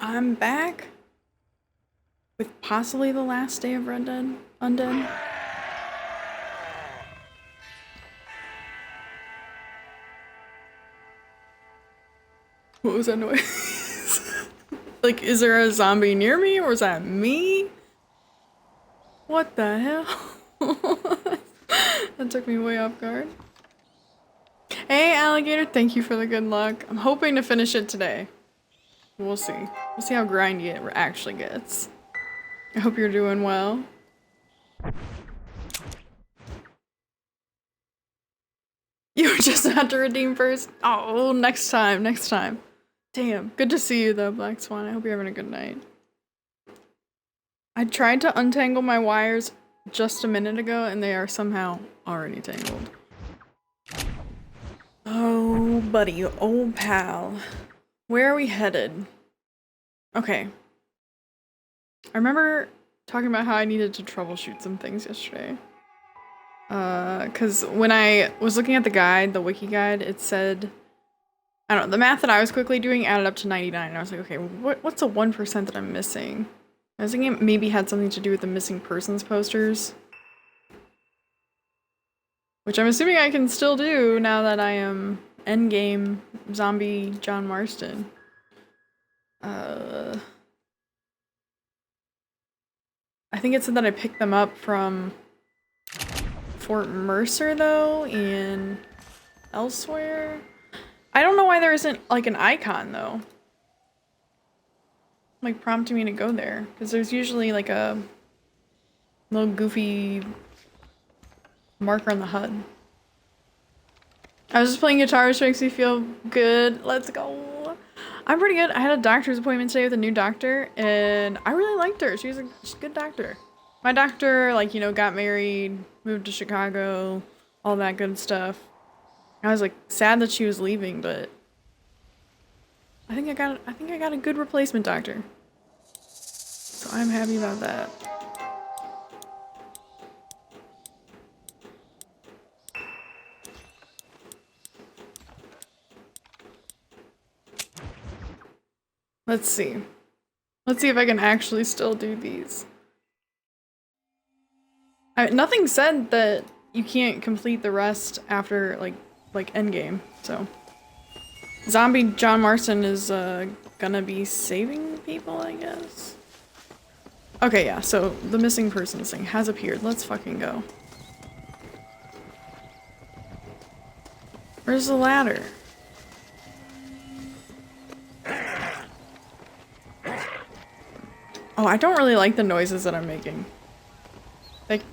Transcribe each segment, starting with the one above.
I'm back with possibly the last day of RDR Undead. What was that noise? Like, is there a zombie near me, or is that me? What the hell? That took me way off guard. Hey, alligator, thank you for the good luck. I'm hoping to finish it today. We'll see. We'll see how grindy it actually gets. I hope you're doing well. You were just not to redeem first? Oh, next time, next time. Damn. Good to see you though, Black Swan. I hope you're having a good night. I tried to untangle my wires just a minute ago and they are somehow already tangled. Oh, buddy, old pal. Where are we headed? Okay. I remember talking about how I needed to troubleshoot some things yesterday. Cause when I was looking at the guide, the wiki guide, it said, I don't know, the math that I was quickly doing added up to 99, and I was like, okay, what's the 1% that I'm missing? I was thinking it maybe had something to do with the missing persons posters. Which I'm assuming I can still do now that I am endgame zombie John Marston. I think it said that I picked them up from Fort Mercer though, and elsewhere. I don't know why there isn't like an icon though. Like prompting me to go there. Because there's usually like a little goofy marker on the HUD. I was just playing guitar, which makes me feel good. Let's go. I'm pretty good. I had a doctor's appointment today with a new doctor, and I really liked her. She's a good doctor. My doctor, like, you know, got married, moved to Chicago, all that good stuff. I was like sad that she was leaving, but I think I got a good replacement doctor. So I'm happy about that. Let's see. Let's see if I can actually still do these. Nothing said that you can't complete the rest after like endgame, so. Zombie John Marston is gonna be saving people, I guess. Okay, yeah, so the missing persons thing has appeared. Let's fucking go. Where's the ladder? Oh, I don't really like the noises that I'm making.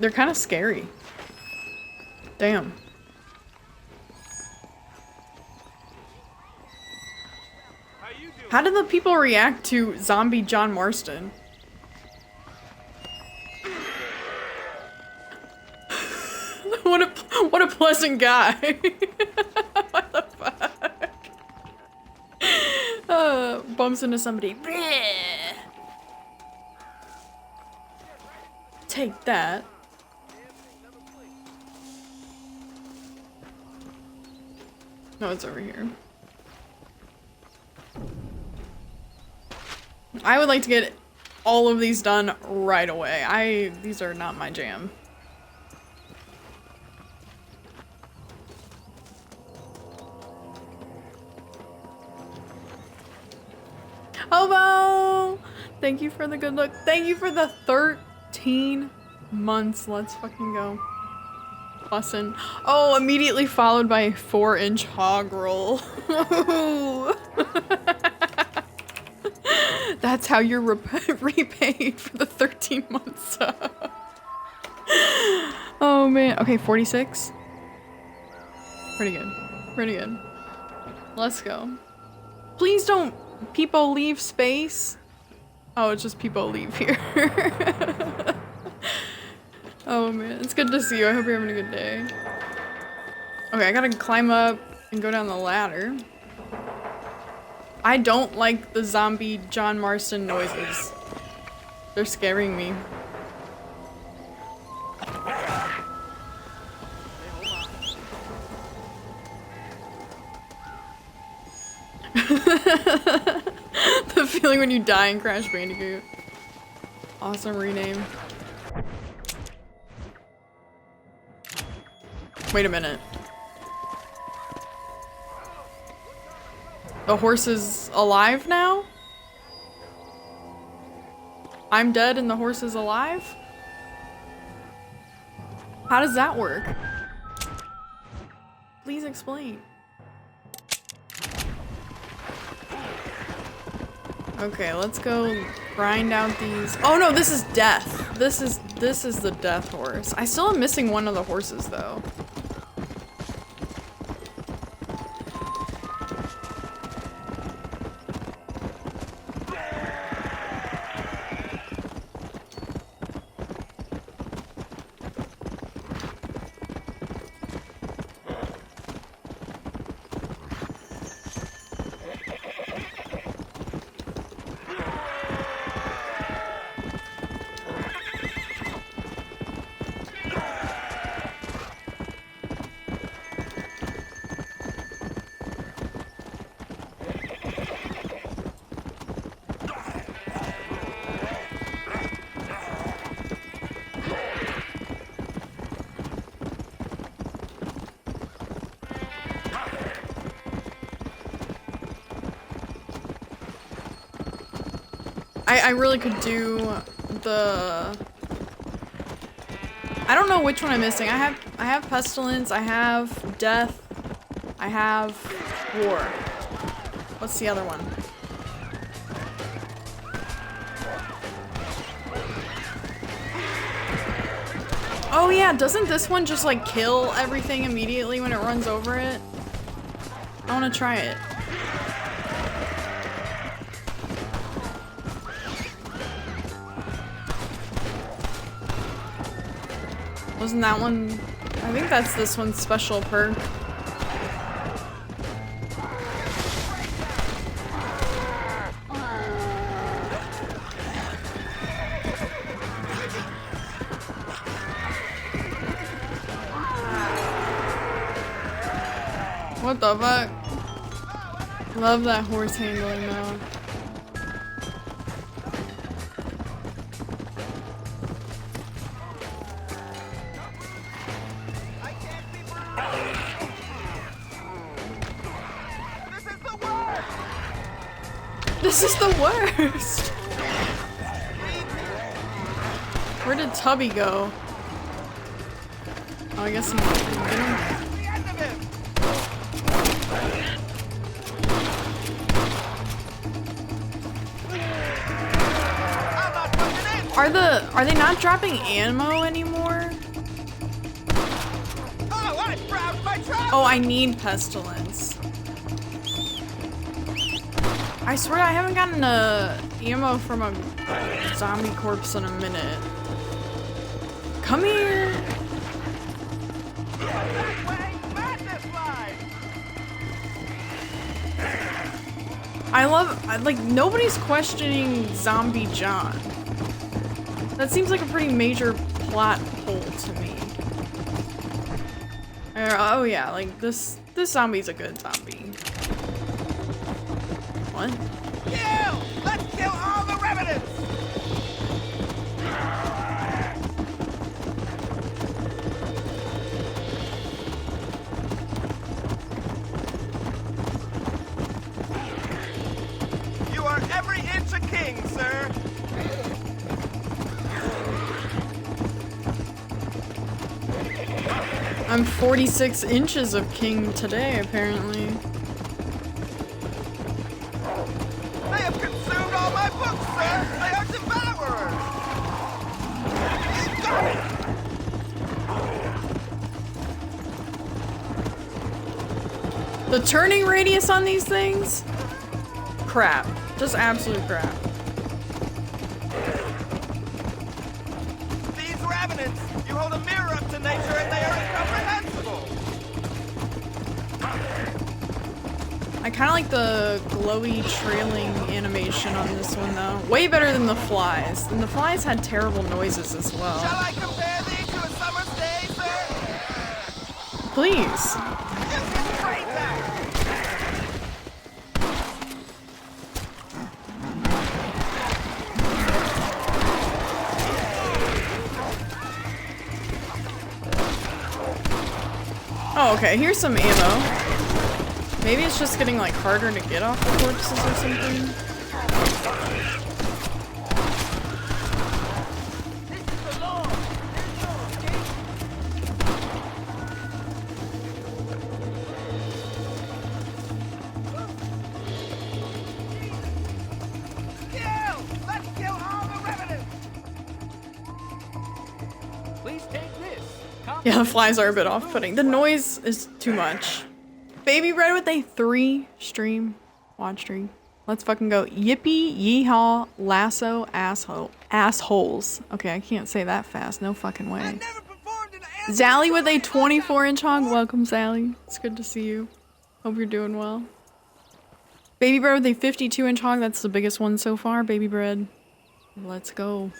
They're kind of scary. Damn. How did the people react to zombie John Marston? What a pleasant guy. What the fuck? Bumps into somebody. Take that. No, it's over here. I would like to get all of these done right away. These are not my jam. Hobo! Thank you for the good look. Thank you for the 13 months. Let's fucking go. Bussin'. Oh, immediately followed by a 4-inch hog roll. That's how you're repaid for the 13 months. Oh man. Okay, 46. Pretty good. Pretty good. Let's go. Please don't people leave space. Oh, it's just people leave here. Oh man, it's good to see you. I hope you're having a good day. Okay, I gotta climb up and go down the ladder. I don't like the zombie John Marston noises. They're scaring me. The the feeling when you die in Crash Bandicoot. Awesome rename. Wait a minute. The horse is alive now? I'm dead and the horse is alive? How does that work? Please explain. Okay, let's go grind out these. Oh no, this is death. This is the death horse. I still am missing one of the horses though. I really could do the... I don't know which one I'm missing. I have pestilence, I have death, I have war. What's the other one? Oh yeah, doesn't this one just like kill everything immediately when it runs over it? I want to try it. Wasn't that one? I think that's this one's special perk. What the fuck? Love that horse handling though. This is the worst! Where did Tubby go? Oh, I guess he didn't get him. Are they not dropping ammo anymore? Oh, I need pestilence. I swear I haven't gotten ammo from a zombie corpse in a minute. Come here! Like, nobody's questioning Zombie John. That seems like a pretty major plot hole to me. Oh yeah, like, this zombie's a good zombie. What? Kill! Let's kill all the revenants! You are every inch a king, sir! I'm 46 inches of king today, apparently. They have consumed all my books, sir! They are devourers! You got it! The turning radius on these things? Crap. Just absolute crap. These revenants! You hold a mirror up to nature and they are incomprehensible! I kind of like the glowy trailing animation on this one though. Way better than the flies. And the flies had terrible noises as well. Shall I compare these to a summer's day, sir? Please. Use his brain back! Okay, here's some ammo. Maybe it's just getting like harder to get off the corpses or something. Yeah, the flies are a bit off-putting. The noise is too much. Baby Red with a 3 stream watch stream. Let's fucking go. Yippee, yeehaw, lasso, assholes. Okay, I can't say that fast. No fucking way. Zally with a 24-inch hog. Welcome, Zally. It's good to see you. Hope you're doing well. Baby Bread with a 52-inch hog. That's the biggest one so far. Baby Bread. Let's go.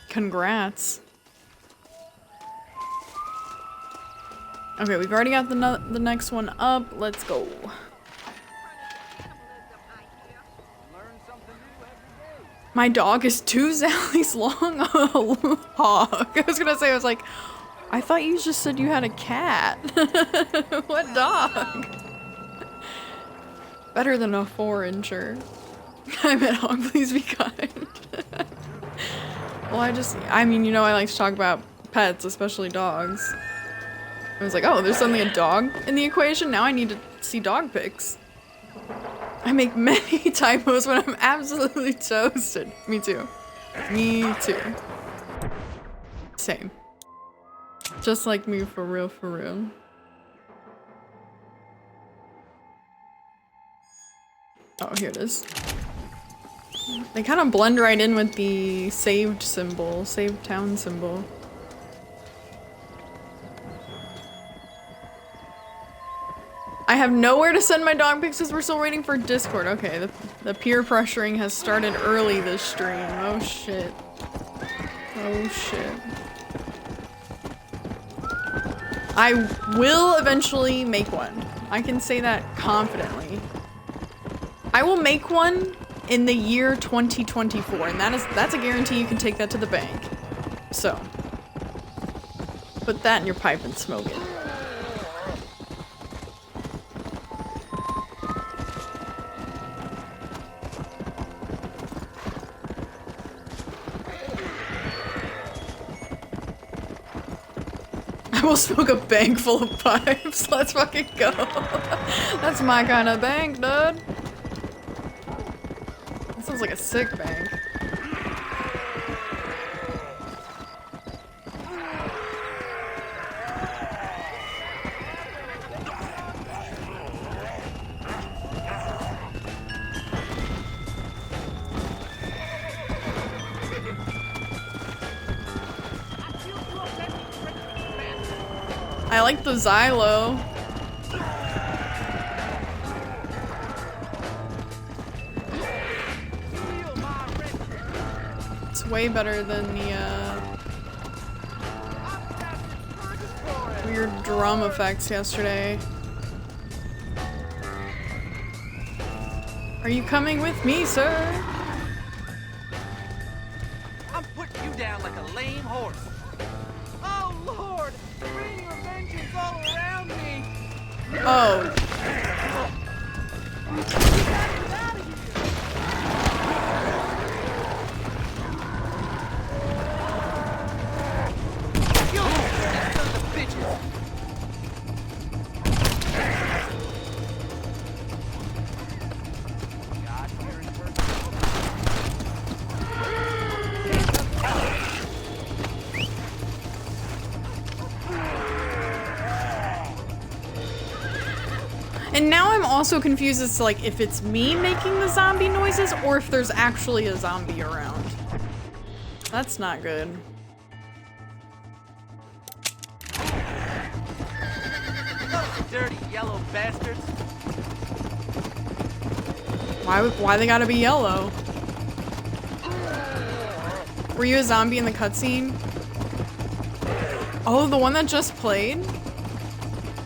Congrats. Okay, we've already got the next one up. Let's go. My dog is 2 Zallies long. Oh, hog. I was gonna say, I was like, I thought you just said you had a cat. What dog? Better than a 4-incher. I meant hog, please be kind. Well, I mean, you know, I like to talk about pets, especially dogs. I was like, oh, there's suddenly a dog in the equation? Now I need to see dog pics. I make many typos when I'm absolutely toasted. Me too. Me too. Same. Just like me, for real, for real. Oh, here it is. They kind of blend right in with the saved symbol, saved town symbol. I have nowhere to send my dog pics because we're still waiting for Discord. Okay, the peer pressuring has started early this stream. Oh shit. Oh shit. I will eventually make one. I can say that confidently. I will make one in the year 2024, and that's a guarantee. You can take that to the bank. So, put that in your pipe and smoke it. I will smoke a bank full of pipes. Let's fucking go. That's my kind of bank, dude. That sounds like a sick bank. I like the Xylo. It's way better than the weird drum effects yesterday. Are you coming with me, sir? I'm putting you down like a lame horse. Oh Lord, bring your vengeance all around me. Oh. And now I'm also confused as to like if it's me making the zombie noises or if there's actually a zombie around. That's not good. Those dirty yellow bastards. Why they gotta be yellow? Were you a zombie in the cutscene? Oh, the one that just played?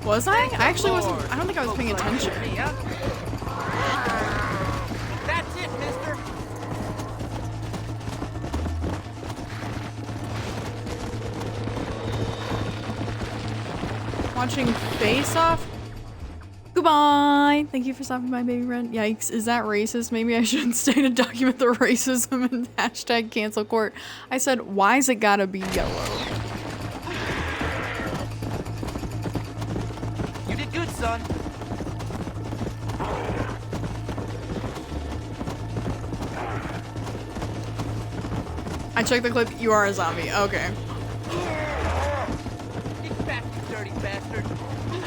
Was I? I actually wasn't. I don't think I was paying attention. That's it, mister. Watching Face Off? Goodbye! Thank you for stopping by, baby Red. Yikes, is that racist? Maybe I shouldn't stay to document the racism and hashtag cancel court. I said, why's it gotta be yellow? You did good, son. I checked the clip, you are a zombie. Okay. Get back, you dirty bastard. You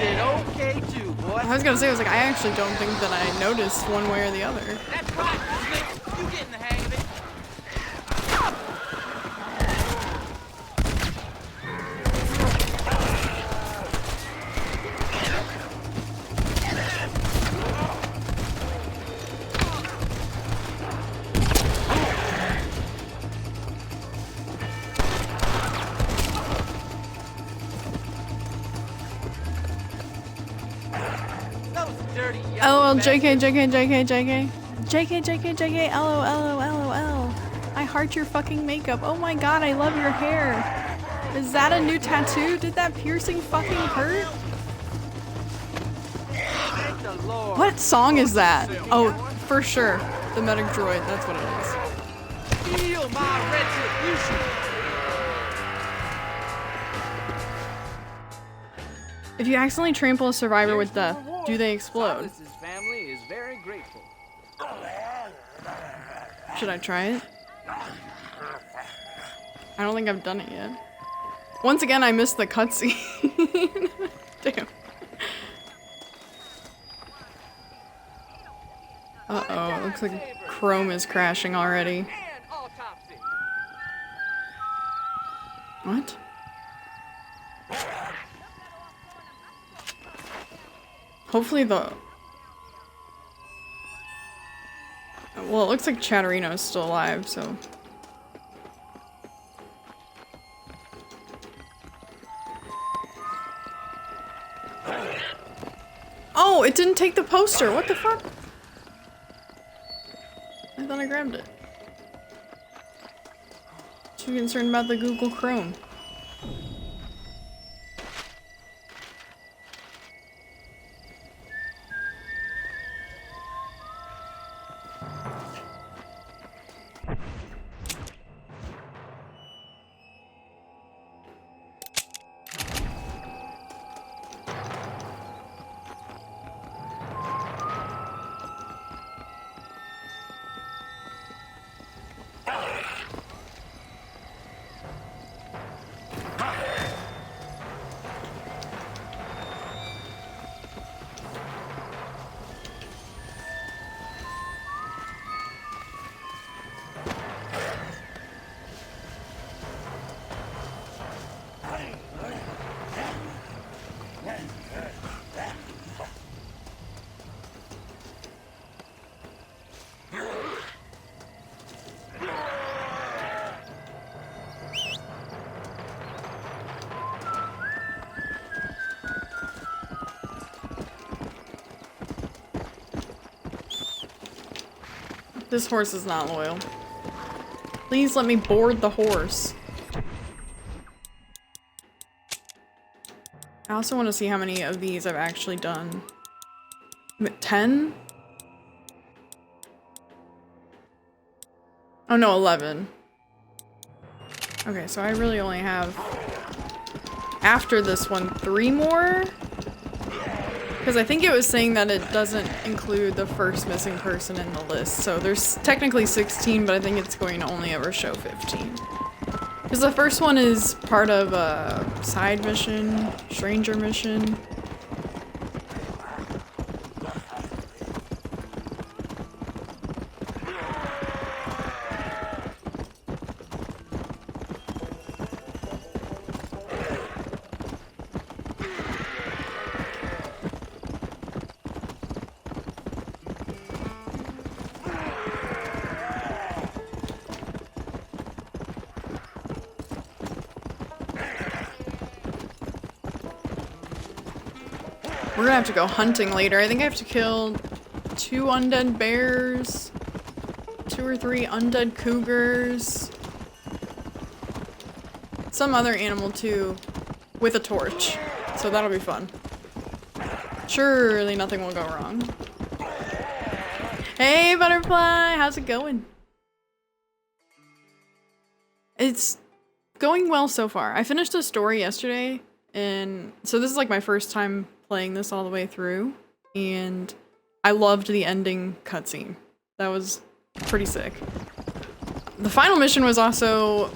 did okay too, boy. I was gonna say, I was like, I actually don't think that I noticed one way or the other. That's right, Snake. You getting the hang of it. LOL, JK, JK, JK, JK. JK, JK, JK, LOL, LOL. I heart your fucking makeup. Oh my god, I love your hair. Is that a new tattoo? Did that piercing fucking hurt? What song is that? Oh, for sure. The medic droid, that's what it is. Feel my retribution. If you accidentally trample a survivor with death, do they explode? Silas's family is very grateful. Should I try it? I don't think I've done it yet. Once again, I missed the cutscene. Damn. Uh-oh, it looks like Chrome is crashing already. And autopsy. What? Hopefully the... Well, it looks like Chatterino is still alive, so... Oh, it didn't take the poster! What the fuck? I thought I grabbed it. Too concerned about the Google Chrome. This horse is not loyal. Please let me board the horse. I also want to see how many of these I've actually done. 10? Oh no, 11. Okay, so I really only have, after this one, 3 more? Because I think it was saying that it doesn't include the first missing person in the list. So there's technically 16, but I think it's going to only ever show 15. Because the first one is part of a side mission, stranger mission. We're gonna have to go hunting later. I think I have to kill 2 undead bears, 2 or 3 undead cougars, some other animal too, with a torch. so that'll be fun. Surely nothing will go wrong. Hey, Butterfly! How's it going? It's going well so far. I finished a story yesterday, and so this is like my first time playing this all the way through, and I loved the ending cutscene. That was pretty sick. The final mission was also...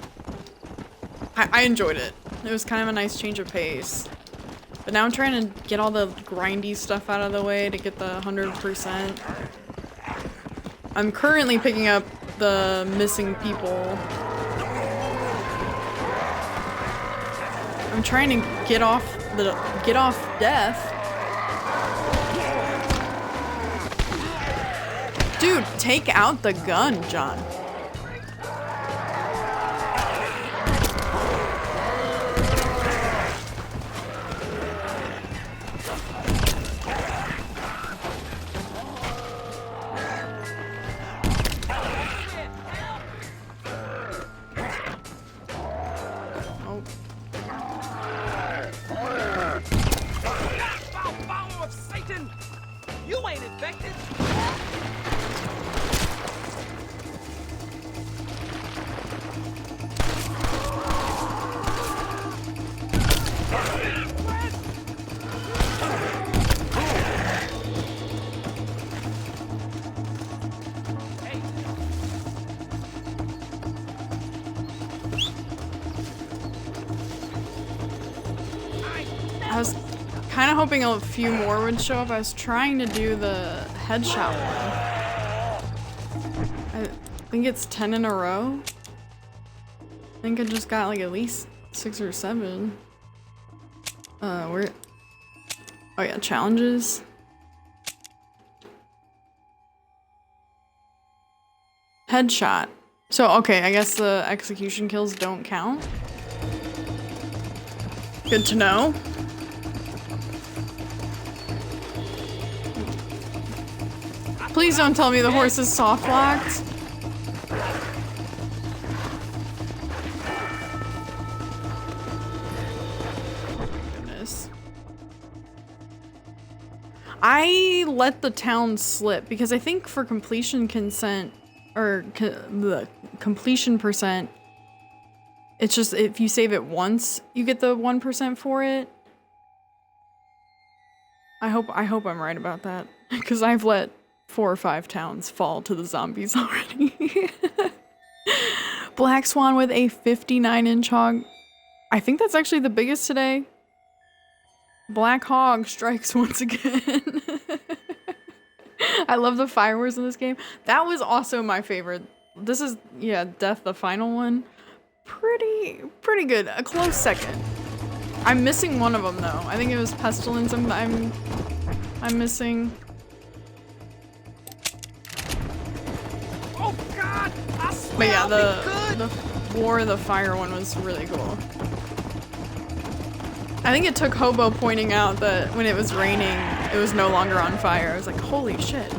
I enjoyed it. It was kind of a nice change of pace. But now I'm trying to get all the grindy stuff out of the way to get the 100%. I'm currently picking up the missing people. I'm trying to get off death. Dude, take out the gun, John. I was kind of hoping a few more would show up. I was trying to do the headshot one. I think it's 10 in a row. I think I just got like at least 6 or 7. Where? Oh yeah, challenges. Headshot. So, okay, I guess the execution kills don't count. Good to know. Please don't tell me the horse is soft locked. Goodness. I let the town slip because I think for completion consent, or the completion percent, it's just if you save it once, you get the 1% for it. I hope I'm right about that because I've let 4 or 5 towns fall to the zombies already. Black Swan with a 59-inch hog. I think that's actually the biggest today. Black Hog strikes once again. I love the fireworks in this game. That was also my favorite. This is, yeah, Death, the final one. Pretty good. A close second. I'm missing one of them though. I think it was Pestilence I'm missing. Oh God! I swear But yeah, I'll be the War of the Fire one was really cool. I think it took Hobo pointing out that when it was raining, it was no longer on fire. I was like, holy shit.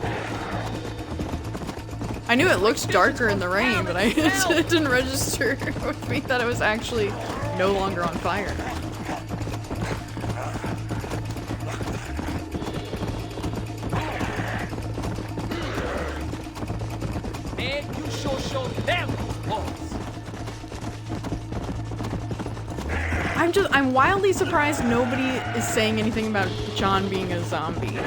I knew it looked darker in the rain, but it didn't register with me that it was actually no longer on fire. Man, you sure showed them balls. I'm wildly surprised nobody is saying anything about John being a zombie.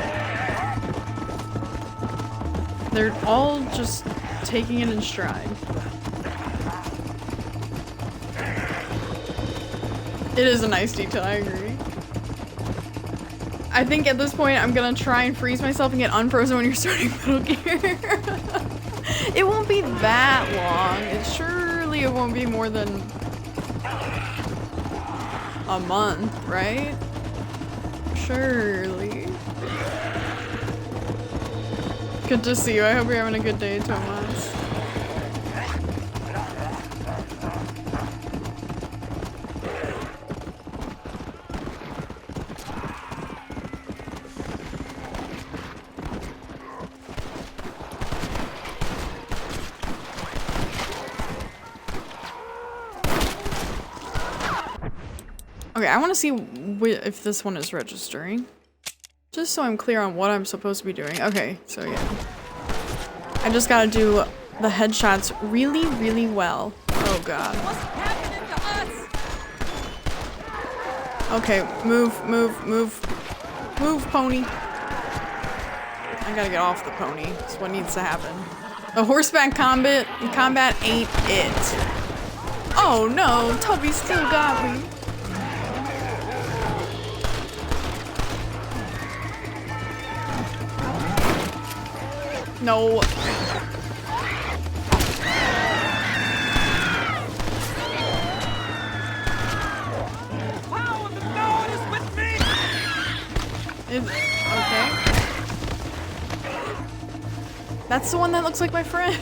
They're all just taking it in stride. It is a nice detail, I agree. I think at this point I'm gonna try and freeze myself and get unfrozen when you're starting Metal Gear. It won't be that long. Surely it won't be more than a month, right? Surely. Good to see you. I hope you're having a good day, Tomas. Okay, I want to see if this one is registering. Just so I'm clear on what I'm supposed to be doing. Okay, so yeah. I just gotta do the headshots really, really well. Oh god. What's happening to us? Okay, move, pony. I gotta get off the pony. That's what needs to happen. The horseback combat ain't it. Oh no, Toby still got me. No. Power the Lord is with me. Okay. That's the one that looks like my friend.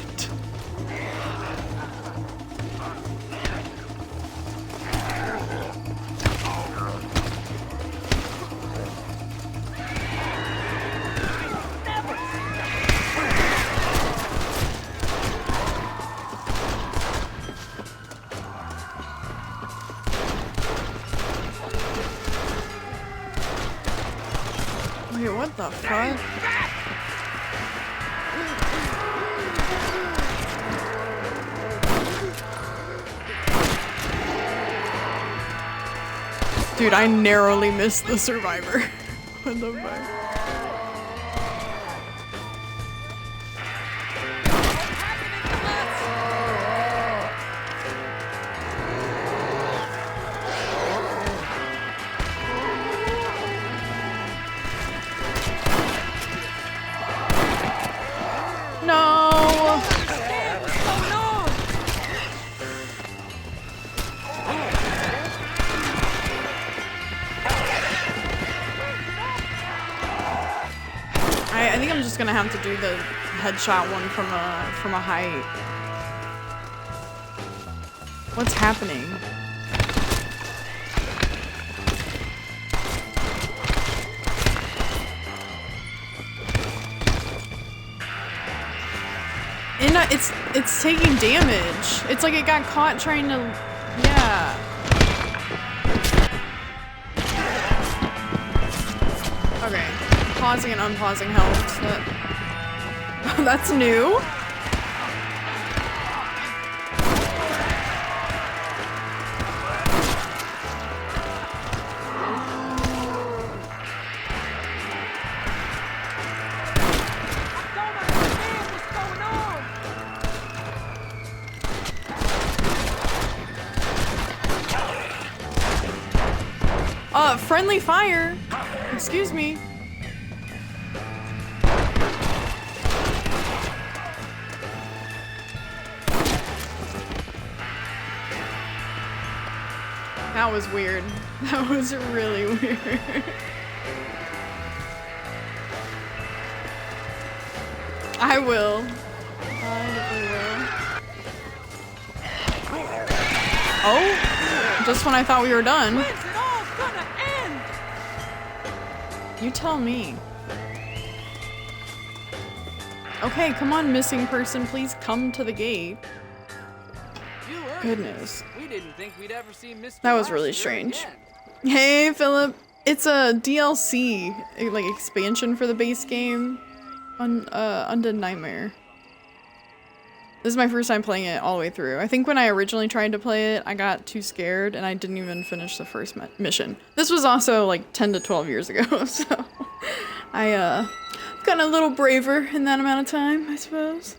Wait, what the fuck? Dude, I narrowly missed the survivor. What the fuck? No! I think I'm just gonna have to do the headshot one from a height. What's happening? It's taking damage. It's like it got caught trying to, yeah. Okay, pausing and unpausing helped. That's new. Friendly fire. Excuse me. That was weird. That was really weird. I will. Oh, just when I thought we were done. When's it all gonna end? You tell me. Okay, come on, missing person, please come to the gate. You earned Goodness. this. We didn't think we'd ever see Mr. That was really Marsh here strange. again. Hey, Philip. It's a DLC, like expansion for the base game, Undead Nightmare. This is my first time playing it all the way through. I think when I originally tried to play it, I got too scared and I didn't even finish the first mission. This was also like 10 to 12 years ago, so I got a little braver in that amount of time, I suppose.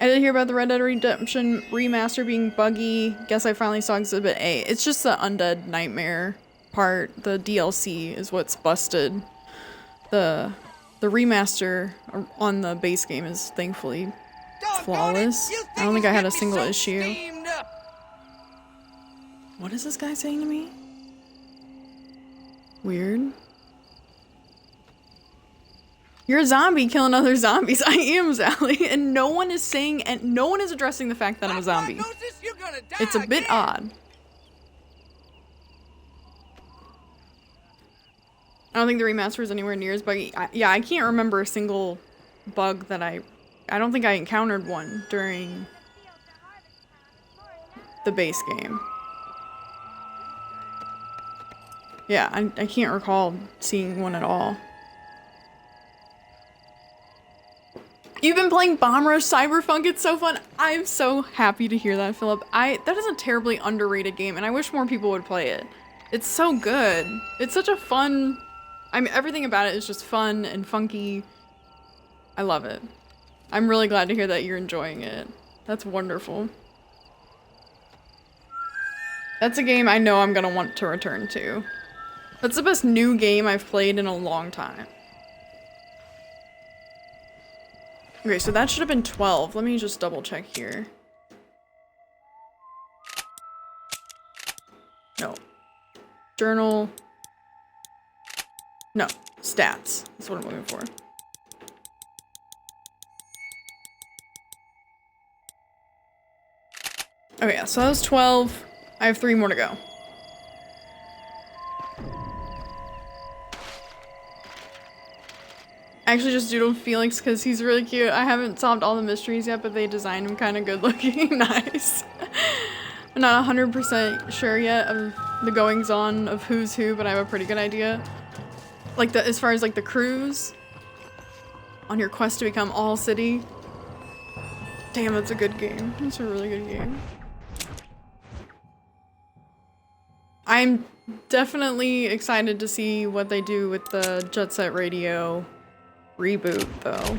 I did hear about the Red Dead Redemption remaster being buggy. Guess I finally saw Exhibit A. It's just the Undead Nightmare part. The DLC is what's busted. The remaster on the base game is thankfully flawless. I don't think I had a single issue. What is this guy saying to me? Weird. You're a zombie killing other zombies. I am, Sally, and no one is saying, and no one is addressing the fact that I'm a zombie. It's a bit odd. I don't think the remaster is anywhere near as buggy. Yeah, I can't remember a single bug that I don't think I encountered one during the base game. Yeah, I can't recall seeing one at all. You've been playing Bomb Rush Cyberpunk, it's so fun. I'm so happy to hear that, Philip. That is a terribly underrated game, and I wish more people would play it. It's so good. It's such a fun, everything about it is just fun and funky. I love it. I'm really glad to hear that you're enjoying it. That's wonderful. That's a game I know I'm gonna want to return to. That's the best new game I've played in a long time. Okay, so that should have been 12. Let me just double check here. No. Journal. No. Stats. That's what I'm looking for. Okay, yeah, so that was 12. I have 3 more to go. I actually just doodled Felix because he's really cute. I haven't solved all the mysteries yet, but they designed him kind of good looking. Nice. I'm not 100% sure yet of the goings on of who's who, but I have a pretty good idea. Like as far as like the crews on your quest to become All City. Damn, that's a good game. That's a really good game. I'm definitely excited to see what they do with the Jet Set Radio reboot, though.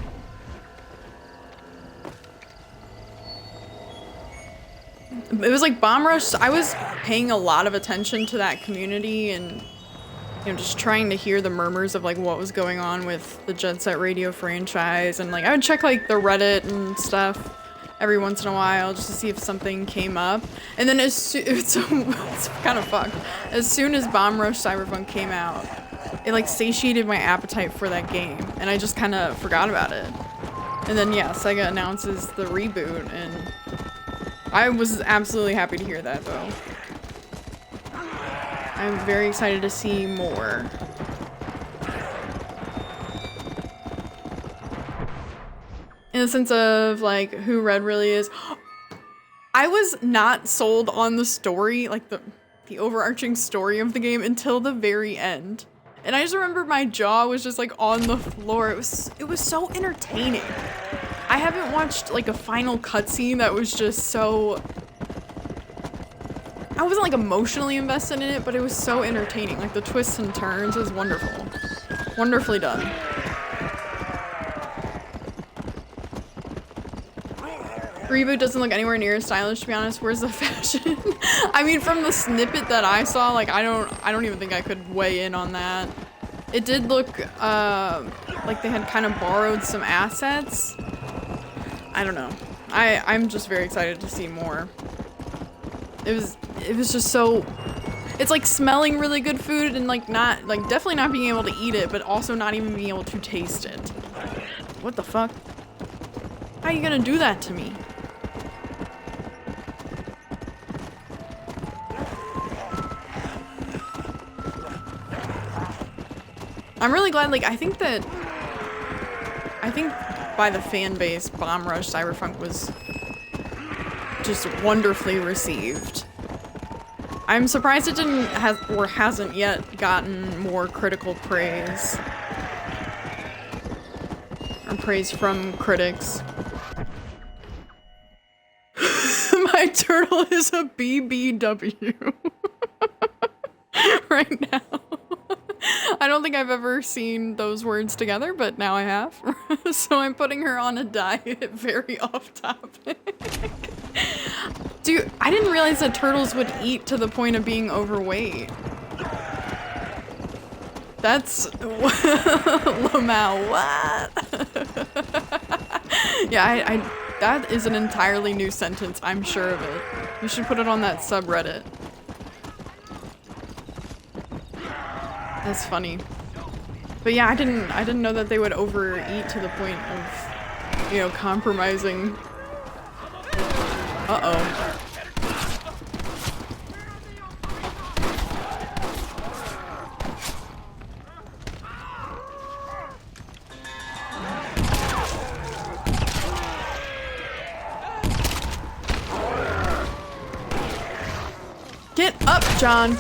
It was like Bomb Rush. I was paying a lot of attention to that community and, you know, just trying to hear the murmurs of like what was going on with the Jet Set Radio franchise, and like I would check like the Reddit and stuff every once in a while just to see if something came up. And then it's kind of fucked. As soon as Bomb Rush Cyberpunk came out, it like satiated my appetite for that game, and I just kind of forgot about it. And then yeah, Sega announces the reboot, and I was absolutely happy to hear that though. I'm very excited to see more. In the sense of like who Red really is. I was not sold on the story, like the overarching story of the game until the very end. And I just remember my jaw was just like on the floor. It was so entertaining. I haven't watched like a final cutscene that was just so... I wasn't like emotionally invested in it, but it was so entertaining. Like the twists and turns was wonderful. Wonderfully done. Reboot doesn't look anywhere near as stylish, to be honest. Where's the fashion? I mean, from the snippet that I saw, like I don't even think I could weigh in on that. It did look like they had kind of borrowed some assets. I don't know. I'm just very excited to see more. It was just so, it's like smelling really good food and like not, like definitely not being able to eat it, but also not even being able to taste it. What the fuck? How are you gonna do that to me? I'm really glad, like, I think by the fan base, Bomb Rush Cyberpunk was just wonderfully received. I'm surprised it didn't have, or hasn't yet gotten more critical praise. Or praise from critics. My turtle is a BBW. Right now. I don't think I've ever seen those words together, but now I have. So I'm putting her on a diet, very off topic. Dude, I didn't realize that turtles would eat to the point of being overweight. That's... Lamau, what? Yeah, that is an entirely new sentence, I'm sure of it. You should put it on that subreddit. That's funny. But yeah, I didn't know that they would overeat to the point of, you know, compromising. Uh-oh. Get up, John.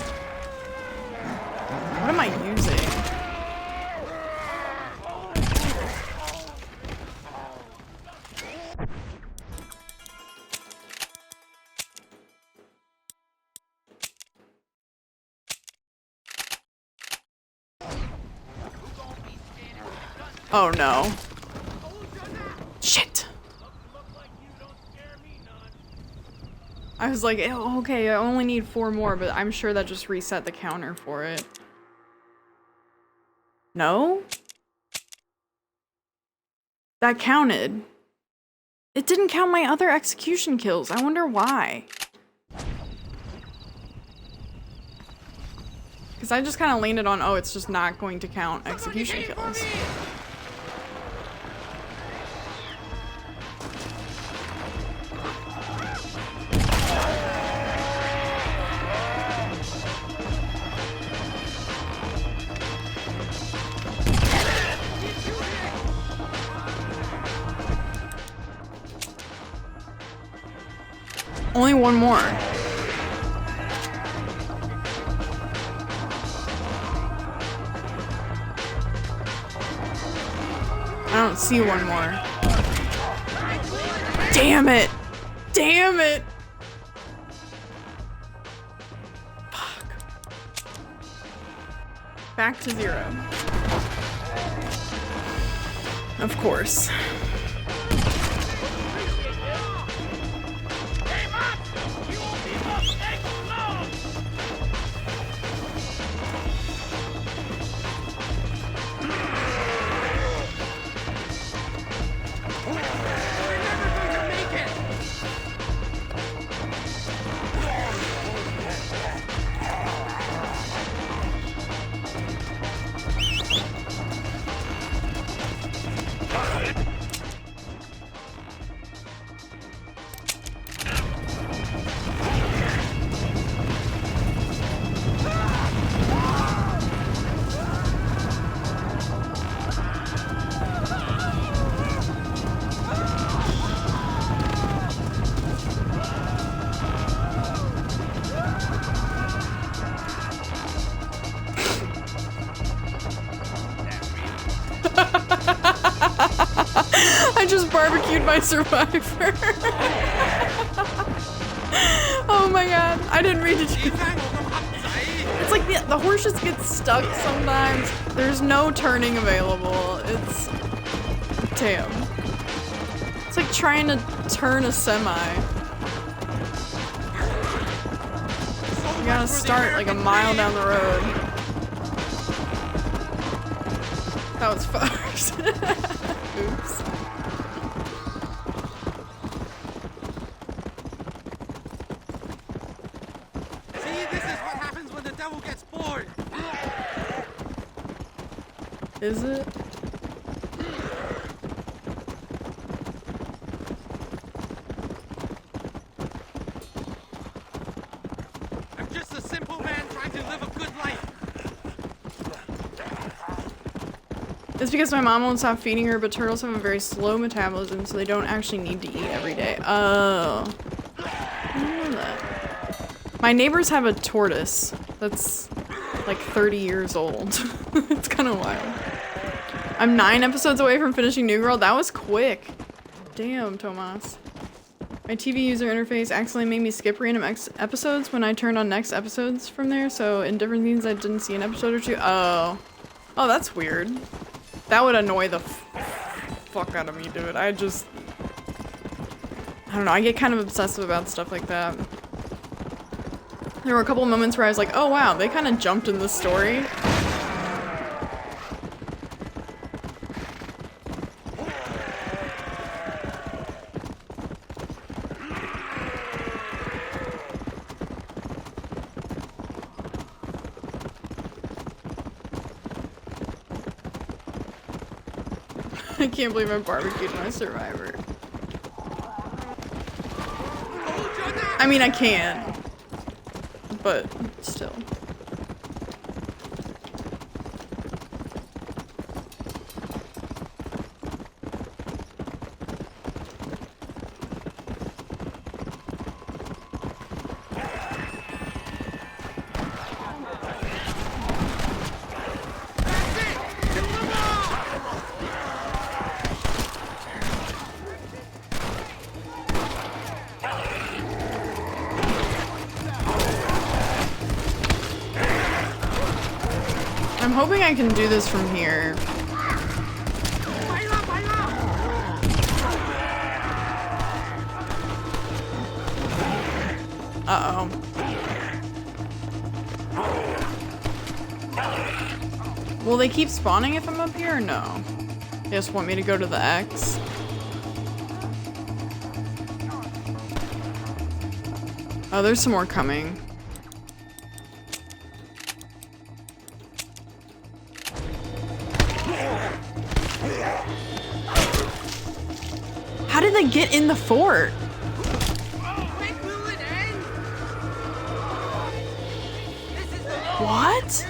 Oh no. Shit. I was like, oh, okay, I only need 4 more, but I'm sure that just reset the counter for it. No? That counted. It didn't count my other execution kills. I wonder why. Because I just kind of landed on, oh, it's just not going to count execution kills. Only 1 more. I don't see 1 more. Damn it! Damn it! Fuck. Back to 0. Of course. I just barbecued my survivor. Oh my god, I didn't read it. It's like the horse just gets stuck sometimes. There's no turning available. It's... damn. It's like trying to turn a semi. You gotta start like a mile down the road. That was fucked. Oops. See, this is what happens when the devil gets bored. Is it? I'm just a simple man trying to live a good life. It's because my mom won't stop feeding her, but turtles have a very slow metabolism, so they don't actually need to eat every day. Oh. I didn't know that. My neighbors have a tortoise that's like 30 years old. It's kind of wild. I'm 9 episodes away from finishing New Girl. That was quick. Damn, Tomas. My TV user interface accidentally made me skip random episodes when I turned on next episodes from there, so in different scenes I didn't see an episode or two. Oh. Oh, that's weird. That would annoy the fuck out of me, dude. I don't know, I get kind of obsessive about stuff like that. There were a couple moments where I was like, oh wow, they kind of jumped in the story. I can't believe I barbecued my survivor. I mean, I can, but still. I'm hoping I can do this from here. Will they keep spawning if I'm up here or no? They just want me to go to the X. Oh, there's some more coming. How did they get in the fort? What?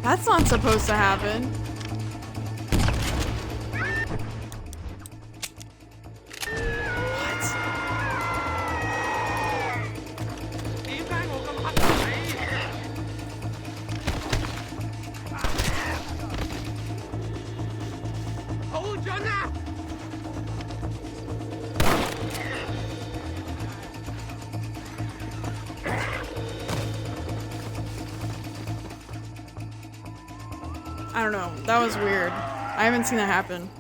That's not supposed to happen. I don't know. That was weird. I haven't seen that happen.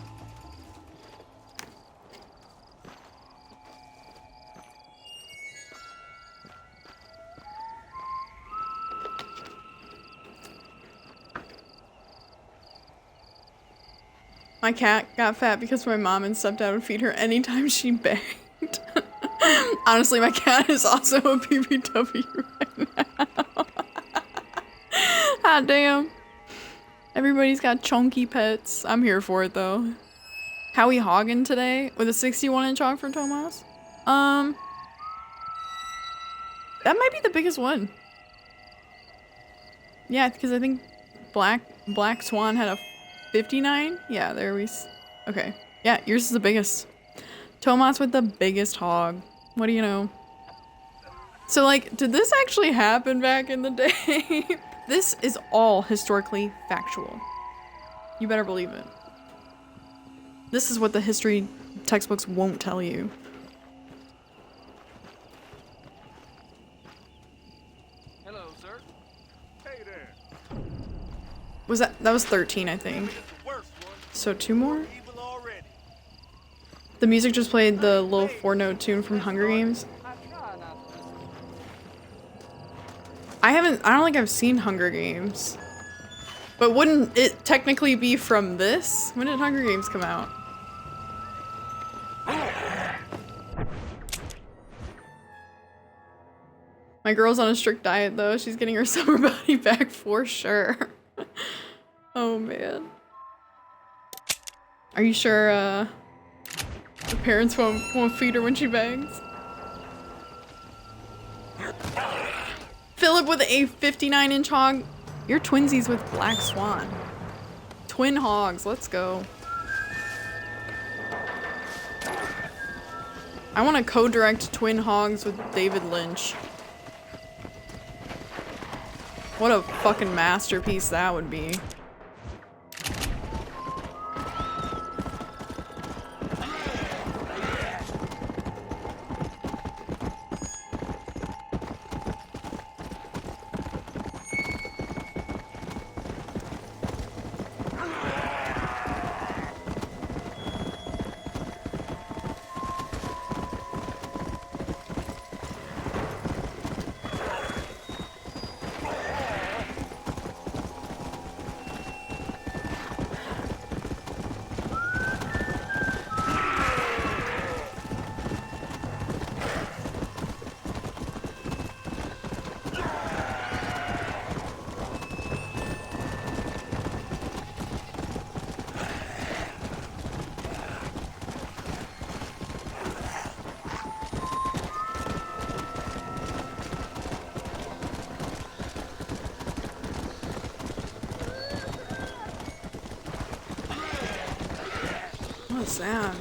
My cat got fat because my mom and stepdad would feed her anytime she begged. Honestly, my cat is also a BBW right now. God damn. Everybody's got chunky pets. I'm here for it though. Howie Hagen today with a 61-inch hog for Tomas. That might be the biggest one. Yeah, because I think Black Swan had a 59. Yeah, there we. Okay. Yeah, yours is the biggest. Tomas with the biggest hog. What do you know? So like, did this actually happen back in the day? This is all historically factual. You better believe it. This is what the history textbooks won't tell you. Hello, sir. Hey there. Was that was 13, I think. So 2 more? The music just played the little 4-note tune from Hunger Games. I don't think I've seen Hunger Games. But wouldn't it technically be from this? When did Hunger Games come out? My girl's on a strict diet though. She's getting her summer body back for sure. Oh man. Are you sure her parents won't feed her when she begs? Philip with a 59-inch hog. You're twinsies with Black Swan. Twin hogs, let's go. I want to co-direct Twin Hogs with David Lynch. What a fucking masterpiece that would be. What's that?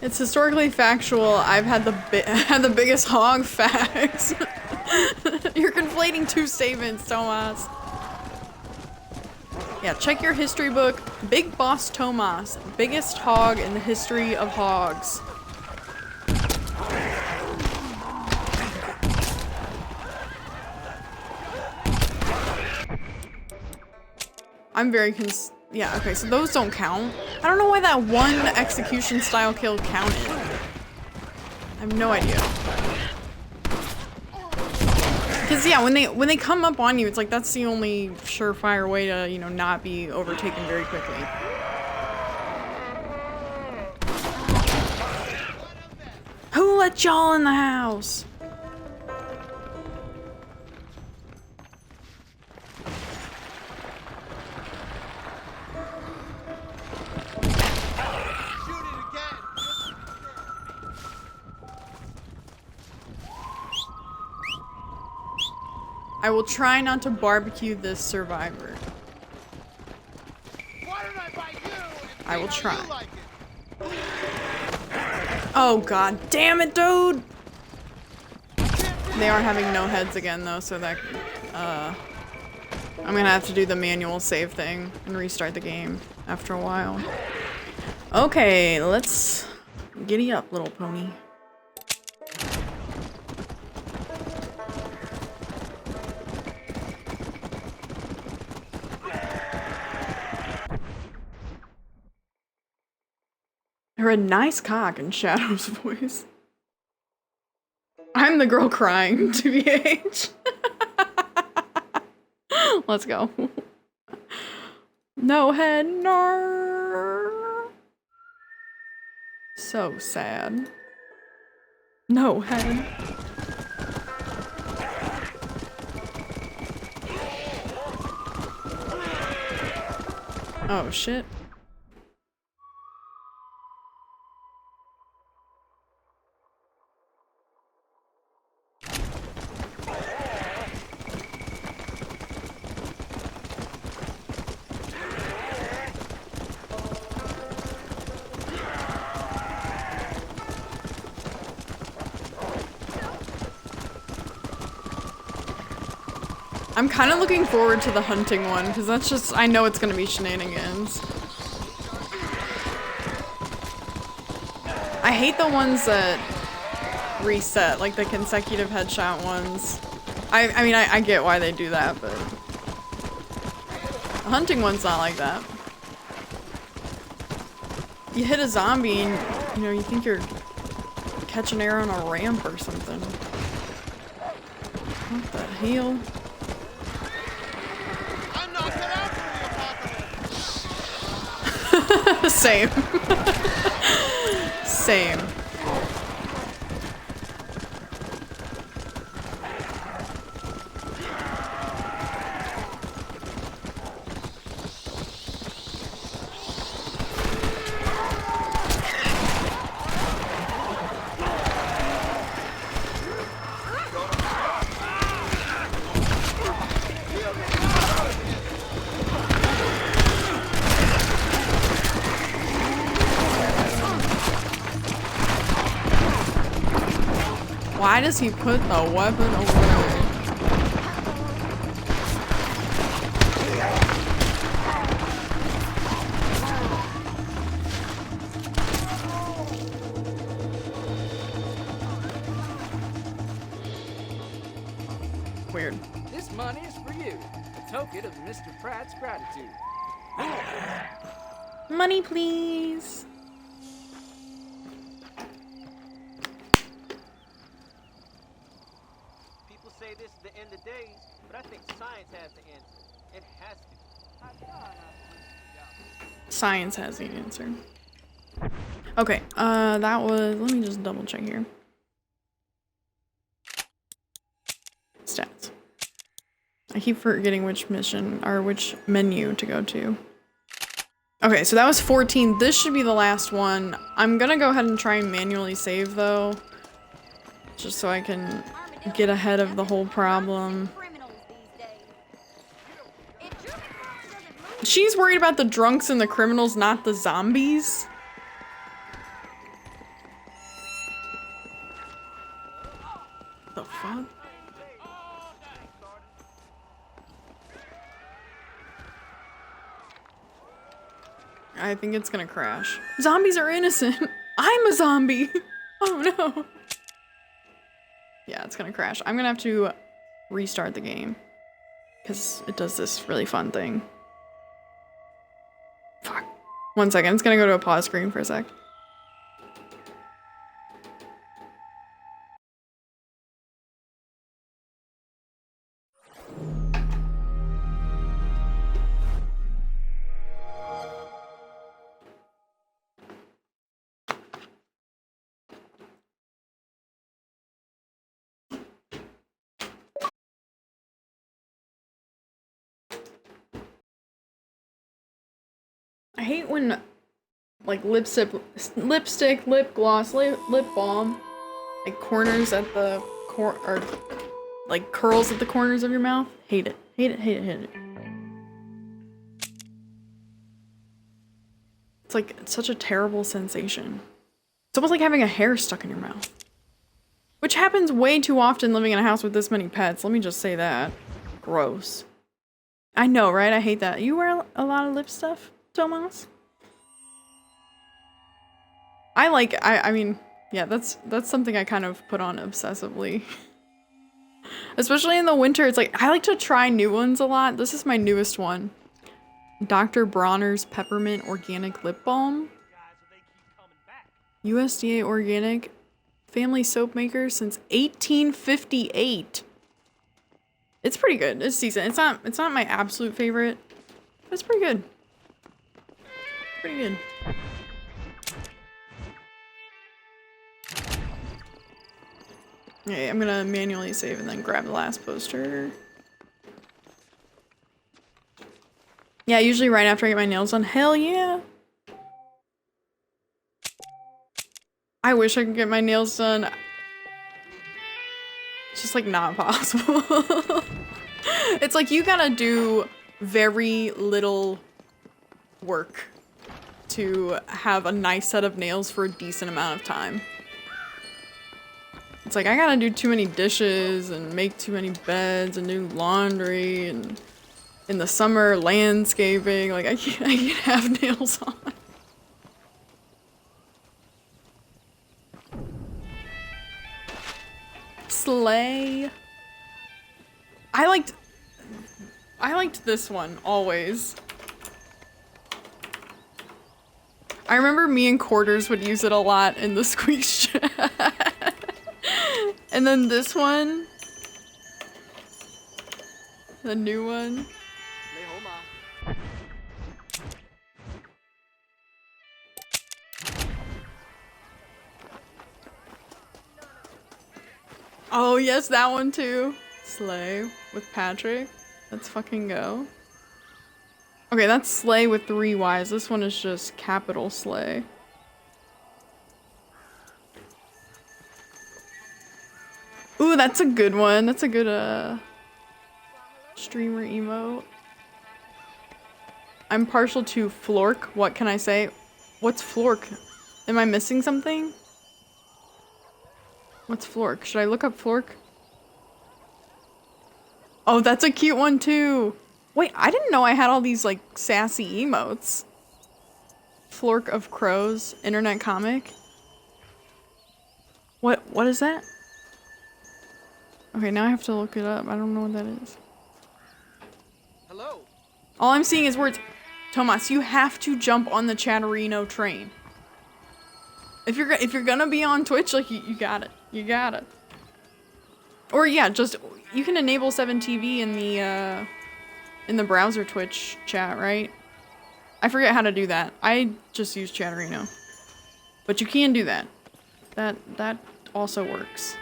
It's historically factual. I've had the biggest hog facts. You're conflating two statements, Tomas. Yeah, check your history book. Big Boss Tomas, biggest hog in the history of hogs. I'm very yeah, okay, so those don't count. I don't know why that one execution style kill counted. have no idea. Because yeah, when they come up on you, it's like that's the only surefire way to, you know, not be overtaken very quickly. Who let y'all in the house? I will try not to barbecue this survivor. I will try. Oh god damn it, dude! They are having no heads again though, so that I'm gonna have to do the manual save thing and restart the game after a while. Okay, let's giddy up, little pony. I heard nice cock in Shadow's voice. I'm the girl crying, TBH. Let's go. No head, no. So sad. No head. Oh shit. I'm kind of looking forward to the hunting one, because that's just, I know it's going to be shenanigans. I hate the ones that reset, like the consecutive headshot ones. I mean, I get why they do that, but the hunting one's not like that. You hit a zombie and, you know, you think you're catching air on a ramp or something. What the hell? Same. Same. Why does he put the weapon away? Weird. This money is for you, a token of Mr. Pratt's gratitude. Money, please. Say this is the end of days, but I think science has the answer. It has to. Science has the answer. Okay, that was, let me just double check here. Stats. I keep forgetting which mission, or which menu to go to. Okay, so that was 14. This should be the last one. I'm gonna go ahead and try and manually save though, just so I can get ahead of the whole problem. She's worried about the drunks and the criminals, not the zombies. The fuck? I think it's gonna crash. Zombies are innocent. I'm a zombie. Oh no. Yeah, it's gonna crash. I'm gonna have to restart the game because it does this really fun thing. Fuck. 1 second, it's gonna go to a pause screen for a sec. I hate when like lipstick, lip gloss, lip balm, like corners at the or like curls at the corners of your mouth. Hate it. Hate it, hate it, hate it. It's like it's such a terrible sensation. It's almost like having a hair stuck in your mouth. Which happens way too often living in a house with this many pets. Let me just say that. Gross. I know, right? I hate that. You wear a lot of lip stuff, Tomas? I mean, yeah, that's something I kind of put on obsessively. Especially in the winter, it's like, I like to try new ones a lot. This is my newest one. Dr. Bronner's Peppermint Organic Lip Balm. USDA Organic. Family soap maker since 1858. It's pretty good. It's decent. It's not my absolute favorite, but it's pretty good. Pretty good. Okay, I'm gonna manually save and then grab the last poster. Yeah, usually right after I get my nails done. Hell yeah! I wish I could get my nails done. It's just like not possible. It's like you gotta do very little work to have a nice set of nails for a decent amount of time. It's like I gotta do too many dishes and make too many beds and do laundry and in the summer landscaping. Like I can't have nails on. Slay. I liked this one always. I remember me and Quarters would use it a lot in the Squeaks chat. And then this one, the new one. Oh yes, that one too. Slay with Patrick. Let's fucking go. Okay, that's Slay with 3 Ys. This one is just capital Slay. Ooh, that's a good one. That's a good streamer emote. I'm partial to Flork. What can I say? What's Flork? Am I missing something? What's Flork? Should I look up Flork? Oh, that's a cute one too. Wait, I didn't know I had all these like sassy emotes. Flork of Crows, internet comic. What is that? Okay, now I have to look it up. I don't know what that is. Hello. All I'm seeing is words. Tomas, you have to jump on the Chatterino train. If you're gonna be on Twitch, like you got it. You got it. Or yeah, just you can enable 7TV in the browser Twitch chat, right? I forget how to do that. I just use Chatterino. But you can do that. That also works.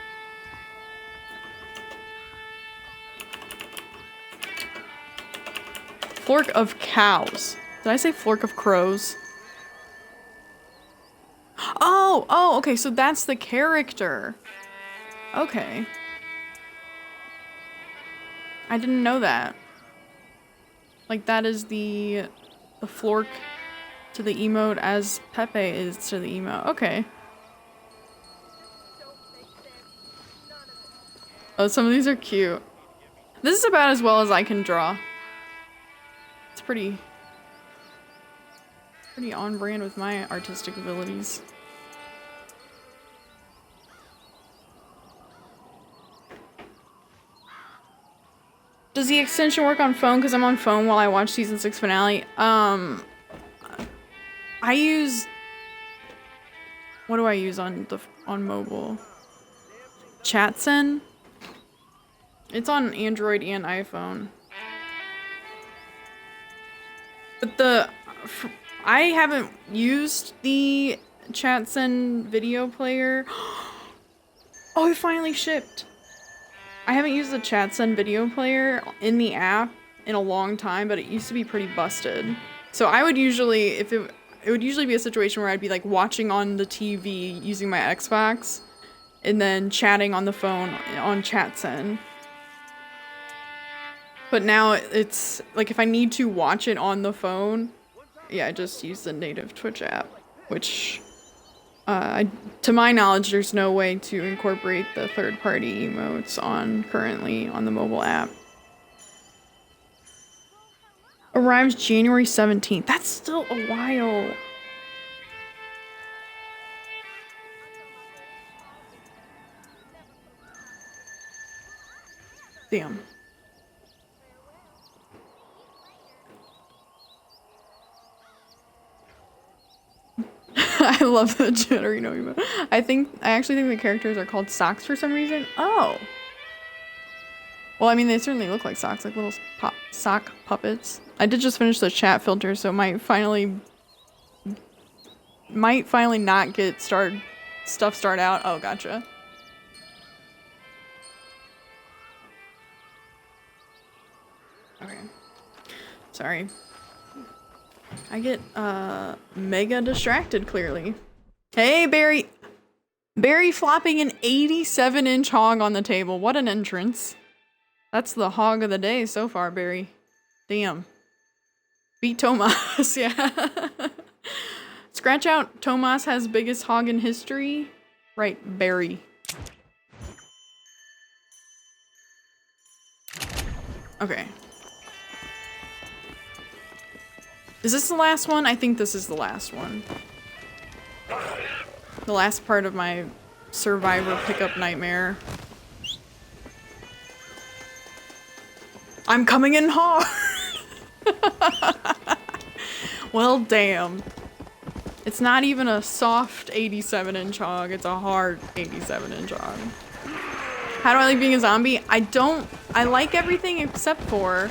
Flork of cows. Did I say Flork of crows? Oh, okay, so that's the character. Okay. I didn't know that. Like that is the Flork to the emote as Pepe is to the emote. Okay. Oh, some of these are cute. This is about as well as I can draw. It's pretty on brand with my artistic abilities. Does the extension work on phone? Because I'm on phone while I watch season 6 finale. I use... What do I use on mobile? Chatsen? It's on Android and iPhone. But I haven't used the Chatsen video player. Oh, it finally shipped. I haven't used the Chatsen video player in the app in a long time, but it used to be pretty busted. So I would usually, if it would usually be a situation where I'd be like watching on the TV using my Xbox and then chatting on the phone on ChatSend. But now it's like if I need to watch it on the phone, yeah, I just use the native Twitch app, which to my knowledge, there's no way to incorporate the third-party emotes currently on the mobile app. Arrives January 17th. That's still a while. Damn. I love the Jitterino emote. I actually think the characters are called socks for some reason. Oh. Well, I mean, they certainly look like socks, like little sock puppets. I did just finish the chat filter, so it might finally not get stuff start out. Oh, gotcha. Okay. Sorry. I get mega distracted clearly. Hey, Barry. Barry flopping an 87-inch hog on the table. What an entrance. That's the hog of the day so far, Barry. Damn. Beat Tomas, yeah. Scratch out Tomas has biggest hog in history. Right, Barry. Okay. Is this the last one? I think this is the last one. The last part of my survivor pickup nightmare. I'm coming in hard! Well, damn. It's not even a soft 87-inch hog, it's a hard 87-inch hog. How do I like being a zombie? I like everything except for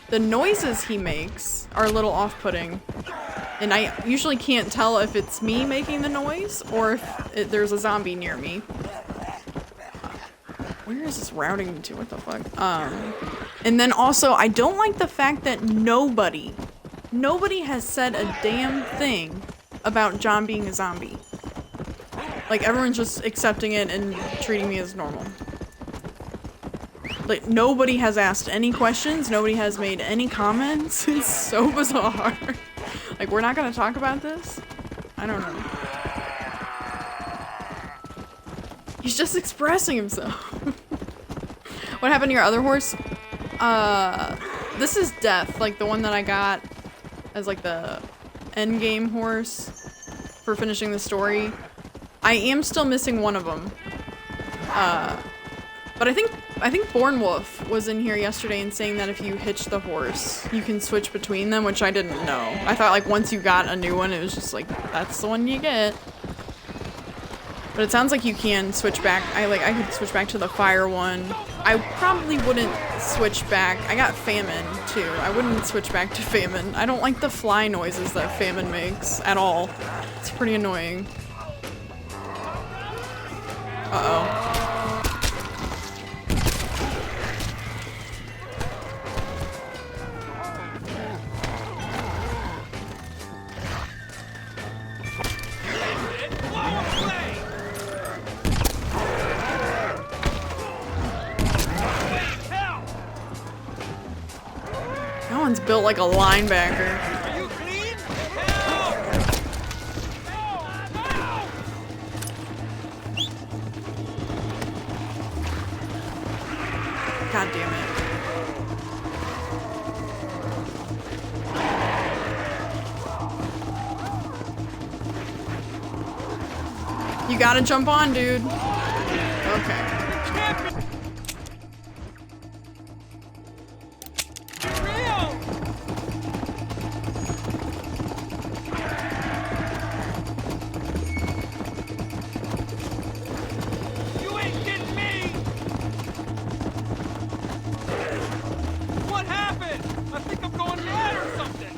the noises he makes are a little off-putting. And I usually can't tell if it's me making the noise or if there's a zombie near me. Where is this routing me to? What the fuck? And then also, I don't like the fact that nobody has said a damn thing about John being a zombie. Like, everyone's just accepting it and treating me as normal. Like, nobody has asked any questions, nobody has made any comments. It's so bizarre. Like, we're not gonna talk about this? I don't know. He's just expressing himself. What happened to your other horse? This is Death, like the one that I got as like the end game horse for finishing the story. I am still missing one of them. But I think Born Wolf was in here yesterday and saying that if you hitch the horse, you can switch between them, which I didn't know. I thought like once you got a new one, it was just like, that's the one you get. But it sounds like you can switch back. I could switch back to the fire one. I probably wouldn't switch back. I got Famine too. I wouldn't switch back to Famine. I don't like the fly noises that Famine makes at all. It's pretty annoying. Uh-oh. That one's built like a linebacker. Are you clean? Help! God damn it. You gotta jump on, dude. Okay. You ain't getting me! What happened? I think I'm going mad or something!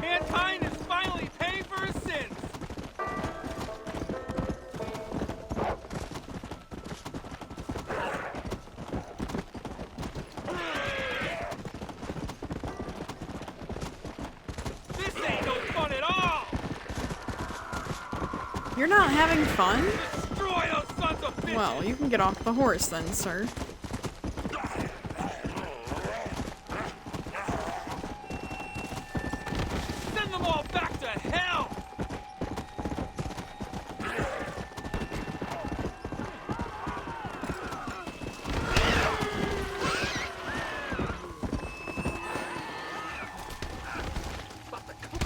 Mankind is finally paying for his sins! You're not having fun? Destroy those sons of bitches! Well, you can get off the horse then, sir. Send them all back to hell!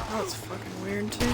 That was fucking weird too.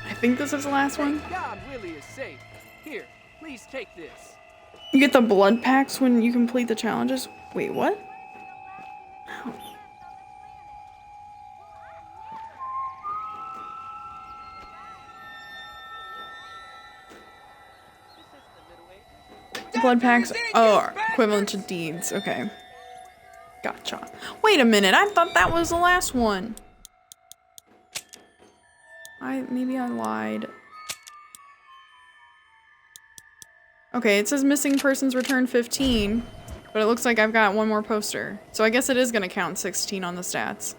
I think this is the last one. God really is safe. Here, please take this. You get the blood packs when you complete the challenges. Wait, what? Ow. Blood packs are equivalent to deeds. Okay. Gotcha. Wait a minute. I thought that was the last one. Maybe I lied. Okay, it says missing persons return 15, but it looks like I've got one more poster. So I guess it is gonna count 16 on the stats.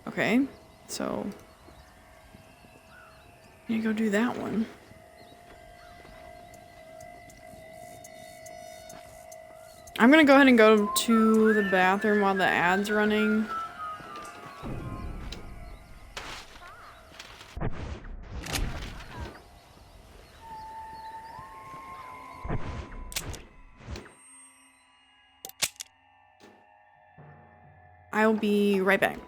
Okay, so I'm gonna go do that one. I'm gonna go ahead and go to the bathroom while the ad's running. I'll be right back.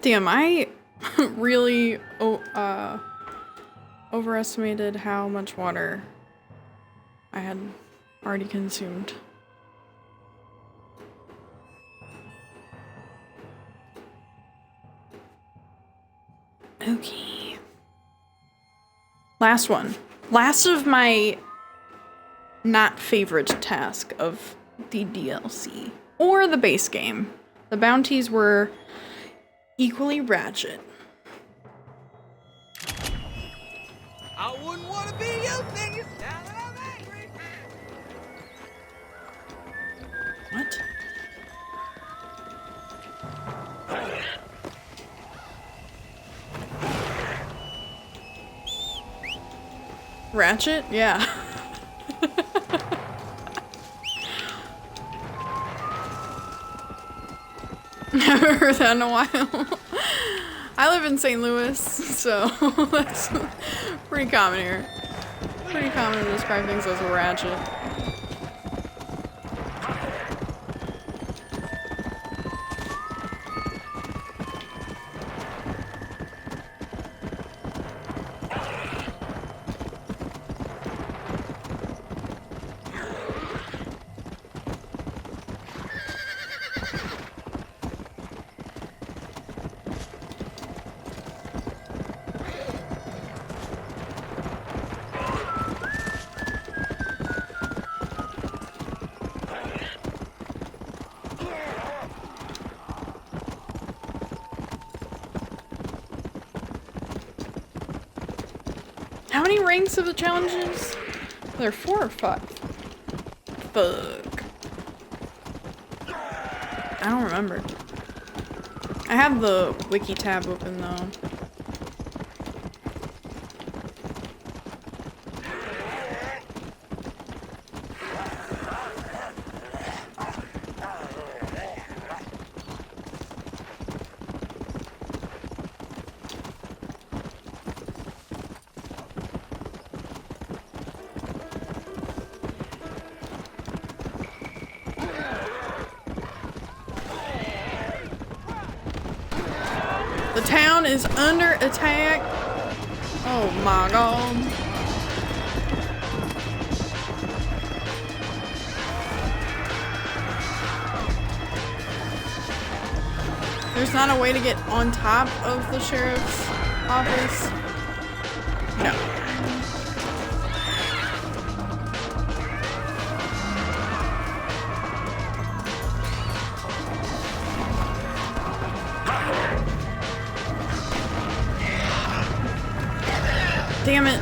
Damn, I really overestimated how much water I had Already consumed. Okay. Last one. Last of my not favorite task of the DLC. Or the base game. The bounties were equally ratchet. I wouldn't want to be you, niggas. Now that I'm angry. What? Ratchet? Yeah. Haven't heard that in a while. I live in St. Louis, so that's pretty common here. Pretty common to describe things as ratchet. How many ranks of the challenges? There are 4 or 5. Fuck. I don't remember. I have the wiki tab open though. The town is under attack. Oh my god. There's not a way to get on top of the sheriff's office? No. Damn it.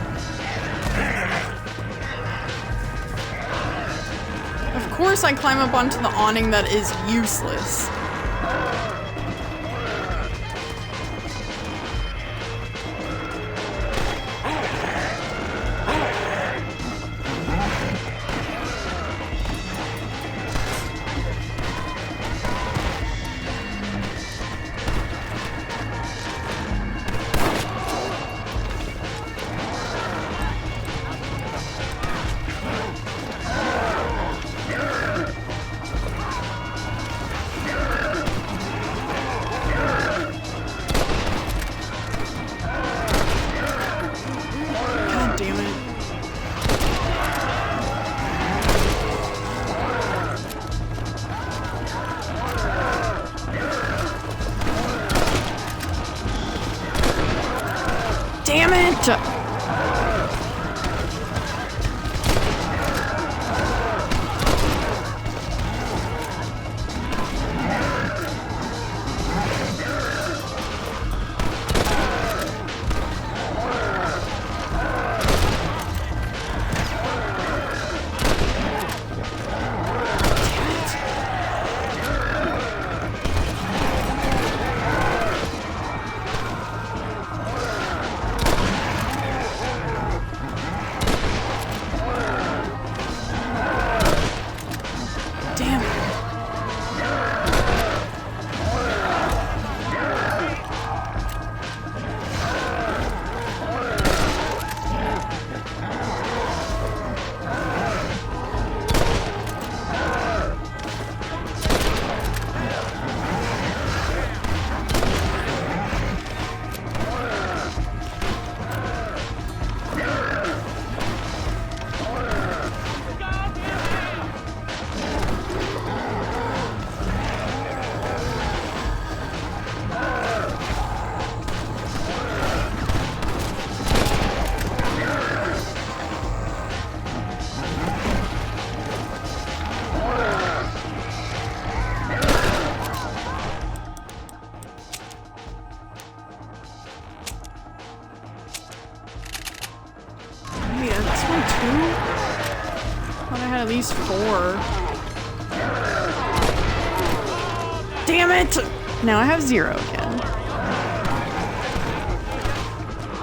Of course I climb up onto the awning that is useless. God damn it. Damn it! only 2? I thought I had at least 4. Damn it! Now I have 0 again.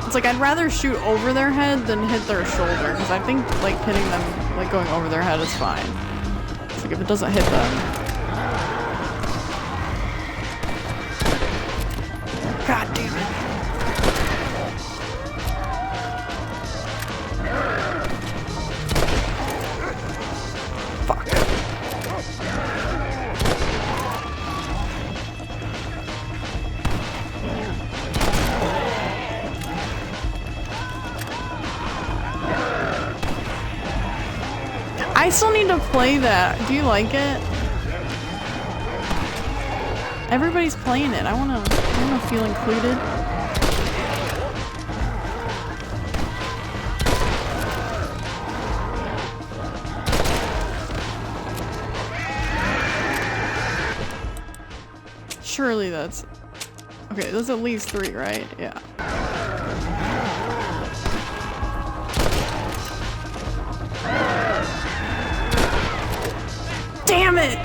It's like I'd rather shoot over their head than hit their shoulder, because I think like hitting them, like going over their head is fine. It's like if it doesn't hit them. God damn it. Fuck. I still need to play that. Do you like it? Everybody's playing it. I wanna feel included. Surely that's... Okay, there's at least 3, right? Yeah. Damn it!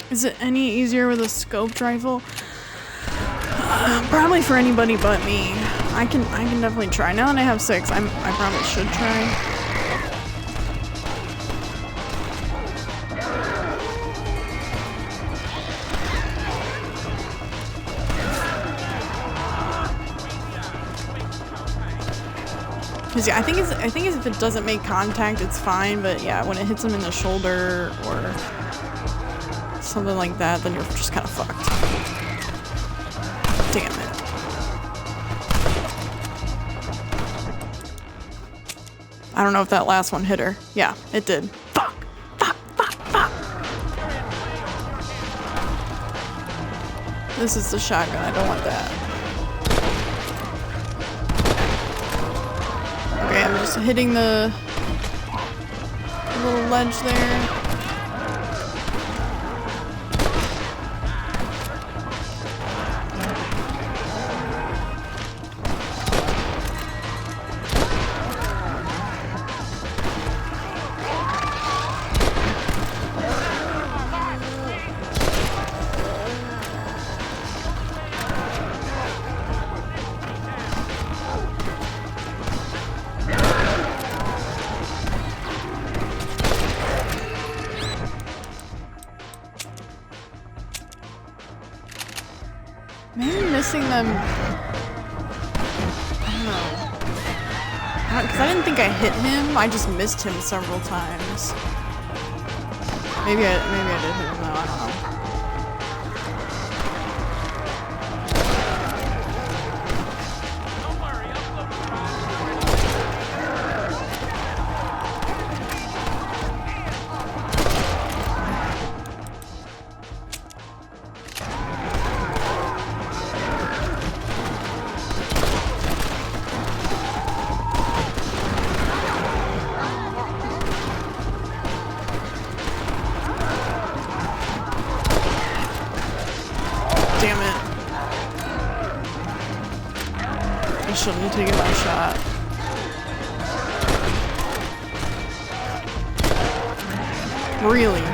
Is it any easier with a scoped rifle? Probably for anybody but me. I can definitely try. Now that I have 6, I probably should try. Cause yeah, I think if it doesn't make contact, it's fine. But yeah, when it hits them in the shoulder or something like that, then you're just kind of fucked. Damn it. I don't know if that last one hit her. Yeah, it did. Fuck! Fuck! Fuck! Fuck! This is the shotgun. I don't want that. Okay, I'm just hitting the little ledge there. Maybe missing them. I don't know. Because I didn't think I hit him. I just missed him several times. Maybe I did hit him though. I don't know. Damn it. I shouldn't have taken that shot. Really?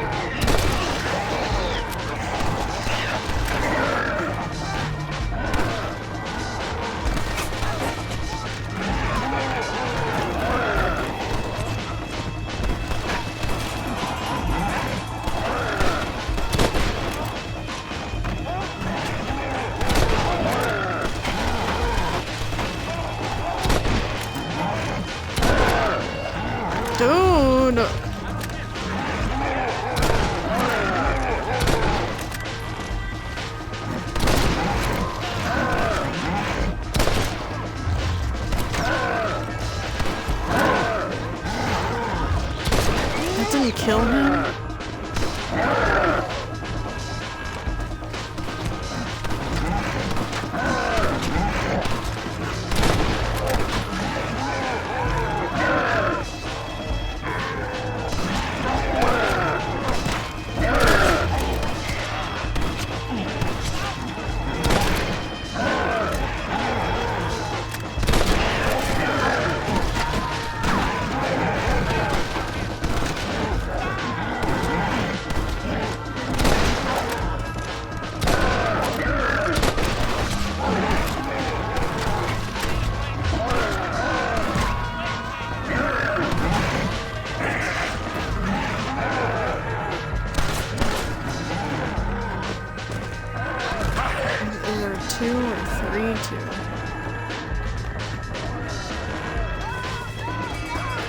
2 or 3-2.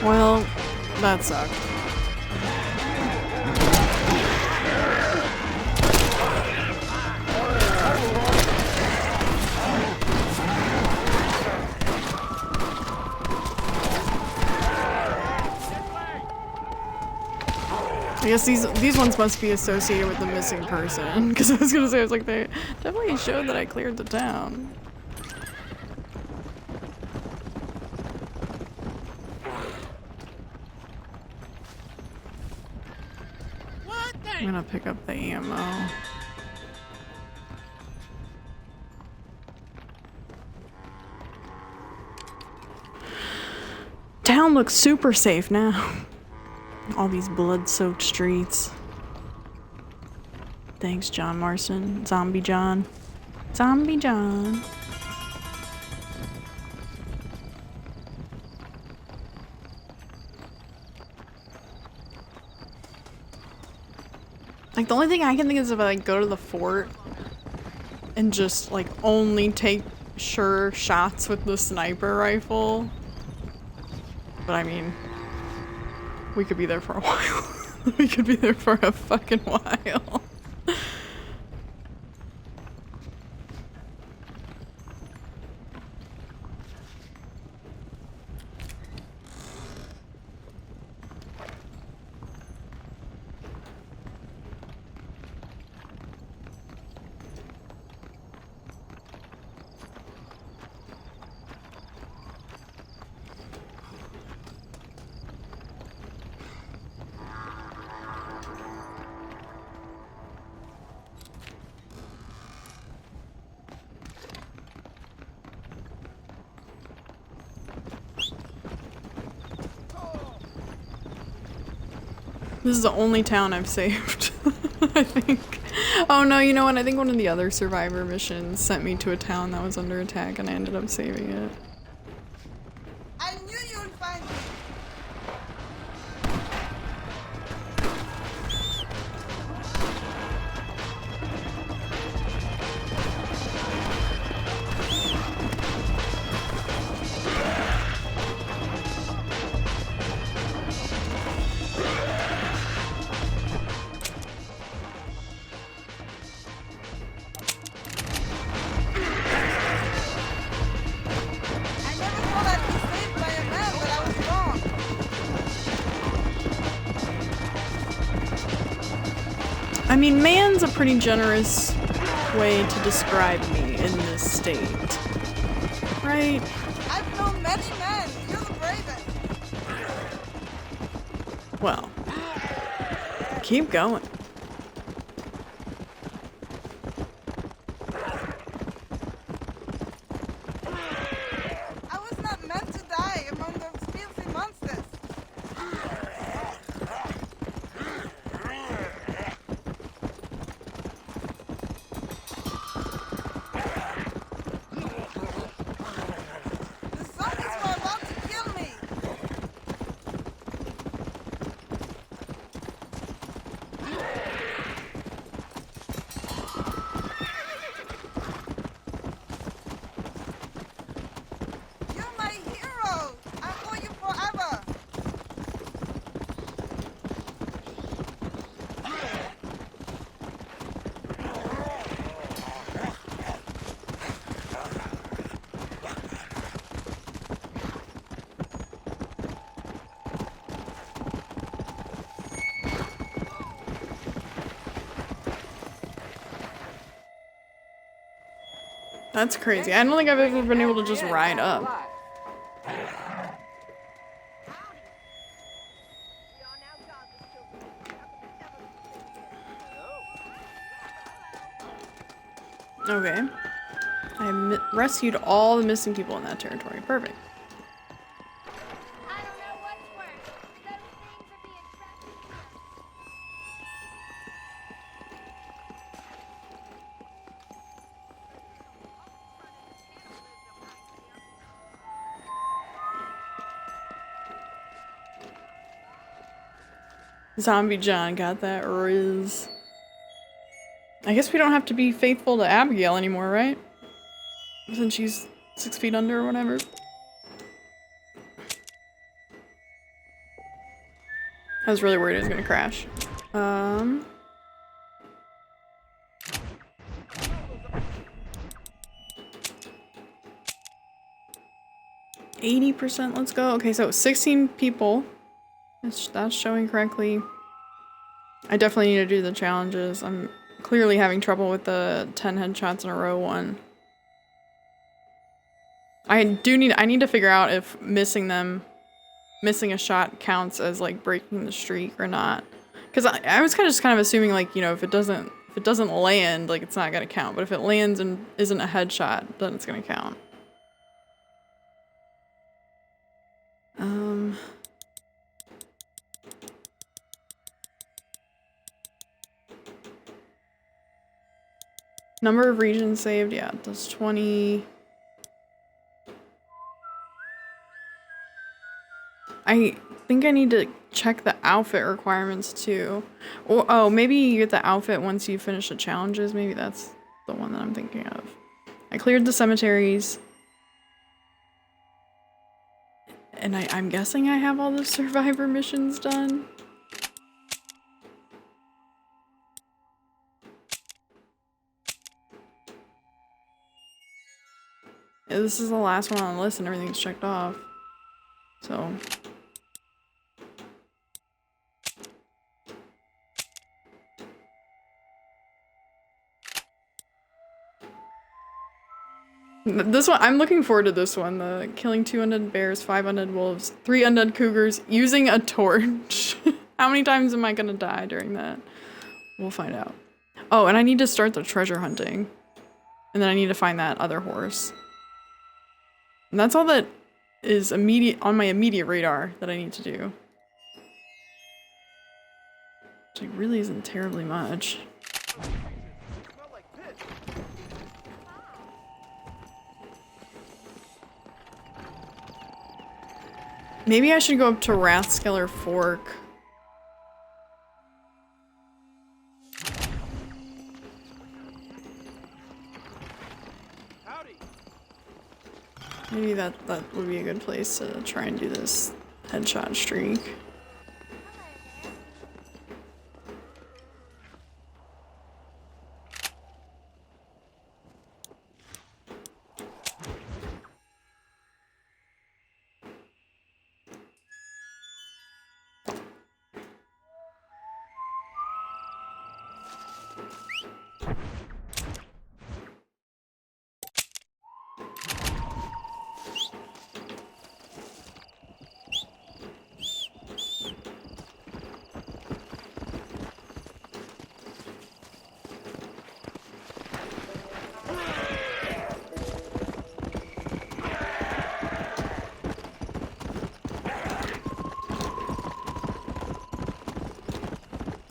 Well, that sucked. I guess these ones must be associated with the missing person, because I was gonna say, I was like, they definitely showed that I cleared the town. I'm gonna pick up the ammo. Town looks super safe now. All these blood-soaked streets. Thanks, John Marston. Zombie John. Zombie John. Like, the only thing I can think is if I, like, go to the fort and just, like, only take sure shots with the sniper rifle. But I mean, we could be there for a while. We could be there for a fucking while. This is the only town I've saved, I think. Oh no, you know what? I think one of the other survivor missions sent me to a town that was under attack and I ended up saving it. I knew you would find me. I mean, man's a pretty generous way to describe me in this state. Right? I've known many men. You're the bravest. Well, keep going. I was not meant to die among those filthy monsters. The zombies were about to kill me. You're my hero. I owe you forever. That's crazy. I don't think I've ever been able to just ride up. Okay. I rescued all the missing people in that territory. Perfect. I don't know what's worse. Those things are being tracked. Zombie John got that riz. I guess we don't have to be faithful to Abigail anymore, right? Since she's 6 feet under or whatever. I was really worried it was gonna crash. 80%, let's go. Okay, so 16 people. That's showing correctly. I definitely need to do the challenges. I'm clearly having trouble with the 10 headshots in a row one. I need to figure out if missing a shot counts as like breaking the streak or not. Cause I was just kind of assuming like, you know, if it doesn't land, like it's not gonna count. But if it lands and isn't a headshot, then it's gonna count. Number of regions saved, yeah, that's 20. I think I need to check the outfit requirements too. Or, oh, maybe you get the outfit once you finish the challenges. Maybe that's the one that I'm thinking of. I cleared the cemeteries. And I'm guessing I have all the survivor missions done. Yeah, this is the last one on the list and everything's checked off. So. This one, I'm looking forward to this one. The killing 2 undead bears, 5 undead wolves, 3 undead cougars using a torch. How many times am I gonna die during that? We'll find out. Oh, and I need to start the treasure hunting. And then I need to find that other horse. And that's all that is on my immediate radar that I need to do. Which really isn't terribly much. Maybe I should go up to Rathskeller Fork. Howdy. Maybe that would be a good place to try and do this headshot streak.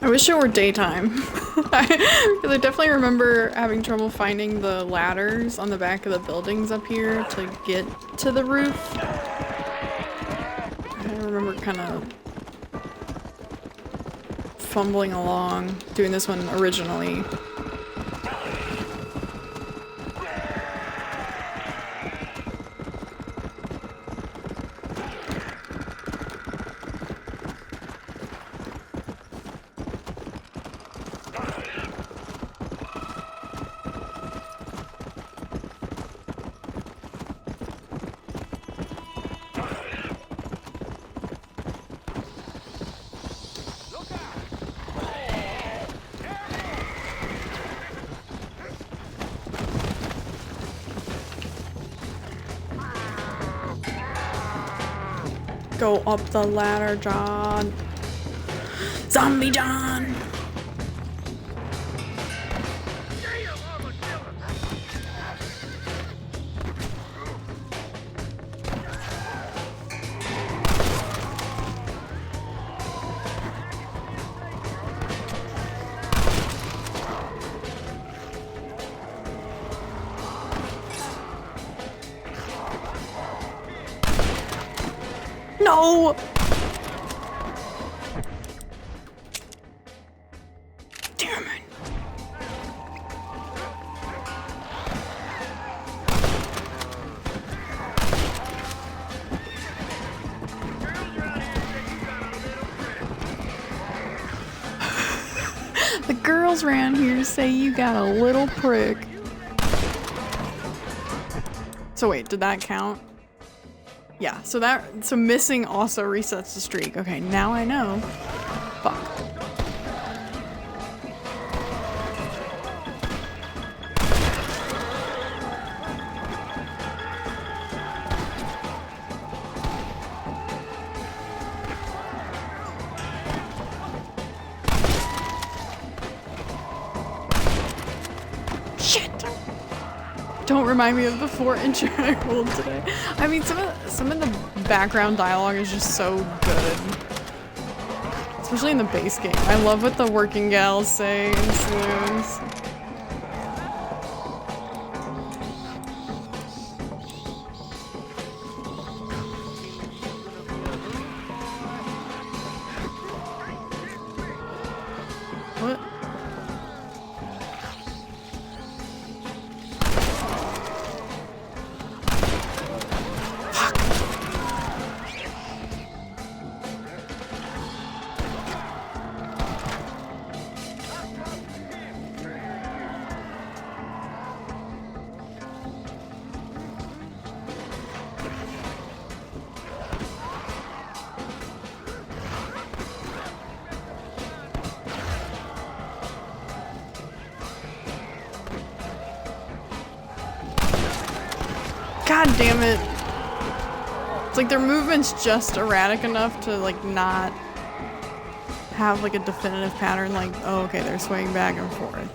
I wish it were daytime. Because I definitely remember having trouble finding the ladders on the back of the buildings up here to get to the roof. I remember kind of fumbling along doing this one originally. Go up the ladder, John. Zombie John! No! Damn it. girls around here say you got a little prick. So wait, did that count? Yeah, so missing also resets the streak. Okay, now I know. Fuck. Shit! Don't remind me of the 4-incher I rolled today. I mean, some of the background dialogue is just so good. Especially in the base game. I love what the working gals say in saloons. What? God damn it. It's like their movement's just erratic enough to like not have like a definitive pattern like, oh okay, they're swaying back and forth.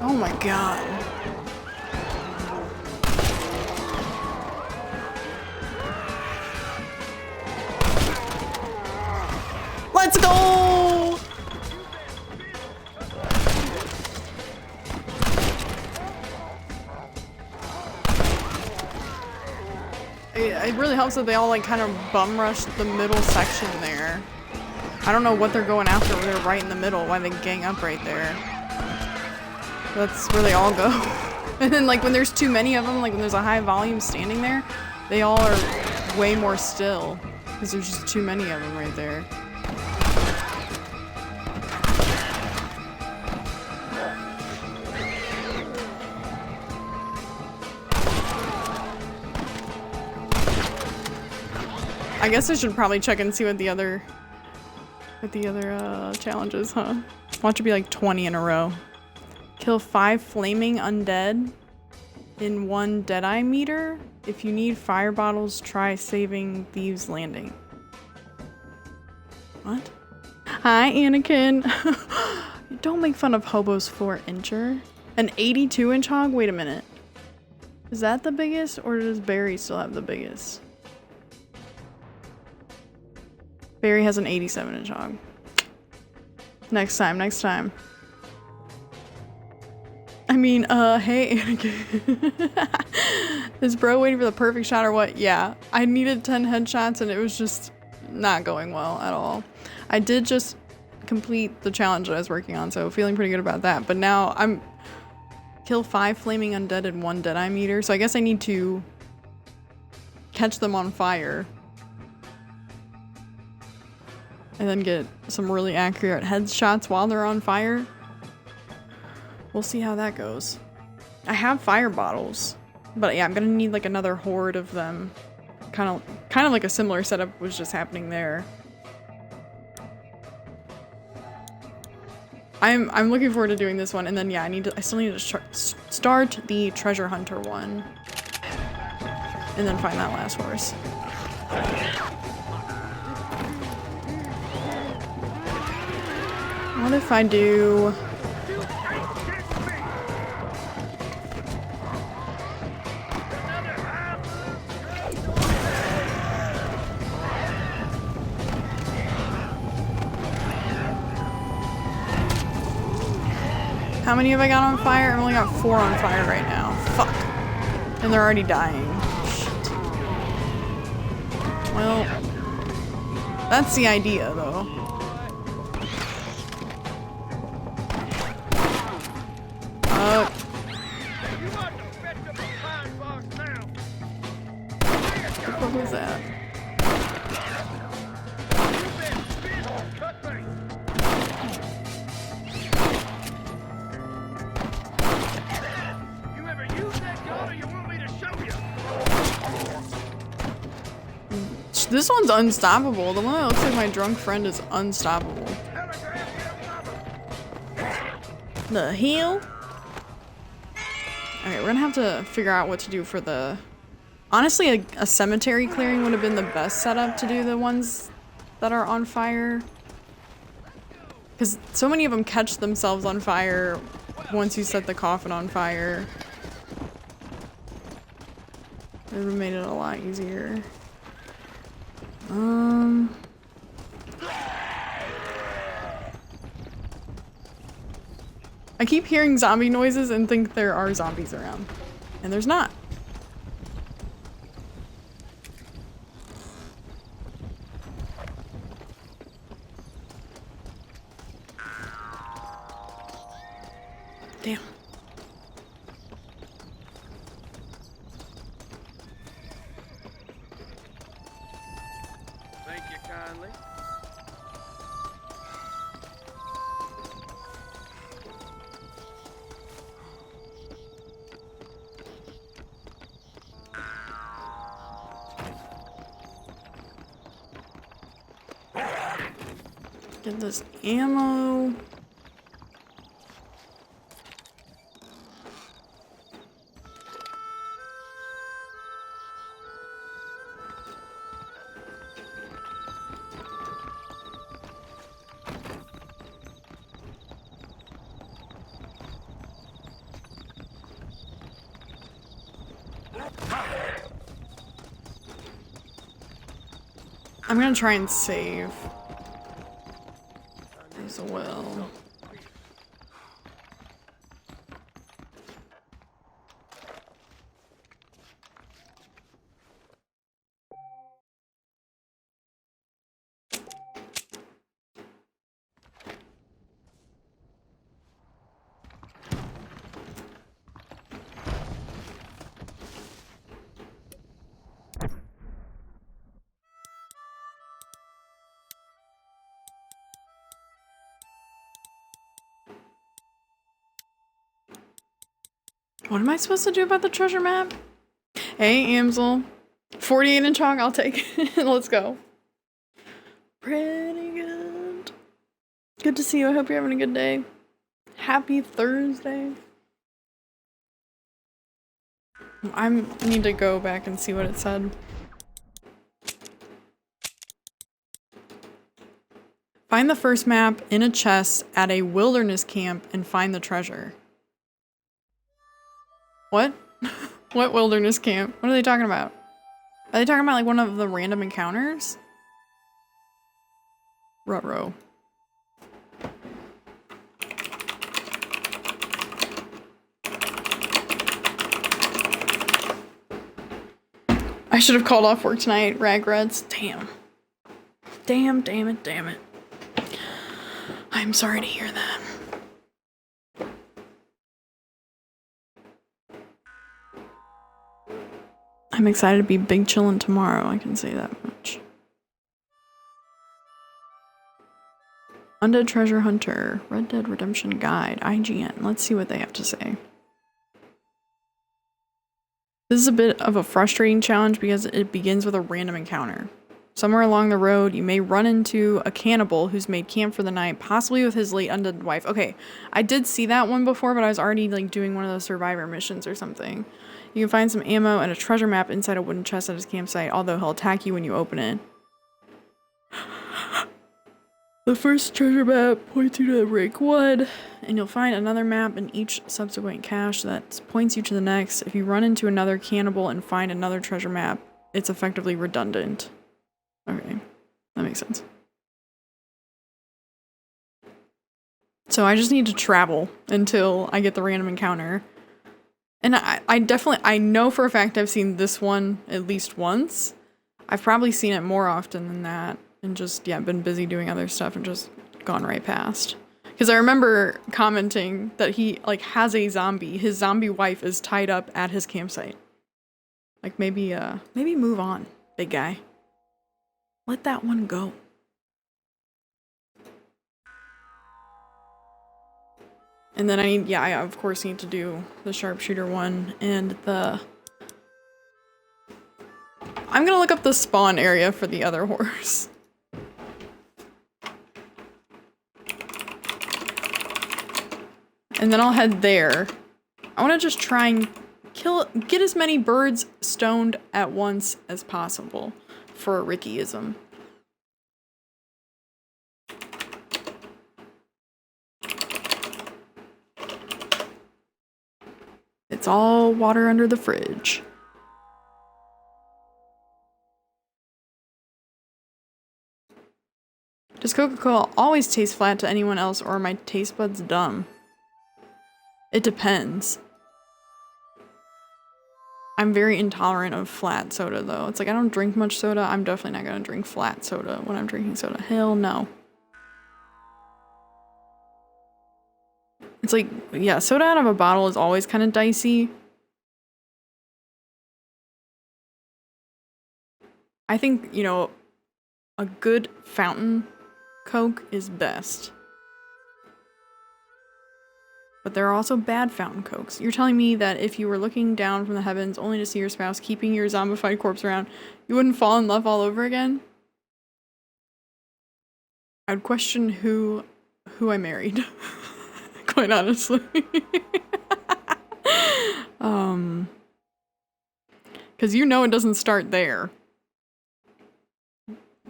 Oh my god. Let's go! It really helps that they all like kind of bum rush the middle section there. I don't know what they're going after when they're right in the middle, why they gang up right there. That's where they all go. And then like when there's too many of them, like when there's a high volume standing there, they all are way more still because there's just too many of them right there. I guess I should probably check and see what the other challenges, huh? Watch it be like 20 in a row. Kill 5 flaming undead in 1 Deadeye meter. If you need fire bottles, try saving Thieves Landing. What? Hi, Anakin. Don't make fun of Hobo's 4-incher. An 82-inch hog? Wait a minute. Is that the biggest, or does Barry still have the biggest? Barry has an 87-inch hog. Next time, next time. I mean, hey, Anakin. Is bro waiting for the perfect shot or what? Yeah, I needed 10 headshots and it was just not going well at all. I did just complete the challenge that I was working on, so feeling pretty good about that. But now I'm kill 5 flaming undead in 1 Deadeye meter, so I guess I need to catch them on fire. And then get some really accurate headshots while they're on fire. We'll see how that goes. I have fire bottles, but yeah, I'm gonna need like another horde of them. Kind of like a similar setup was just happening there. I'm looking forward to doing this one, and then yeah, I still need to start the treasure hunter one, and then find that last horse. What if I do... How many have I got on fire? I've only got 4 on fire right now. Fuck. And they're already dying. Shit. Well, that's the idea, though. What was that? You ever use that gun or you want me to show you? This one's unstoppable. The one that looks like my drunk friend is unstoppable. The hell? Okay, we're gonna have to figure out what to do for the... Honestly, a cemetery clearing would have been the best setup to do the ones that are on fire. Because so many of them catch themselves on fire once you set the coffin on fire. It would have made it a lot easier. I keep hearing zombie noises and think there are zombies around. And there's not. Damn. Thank you kindly. Get this ammo. I'm gonna try and save as well. What am I supposed to do about the treasure map? Hey, Amsel. 48 in chalk, I'll take it. Let's go. Pretty good. Good to see you. I hope you're having a good day. Happy Thursday. I need to go back and see what it said. Find the first map in a chest at a wilderness camp and find the treasure. What? What wilderness camp? What are they talking about? Are they talking about like one of the random encounters? Ruh-roh. I should have called off work tonight, Ragreds. Damn. Damn, damn it, damn it. I'm sorry to hear that. I'm excited to be big chillin' tomorrow, I can say that much. Undead Treasure Hunter, Red Dead Redemption Guide, IGN. Let's see what they have to say. This is a bit of a frustrating challenge because it begins with a random encounter. Somewhere along the road, you may run into a cannibal who's made camp for the night, possibly with his late undead wife. Okay, I did see that one before, but I was already like doing one of those survivor missions or something. You can find some ammo and a treasure map inside a wooden chest at his campsite, although he'll attack you when you open it. The first treasure map points you to rank 1, and you'll find another map in each subsequent cache that points you to the next. If you run into another cannibal and find another treasure map, it's effectively redundant. Okay, that makes sense. So I just need to travel until I get the random encounter. And I know for a fact I've seen this one at least once. I've probably seen it more often than that. And just, yeah, been busy doing other stuff and just gone right past. Because I remember commenting that he, like, has a zombie. His zombie wife is tied up at his campsite. Like, maybe move on, big guy. Let that one go. And then I of course need to do the sharpshooter one and the... I'm gonna look up the spawn area for the other horse. And then I'll head there. I want to just try and get as many birds stoned at once as possible for a Rickyism. It's all water under the fridge. Does Coca-Cola always taste flat to anyone else, or are my taste buds dumb? It depends. I'm very intolerant of flat soda, though. It's like, I don't drink much soda. I'm definitely not gonna drink flat soda when I'm drinking soda. Hell no. It's like, yeah, soda out of a bottle is always kind of dicey. I think, you know, a good fountain Coke is best. But there are also bad fountain Cokes. You're telling me that if you were looking down from the heavens only to see your spouse keeping your zombified corpse around, you wouldn't fall in love all over again? I would question who I married. Quite honestly. Because you know it doesn't start there.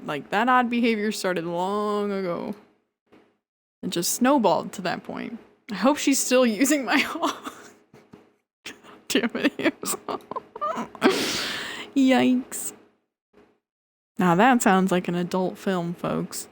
Like, that odd behavior started long ago. It just snowballed to that point. I hope she's still using my hog. Damn it. Yikes. Now that sounds like an adult film, folks.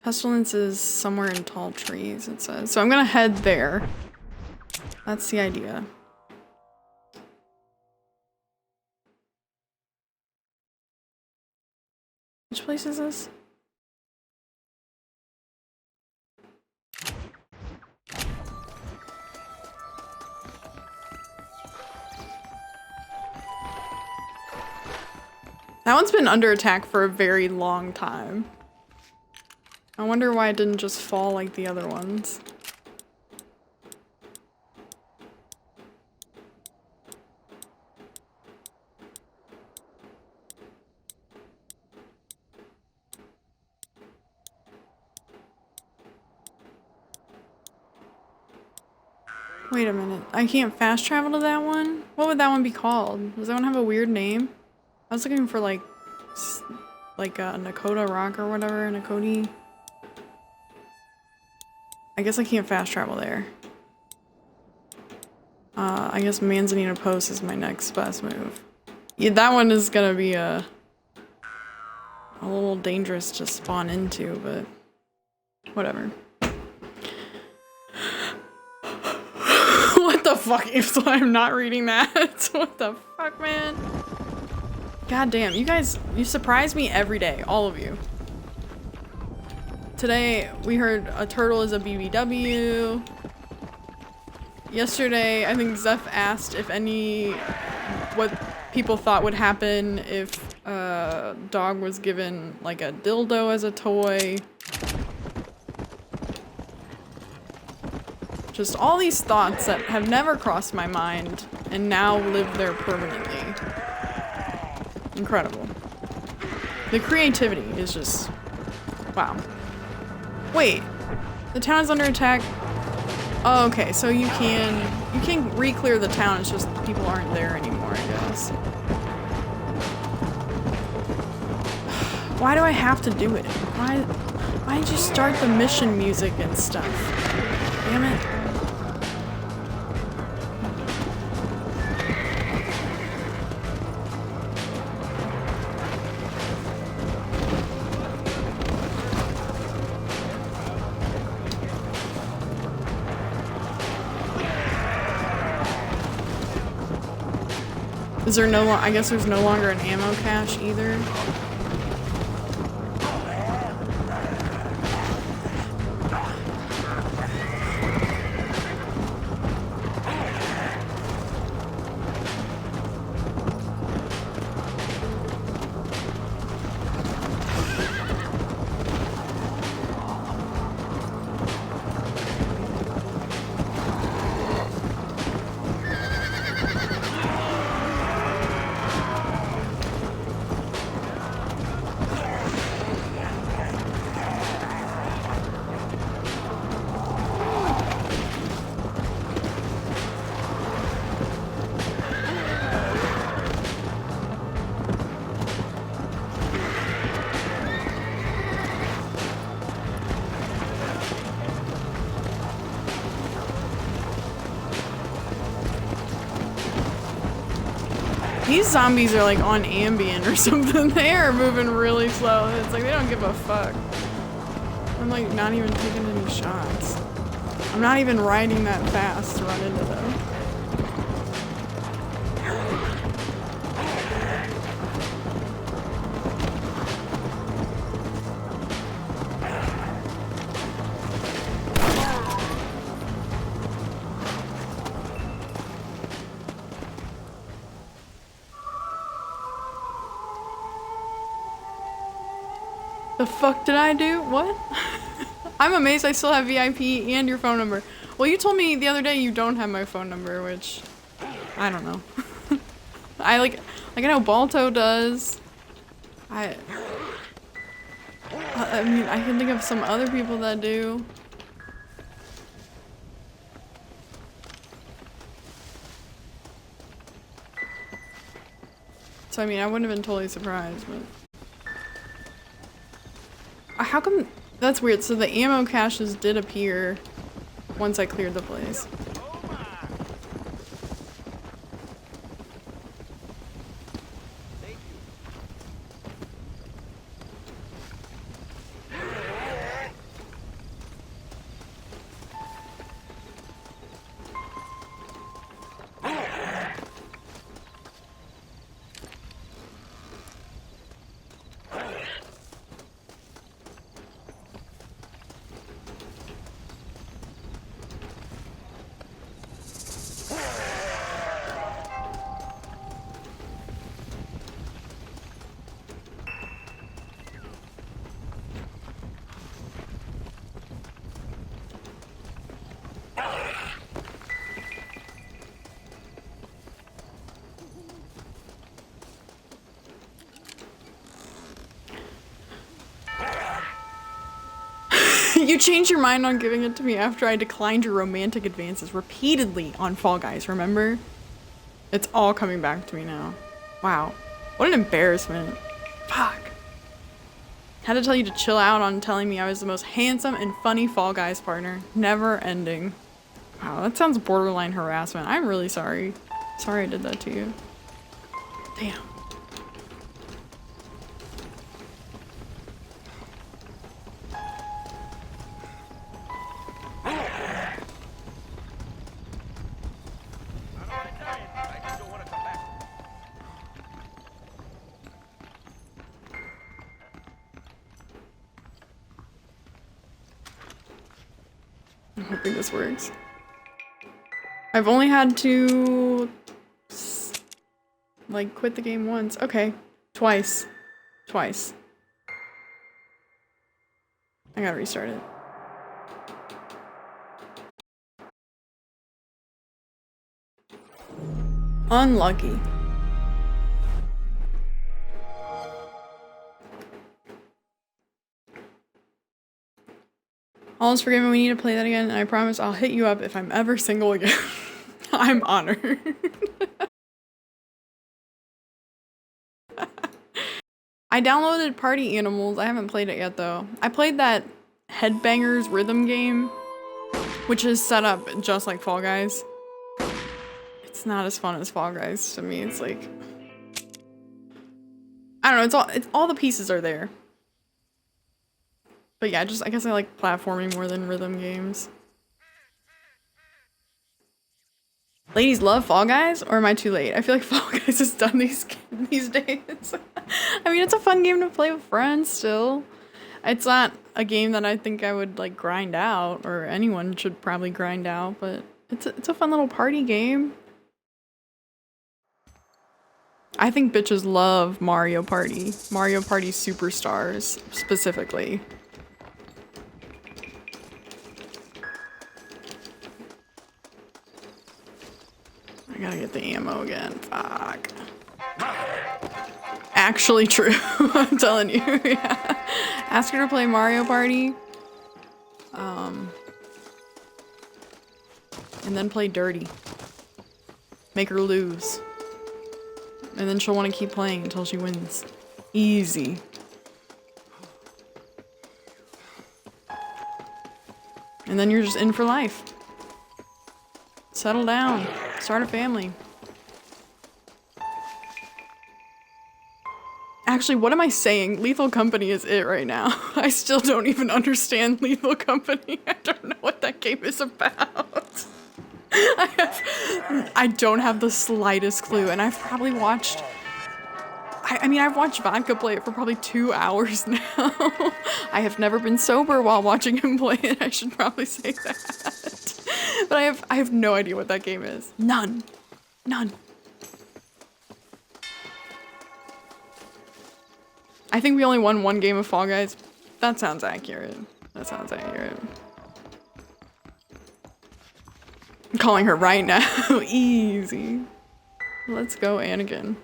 Pestilence is somewhere in tall trees, it says. So I'm gonna head there. That's the idea. Which place is this? That one's been under attack for a very long time. I wonder why it didn't just fall like the other ones. Wait a minute. I can't fast travel to that one? What would that one be called? Does that one have a weird name? I was looking for like a Nakota Rock or whatever, Nakoti. I guess I can't fast travel there. I guess Manzanita Post is my next best move. Yeah, that one is gonna be a little dangerous to spawn into, but whatever. What the fuck? So I'm not reading that. What the fuck, man? God damn, you guys, you surprise me every day, all of you. Today, we heard a turtle is a BBW. Yesterday, I think Zeph asked if what people thought would happen if Dog was given like a dildo as a toy. Just all these thoughts that have never crossed my mind and now live there permanently. Incredible. The creativity is just, wow. Wait, the town is under attack. Oh, okay, so you can re-clear the town, it's just people aren't there anymore, I guess. Why do I have to do it? Why did you start the mission music and stuff? Damn it. Is there I guess there's no longer an ammo cache either. These zombies are like on Ambien or something. They are moving really slow. It's like they don't give a fuck. I'm like not even taking any shots. I'm not even riding that fast to run into them. The fuck did I do? What? I'm amazed I still have VIP and your phone number. Well, you told me the other day you don't have my phone number, which I don't know. I know Balto does. I mean, I can think of some other people that do. So I mean, I wouldn't have been totally surprised, but how come that's weird? So the ammo caches did appear once I cleared the place. You changed your mind on giving it to me after I declined your romantic advances repeatedly on Fall Guys, remember? It's all coming back to me now. Wow. What an embarrassment. Fuck. Had to tell you to chill out on telling me I was the most handsome and funny Fall Guys partner. Never ending. Wow, that sounds borderline harassment. I'm really sorry. Sorry I did that to you. Damn. I'm hoping this works. I've only had to like quit the game once. Okay. Twice. I gotta restart it. Unlucky. All is forgiven. We need to play that again, and I promise I'll hit you up if I'm ever single again. I'm honored. I downloaded Party Animals. I haven't played it yet though. I played that Headbangers rhythm game, which is set up just like Fall Guys. It's not as fun as Fall Guys to me. It's like, I don't know, it's all the pieces are there. But yeah, I guess I like platforming more than rhythm games. Ladies love Fall Guys, or am I too late? I feel like Fall Guys is done these days. I mean, it's a fun game to play with friends still. It's not a game that I think I would like grind out, or anyone should probably grind out, but it's a fun little party game. I think bitches love Mario Party. Mario Party Superstars, specifically. I gotta get the ammo again. Fuck. Actually true. I'm telling you. Yeah. Ask her to play Mario Party. And then play dirty. Make her lose. And then she'll want to keep playing until she wins. Easy. And then you're just in for life. Settle down. Start a family. Actually, what am I saying? Lethal Company is it right now. I still don't even understand Lethal Company. I don't know what that game is about. I don't have the slightest clue, and I've probably watched... I mean, I've watched Vodka play it for probably 2 hours now. I have never been sober while watching him play it, I should probably say that. But I have no idea what that game is. None. I think we only won one game of Fall Guys. That sounds accurate. I'm calling her right now. Easy. Let's go, Anakin.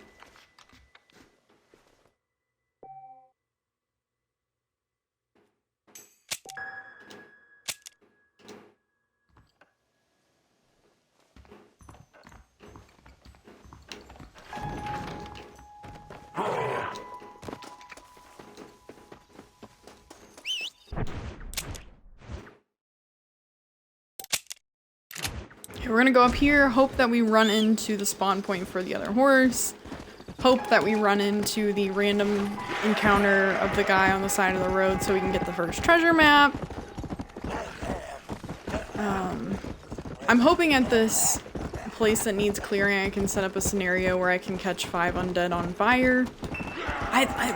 We're gonna go up here, hope that we run into the spawn point for the other horse. Hope that we run into the random encounter of the guy on the side of the road so we can get the first treasure map. I'm hoping at this place that needs clearing I can set up a scenario where I can catch 5 undead on fire.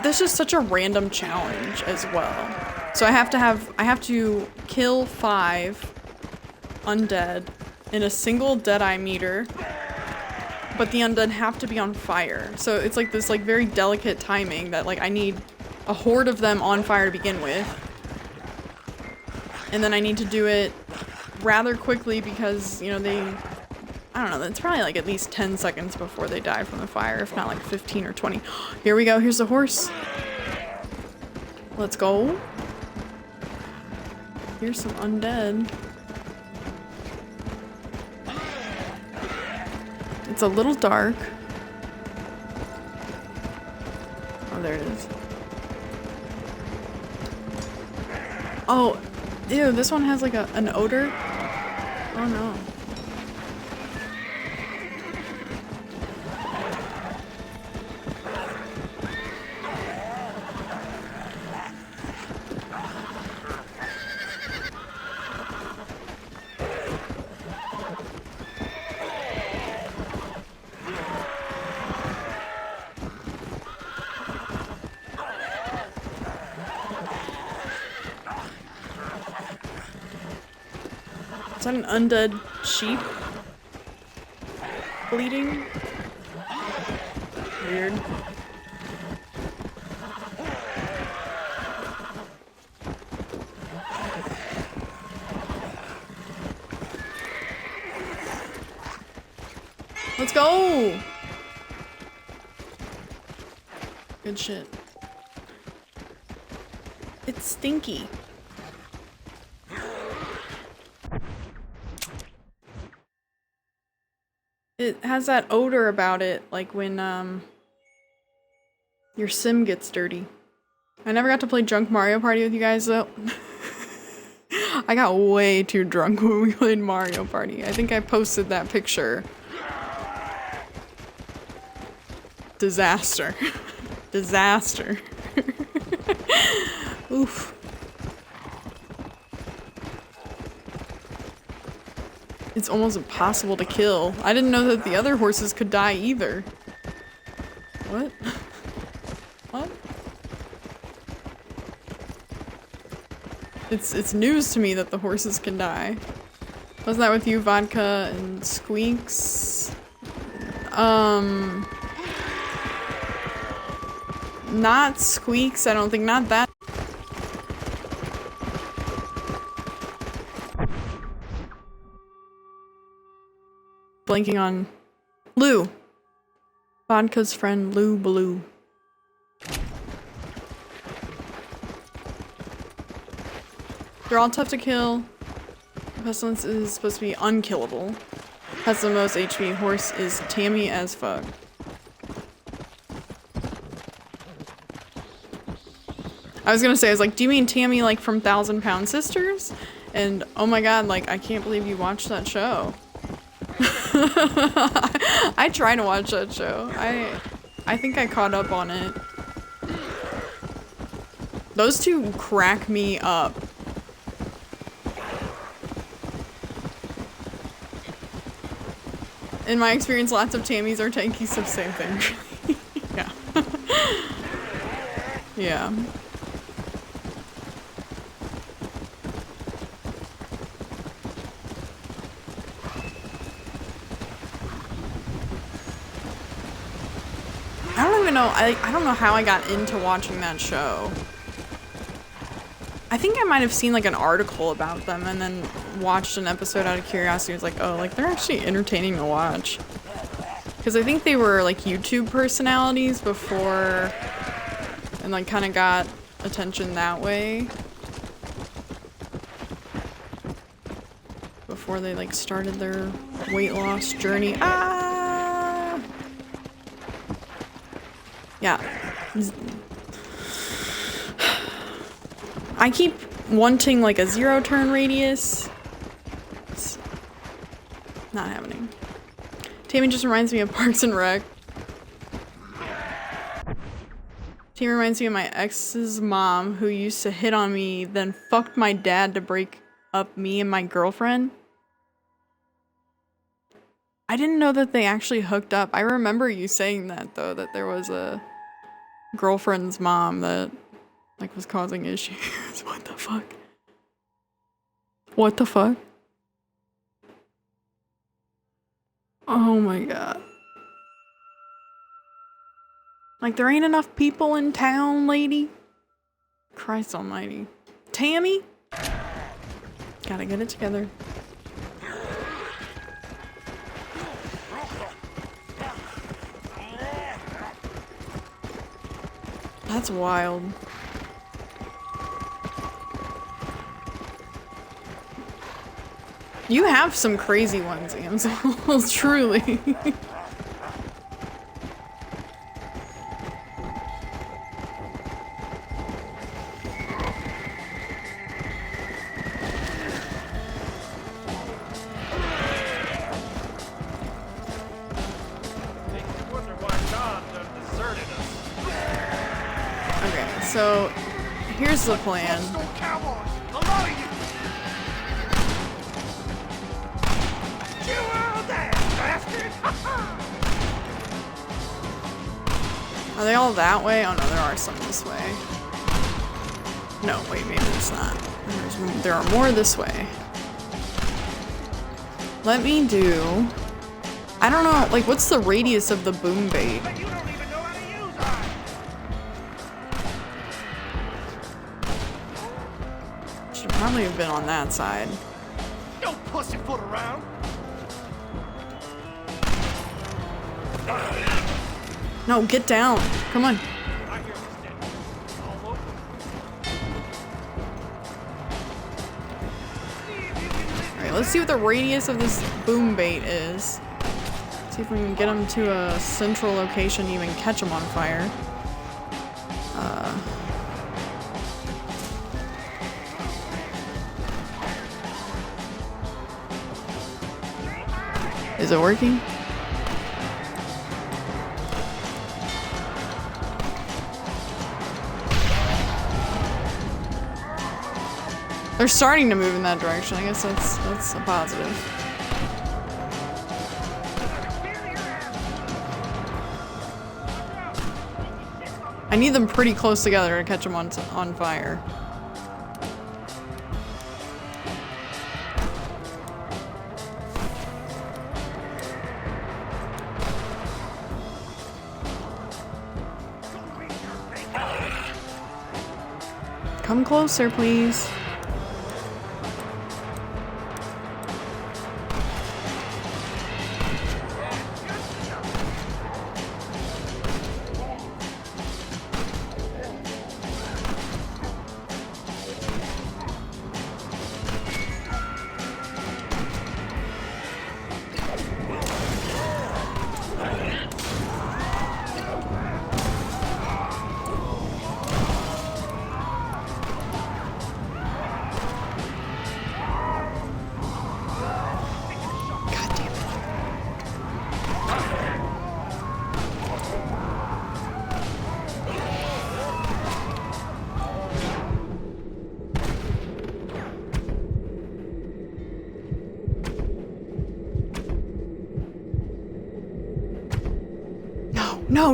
This is such a random challenge as well. So I have to kill 5 undead in a single deadeye meter, but the undead have to be on fire. So it's like this like very delicate timing that like I need a horde of them on fire to begin with. And then I need to do it rather quickly because, you know, I don't know, it's probably like at least 10 seconds before they die from the fire, if not like 15 or 20. Here we go, here's the horse. Let's go. Here's some undead. It's a little dark. Oh, there it is. Oh, ew, this one has like an odor. Oh no. Is that an undead sheep? Bleeding? Weird. Let's go! Good shit. It's stinky. It has that odor about it, like when your sim gets dirty. I never got to play Drunk Mario Party with you guys though. I got way too drunk when we played Mario Party. I think I posted that picture. Disaster. Disaster. Oof. It's almost impossible to kill. I didn't know that the other horses could die either. What? What? It's news to me that the horses can die. Wasn't that with you, Vodka and Squeaks? Not Squeaks, I don't think, not that. Blanking on Lou. Vodka's friend, Lou Baloo. They're all tough to kill. Pestilence is supposed to be unkillable. Has the most HP. Horse is Tammy as fuck. I was gonna say, I was like, do you mean Tammy like from 1,000 Pound Sisters? And oh my god, like, I can't believe you watched that show. I try to watch that show. I think I caught up on it. Those two crack me up. In my experience, lots of Tammys are tanky, so same thing. Yeah. Yeah. I don't even know, I don't know how I got into watching that show. I think I might have seen like an article about them and then watched an episode out of curiosity. I was like, oh, like they're actually entertaining to watch. Because I think they were like YouTube personalities before and like kind of got attention that way. Before they like started their weight loss journey. Ah! Yeah. I keep wanting like a 0 turn radius. It's not happening. Tammy just reminds me of Parks and Rec. Tammy reminds me of my ex's mom who used to hit on me, then fucked my dad to break up me and my girlfriend. I didn't know that they actually hooked up. I remember you saying that though, that there was a girlfriend's mom that like was causing issues. What the fuck? What the fuck? Oh my god. Like there ain't enough people in town, lady. Christ almighty. Tammy? Gotta get it together. That's wild. You have some crazy ones, Amsel. Truly. Okay, so here's the plan. Are they all that way? Oh no, there are some this way. No, wait, maybe it's not. There are more this way. Let me do... I don't know, like what's the radius of the boom bait? Should probably have been on that side. Don't pussyfoot around. No, get down. Come on. I hear this dead. All over. Alright, let's see what the radius of this boom bait is. See if we can get them to a central location, even catch them on fire. Is it working? They're starting to move in that direction. I guess that's a positive. I need them pretty close together to catch them on fire. Come closer, please.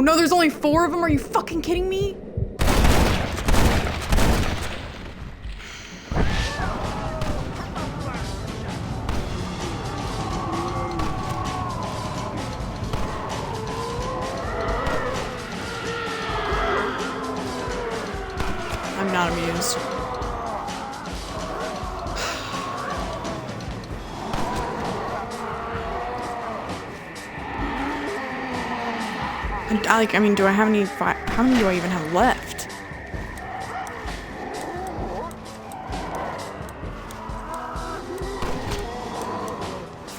No, there's only 4 of them. Are you fucking kidding me? I'm not amused. I mean, do I have any how many do I even have left?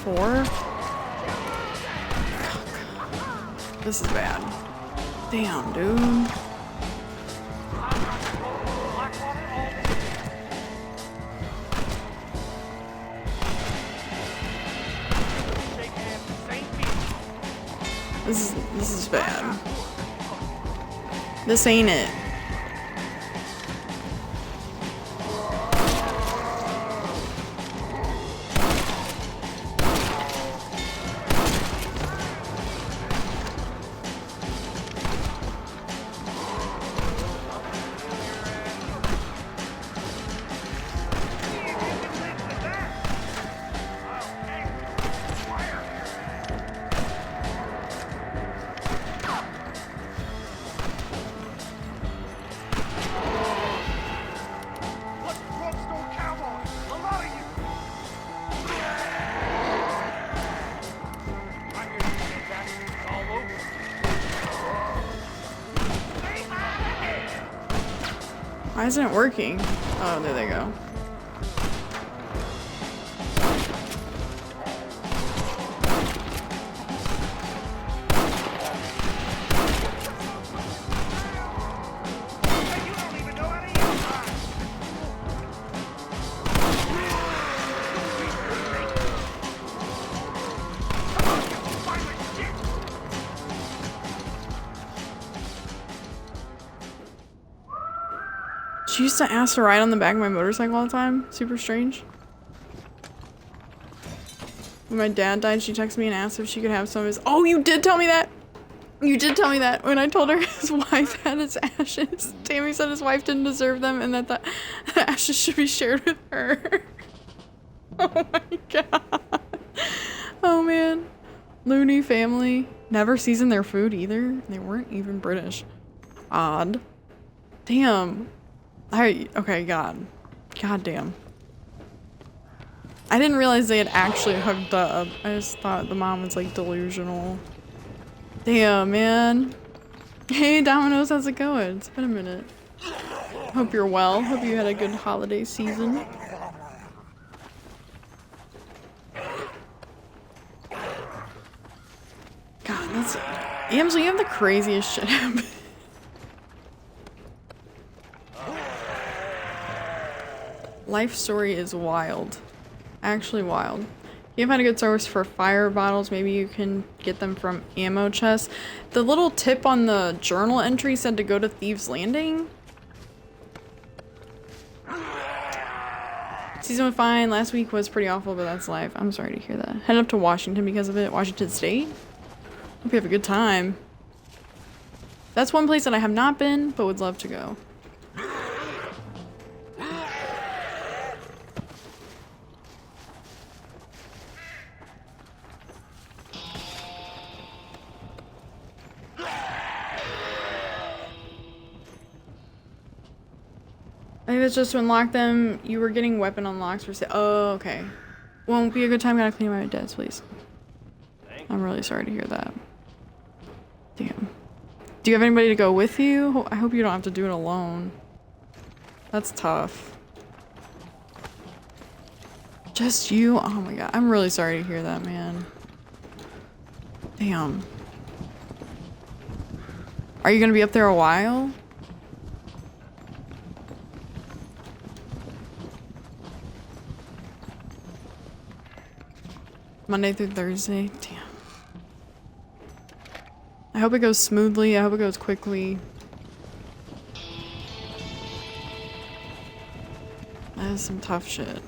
Four? Fuck. This is bad. Damn, dude. This is bad. This ain't it. Why isn't it working? Oh, there they go. She used to ask to ride on the back of my motorcycle all the time. Super strange. When my dad died, she texted me and asked if she could have some of his— Oh, you did tell me that! You did tell me that when I told her his wife had his ashes. Tammy said his wife didn't deserve them and that the ashes should be shared with her. Oh my god. Oh man. Loony family. Never seasoned their food either. They weren't even British. Odd. Damn. Okay, God damn. I didn't realize they had actually hooked up. I just thought the mom was like delusional. Damn, man. Hey, Domino's, how's it going? It's been a minute. Hope you're well. Hope you had a good holiday season. God, that's... Amsley, you have the craziest shit happen. Life story is wild. Actually wild. If you haven't had a good source for fire bottles, maybe you can get them from ammo chests. The little tip on the journal entry said to go to Thieves Landing. Season was fine. Last week was pretty awful, but that's life. I'm sorry to hear that. Headed up to Washington because of it. Washington State? Hope you have a good time. That's one place that I have not been, but would love to go. I think that's just to unlock them. You were getting weapon unlocks for oh, okay. Won't be a good time. Gotta clean my desk, please. I'm really sorry to hear that. Damn. Do you have anybody to go with you? I hope you don't have to do it alone. That's tough. Just you? Oh my god. I'm really sorry to hear that, man. Damn. Are you gonna be up there a while? Monday through Thursday? Damn. I hope it goes smoothly. I hope it goes quickly. That is some tough shit.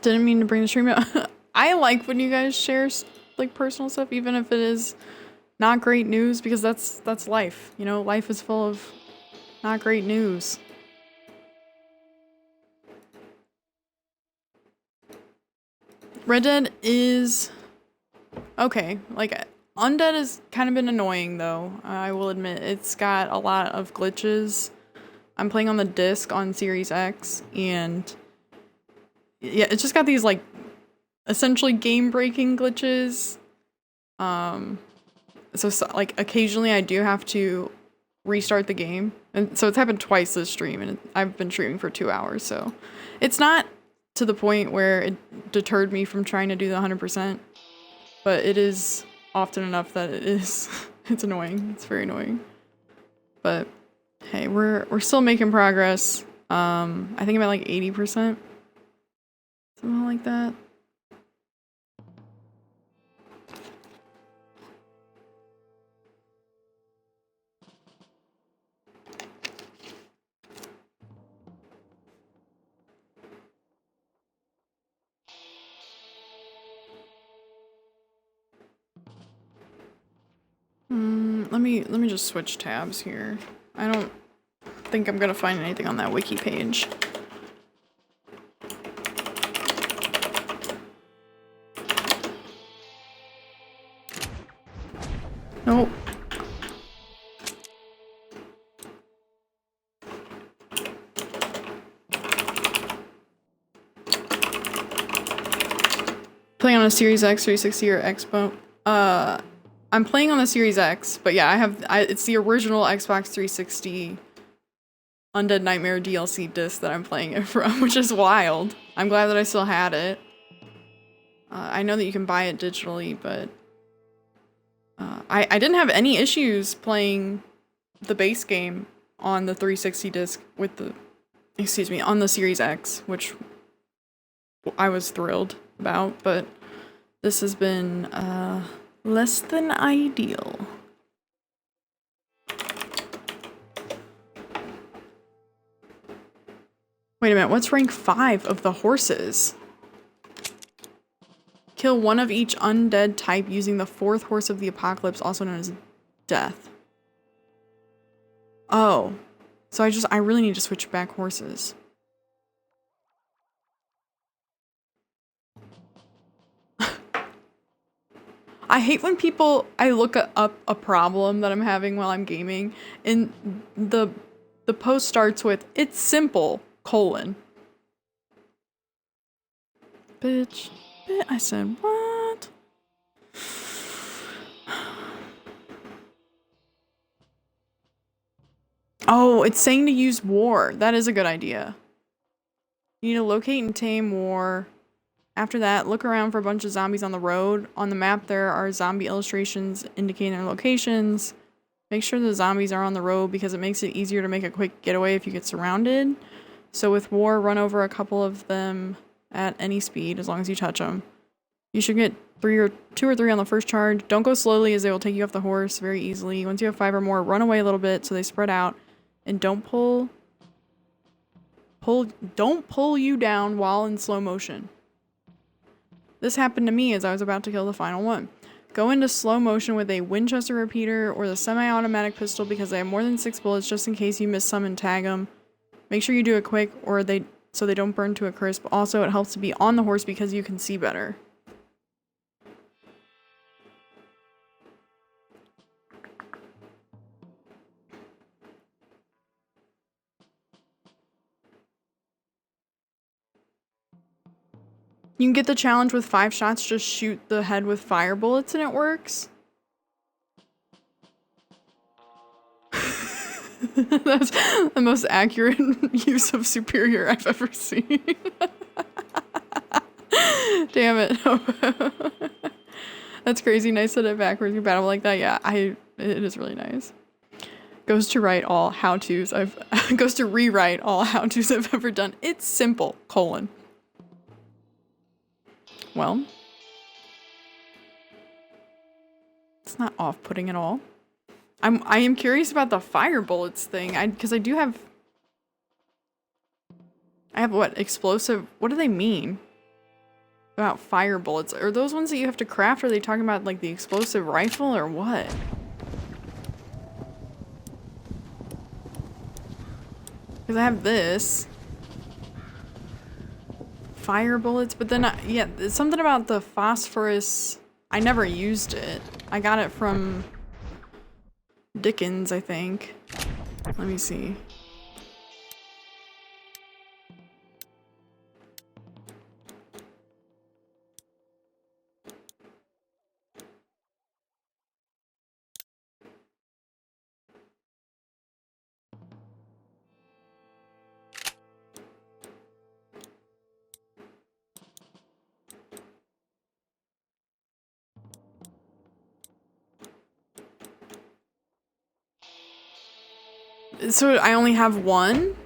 Didn't mean to bring the stream up. I like when you guys share like personal stuff, even if it is not great news, because that's life. You know, life is full of not great news. Red Dead is okay. Like Undead has kind of been annoying though. I will admit it's got a lot of glitches. I'm playing on the disc on Series X and yeah, it's just got these like essentially game-breaking glitches. So like occasionally I do have to restart the game, and so it's happened twice this stream, and I've been streaming for 2 hours, so it's not to the point where it deterred me from trying to do the 100%, but it is often enough that it is it's annoying. It's very annoying, but hey, we're still making progress. I think I'm at like 80%. Something like that. Let me just switch tabs here. I don't think I'm gonna find anything on that wiki page. Nope. Playing on a Series X, 360, or Xbox. I'm playing on the Series X, but yeah, it's the original Xbox 360 Undead Nightmare DLC disc that I'm playing it from, which is wild. I'm glad that I still had it. I know that you can buy it digitally, but I didn't have any issues playing the base game on the 360 disc with the, excuse me, on the Series X, which I was thrilled about, but this has been less than ideal. Wait a minute, what's rank 5 of the horses? Kill one of each undead type using the 4th horse of the apocalypse, also known as death. Oh. So I really need to switch back horses. I hate when I look up a problem that I'm having while I'm gaming, and the post starts with, "It's simple, colon." Bitch. I said, what? Oh, it's saying to use war. That is a good idea. You need to locate and tame war. After that, look around for a bunch of zombies on the road. On the map, there are zombie illustrations indicating their locations. Make sure the zombies are on the road because it makes it easier to make a quick getaway if you get surrounded. So with war, run over a couple of them at any speed as long as you touch them. You should get 2 or 3 on the first charge. Don't go slowly as they will take you off the horse very easily. Once you have 5 or more, run away a little bit so they spread out. And don't pull you down while in slow motion. This happened to me as I was about to kill the final one. Go into slow motion with a Winchester repeater or the semi-automatic pistol because they have more than 6 bullets just in case you miss some and tag them. Make sure you do it quick so they don't burn to a crisp. Also, it helps to be on the horse because you can see better. You can get the challenge with 5 shots, just shoot the head with fire bullets and it works. That's the most accurate use of superior I've ever seen. Damn it. That's crazy. Nice that it backwards you battle like that. Yeah, it is really nice. Goes to rewrite all how-tos I've ever done. It's simple, colon. Well, it's not off-putting at all. I am curious about the fire bullets thing. Because I have what? Explosive? What do they mean? About fire bullets? Are those ones that you have to craft? Or are they talking about like the explosive rifle or what? Because I have this. Fire bullets, but then yeah, it's something about the phosphorus. I never used it. I got it from Dickens, I think. Let me see. So I only have one?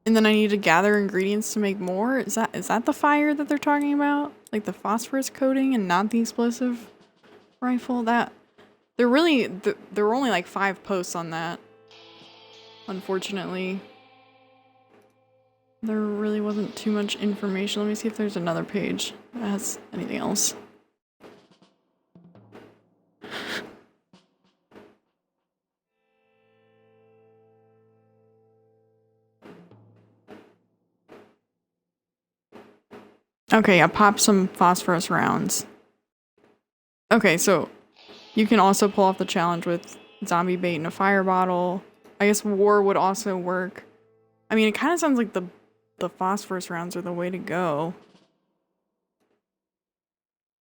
And then I need to gather ingredients to make more? Is that the fire that they're talking about? Like the phosphorus coating and not the explosive rifle? There were only like 5 posts on that. Unfortunately. There really wasn't too much information. Let me see if there's another page that has anything else. Okay, I popped some phosphorus rounds. Okay, so you can also pull off the challenge with zombie bait and a fire bottle. I guess war would also work. I mean, it kind of sounds like the phosphorus rounds are the way to go.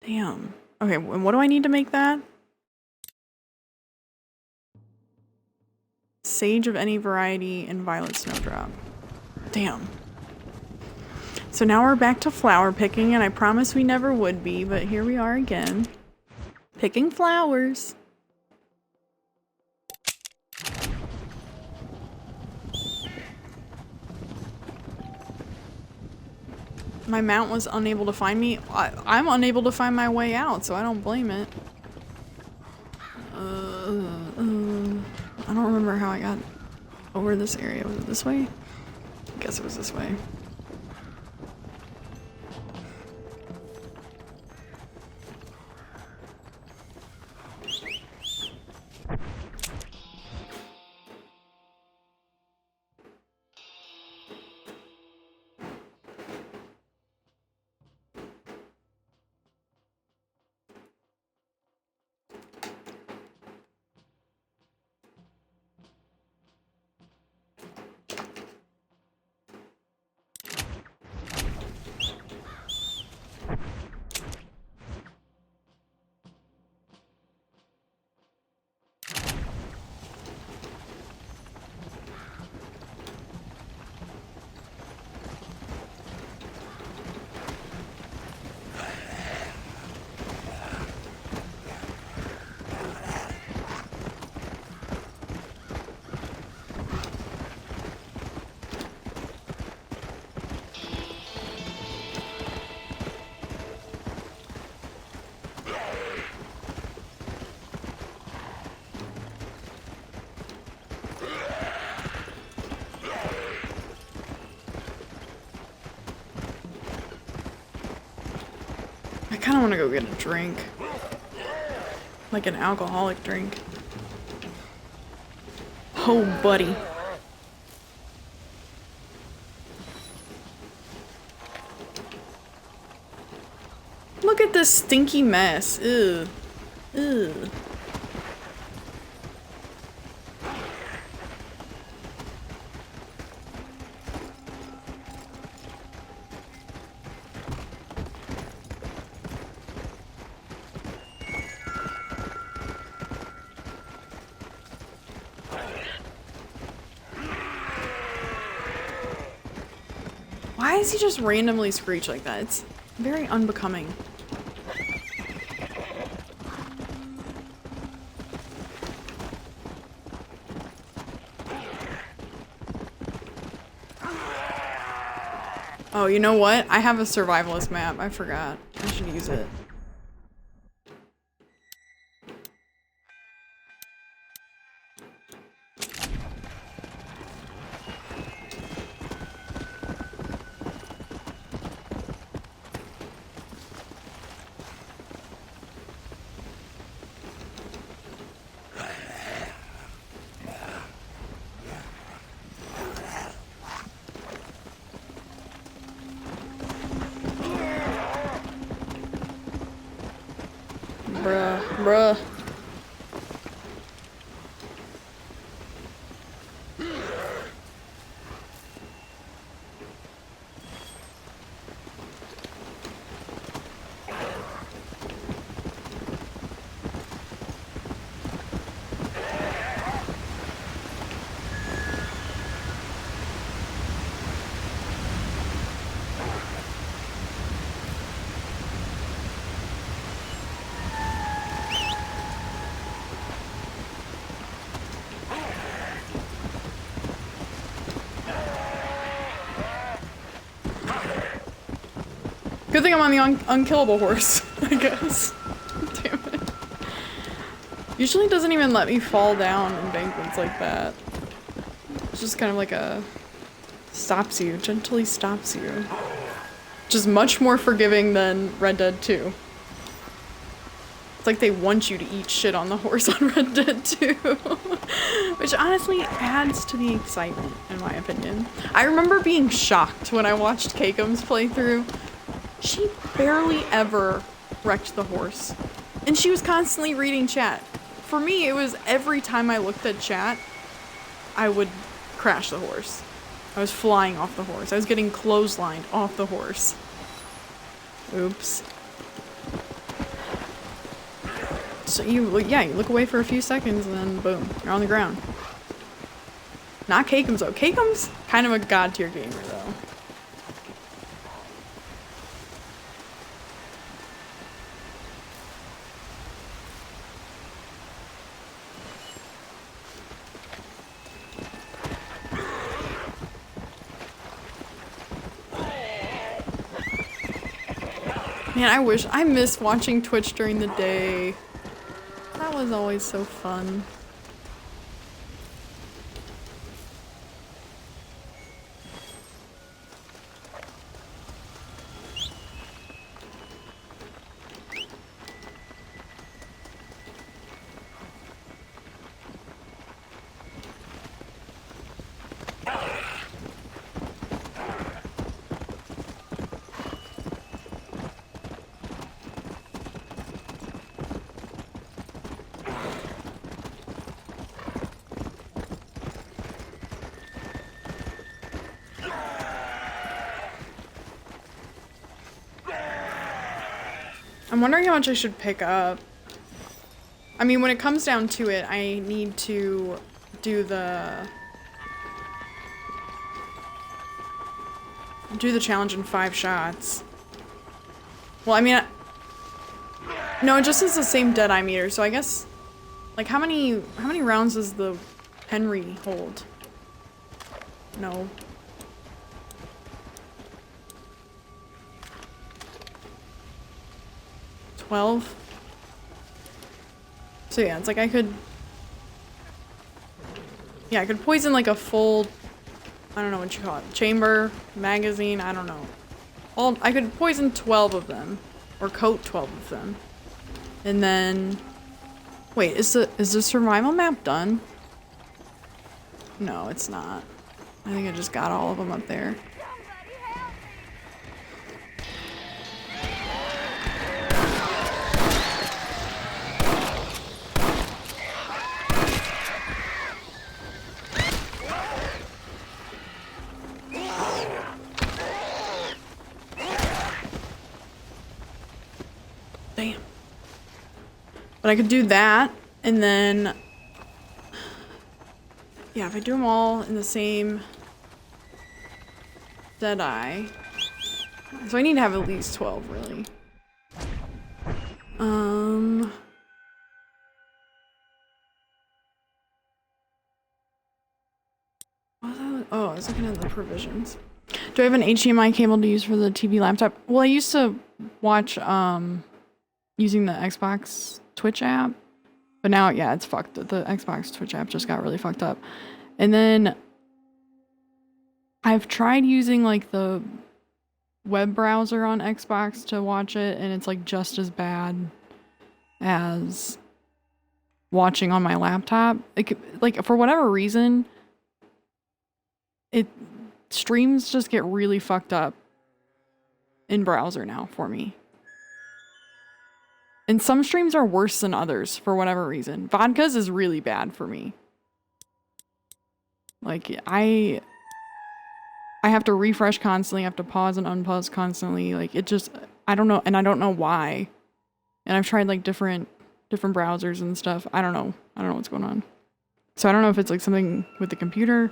Damn. Okay, and what do I need to make that? Sage of any variety and violet snowdrop. Damn. So now we're back to flower picking, and I promise we never would be, but here we are again. Picking flowers. My mount was unable to find me. I'm unable to find my way out, so I don't blame it. I don't remember how I got over this area. Was it this way? I guess it was this way. I kind of want to go get a drink. Like an alcoholic drink. Oh, buddy. Look at this stinky mess. Ew. Ew. Why does he just randomly screech like that? It's very unbecoming. Oh, you know what? I have a survivalist map. I forgot. I should use it. Bruh. Good thing I'm on the unkillable horse, I guess. Damn it. Usually it doesn't even let me fall down embankments like that. It's just kind of like a... stops you, gently stops you. Which is much more forgiving than Red Dead 2. It's like they want you to eat shit on the horse on Red Dead 2. Which honestly adds to the excitement, in my opinion. I remember being shocked when I watched Kakum's playthrough. She barely ever wrecked the horse. And she was constantly reading chat. For me, it was every time I looked at chat, I would crash the horse. I was flying off the horse. I was getting clotheslined off the horse. Oops. So you look away for a few seconds and then boom, you're on the ground. Not Kakum's though. Kakum's kind of a god tier gamer though. Man, I miss watching Twitch during the day. That was always so fun. I'm wondering how much I should pick up. I mean, when it comes down to it, I need to do the challenge in 5 shots. Well, I mean, no, it just is the same Deadeye meter, so I guess, like, how many rounds does the Henry hold? No. $12? So yeah, it's like I could poison like a full, I don't know what you call it, chamber, magazine, I don't know. I could poison 12 of them, or coat 12 of them. And then, wait, is the survival map done? No, it's not. I think I just got all of them up there. Damn. But I could do that, and then, yeah, if I do them all in the same Deadeye. So I need to have at least 12, really. Oh, I was looking at the provisions. Do I have an HDMI cable to use for the TV laptop? Well, I used to watch, using the Xbox Twitch app. But now, yeah, it's fucked. The Xbox Twitch app just got really fucked up. And then I've tried using, like, the web browser on Xbox to watch it, and it's, like, just as bad as watching on my laptop. Like, for whatever reason, streams just get really fucked up in browser now for me. And some streams are worse than others for whatever reason. Vodka's is really bad for me. Like, I have to refresh constantly, I have to pause and unpause constantly. Like, it just, I don't know, and I don't know why. And I've tried, like, different browsers and stuff. I don't know what's going on. So I don't know if it's, like, something with the computer.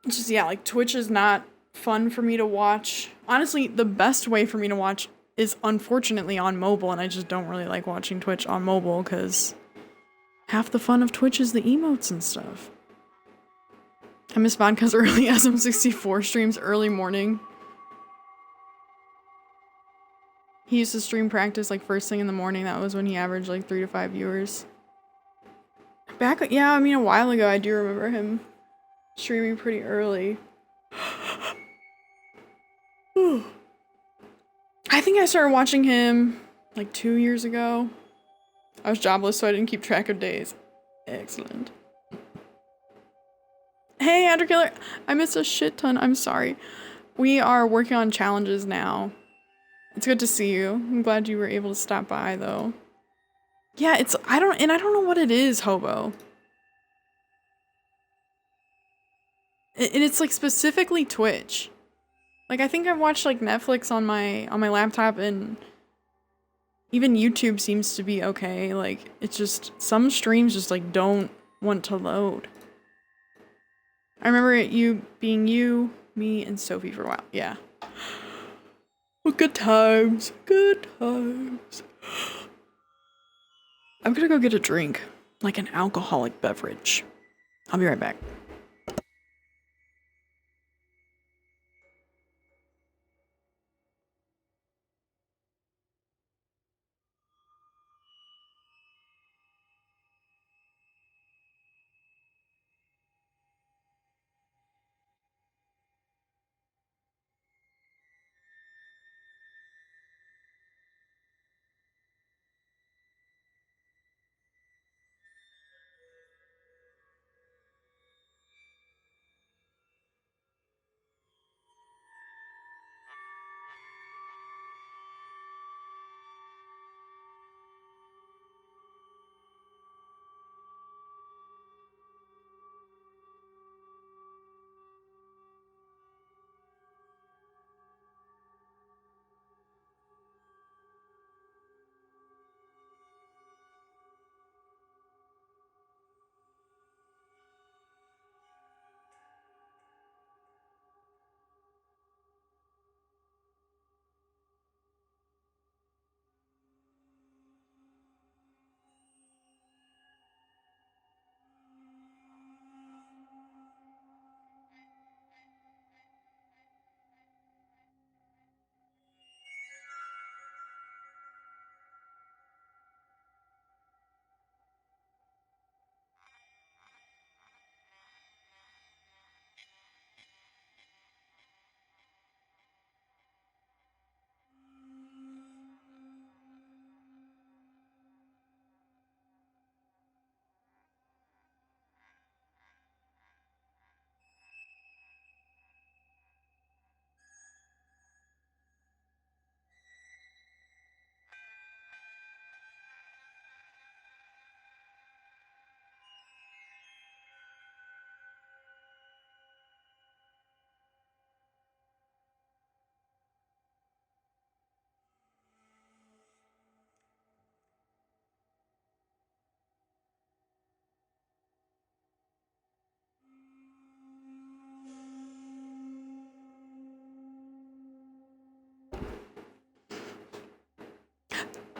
It's just, yeah, like, Twitch is not fun for me to watch. Honestly, the best way for me to watch is unfortunately on mobile, and I just don't really like watching Twitch on mobile because half the fun of Twitch is the emotes and stuff. I miss Vodka's early SM64 streams, early morning. He used to stream practice like first thing in the morning. That was when he averaged like 3 to 5 viewers. Yeah, I mean, a while ago, I do remember him streaming pretty early. I think I started watching him like 2 years ago. I was jobless, so I didn't keep track of days. Excellent. Hey, Andrew Killer. I missed a shit ton. I'm sorry. We are working on challenges now. It's good to see you. I'm glad you were able to stop by, though. Yeah, I don't know what it is, Hobo. And it's like specifically Twitch. Like, I think I've watched like Netflix on my laptop, and even YouTube seems to be okay. Like, it's just some streams just like don't want to load. I remember you being you, me, and Sophie for a while. Yeah. Well, good times. Good times. I'm gonna go get a drink. Like an alcoholic beverage. I'll be right back.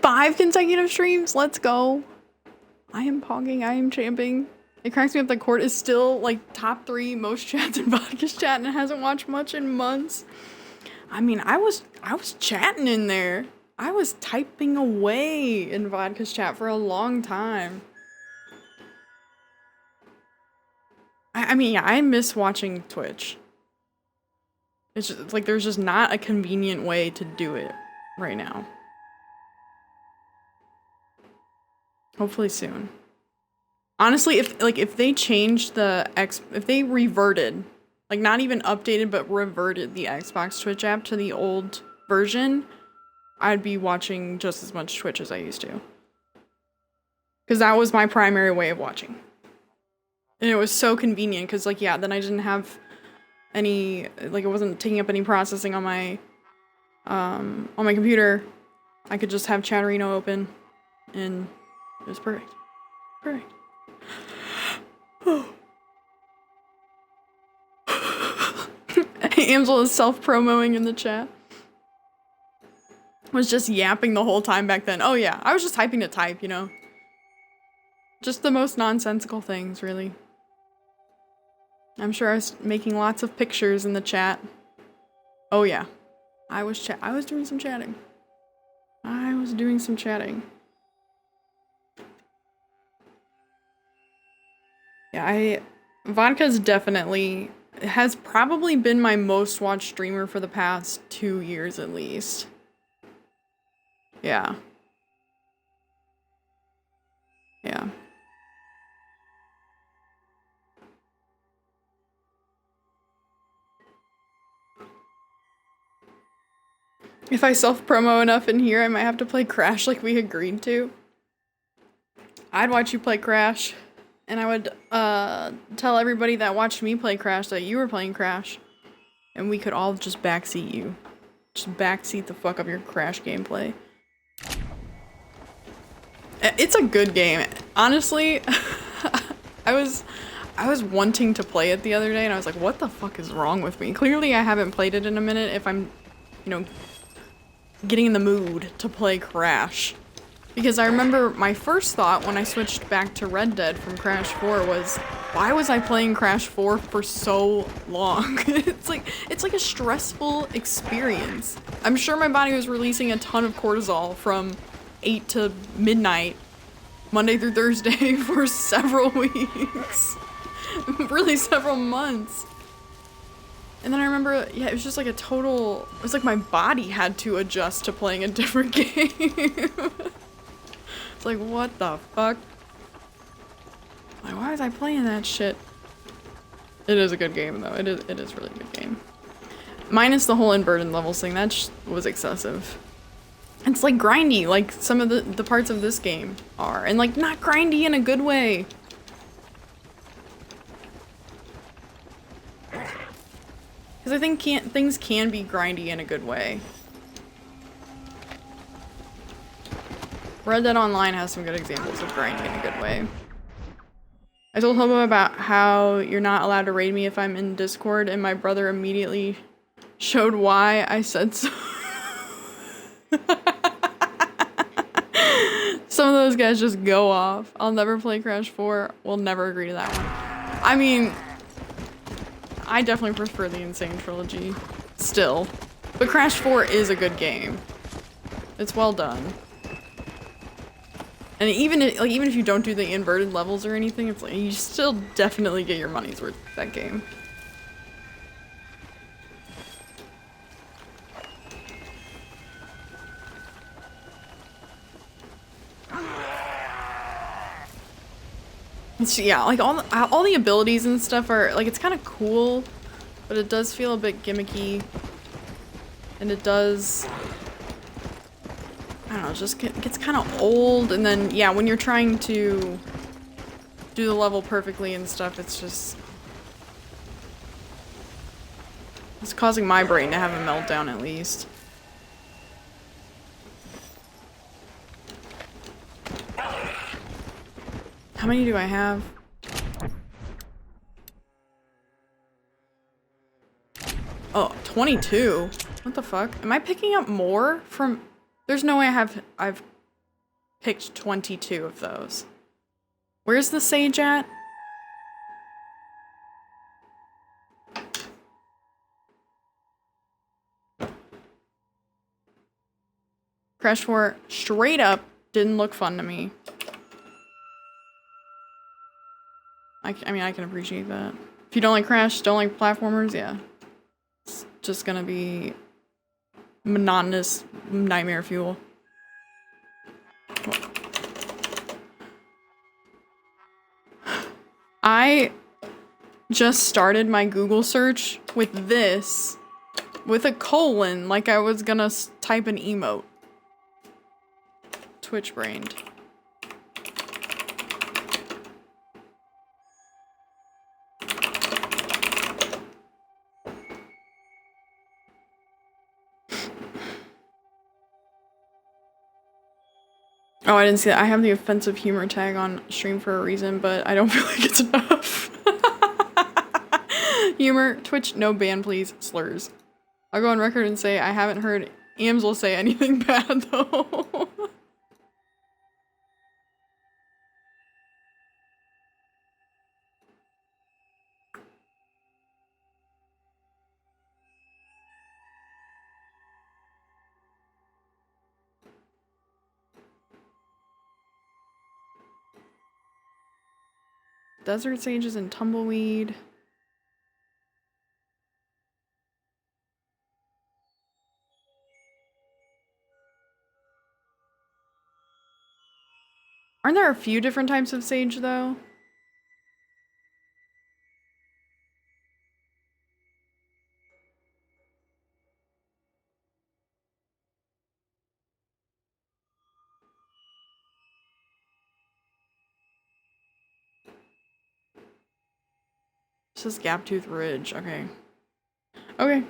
5 consecutive streams. Let's go. I am pogging. I am champing. It cracks me up that Court is still like top 3 most chats in Vodka's chat and hasn't watched much in months. I mean, I was chatting in there. I was typing away in Vodka's chat for a long time. I mean, yeah, I miss watching Twitch. It's just it's like there's just not a convenient way to do it right now. Hopefully soon. Honestly, if they changed if they reverted, like not even updated but reverted the Xbox Twitch app to the old version, I'd be watching just as much Twitch as I used to. Because that was my primary way of watching. And it was so convenient because like yeah, then I didn't have any like it wasn't taking up any processing on my computer. I could just have Chatterino open and it was perfect. Perfect. Angela is self-promoing in the chat. Was just yapping the whole time back then. Oh yeah, I was just typing to type, you know. Just the most nonsensical things, really. I'm sure I was making lots of pictures in the chat. Oh yeah. I was doing some chatting. I was doing some chatting. Yeah, Vodka's definitely has probably been my most watched streamer for the past 2 years at least. Yeah. Yeah. If I self-promo enough in here, I might have to play Crash like we agreed to. I'd watch you play Crash. And I would tell everybody that watched me play Crash that you were playing Crash. And we could all just backseat you. Just backseat the fuck up your Crash gameplay. It's a good game. Honestly, I was wanting to play it the other day and I was like, what the fuck is wrong with me? Clearly I haven't played it in a minute if I'm, you know, getting in the mood to play Crash. Because I remember my first thought when I switched back to Red Dead from Crash 4 was, why was I playing Crash 4 for so long? It's like a stressful experience. I'm sure my body was releasing a ton of cortisol from 8 to midnight, Monday through Thursday for several weeks. Really several months. And then I remember, yeah, it was just like a total, it was like my body had to adjust to playing a different game. It's like, what the fuck? Like, why was I playing that shit? It is a good game, though. It is really a good game. Minus the whole inverted levels thing, that was excessive. It's like grindy, like some of the parts of this game are. And like, not grindy in a good way. Because I think things can be grindy in a good way. Red Dead Online has some good examples of grinding in a good way. I told Hobo about how you're not allowed to raid me if I'm in Discord, and my brother immediately showed why I said so. Some of those guys just go off. I'll never play Crash 4. We'll never agree to that one. I mean, I definitely prefer the Insane Trilogy still. But Crash 4 is a good game. It's well done. And even if you don't do the inverted levels or anything, it's like you still definitely get your money's worth with that game. It's, yeah, like all the abilities and stuff are like, it's kind of cool, but it does feel a bit gimmicky, and it does, I don't know, it just gets kind of old. And then yeah, when you're trying to do the level perfectly and stuff, it's causing my brain to have a meltdown at least. How many do I have? Oh, 22. What the fuck? Am I picking up more from... There's no way I've picked 22 of those. Where's the sage at? Crash 4 straight up didn't look fun to me. I mean, I can appreciate that. If you don't like Crash, don't like platformers, yeah. It's just gonna be monotonous nightmare fuel. I just started my Google search with this, with a colon, like I was gonna type an emote. Twitch brained. Oh, I didn't see that. I have the offensive humor tag on stream for a reason, but I don't feel like it's enough. Humor, Twitch, no ban please, slurs. I'll go on record and say I haven't heard Amsel say anything bad though. Desert sages and tumbleweed. Aren't there a few different types of sage though? This is Gaptooth Ridge, okay. Okay.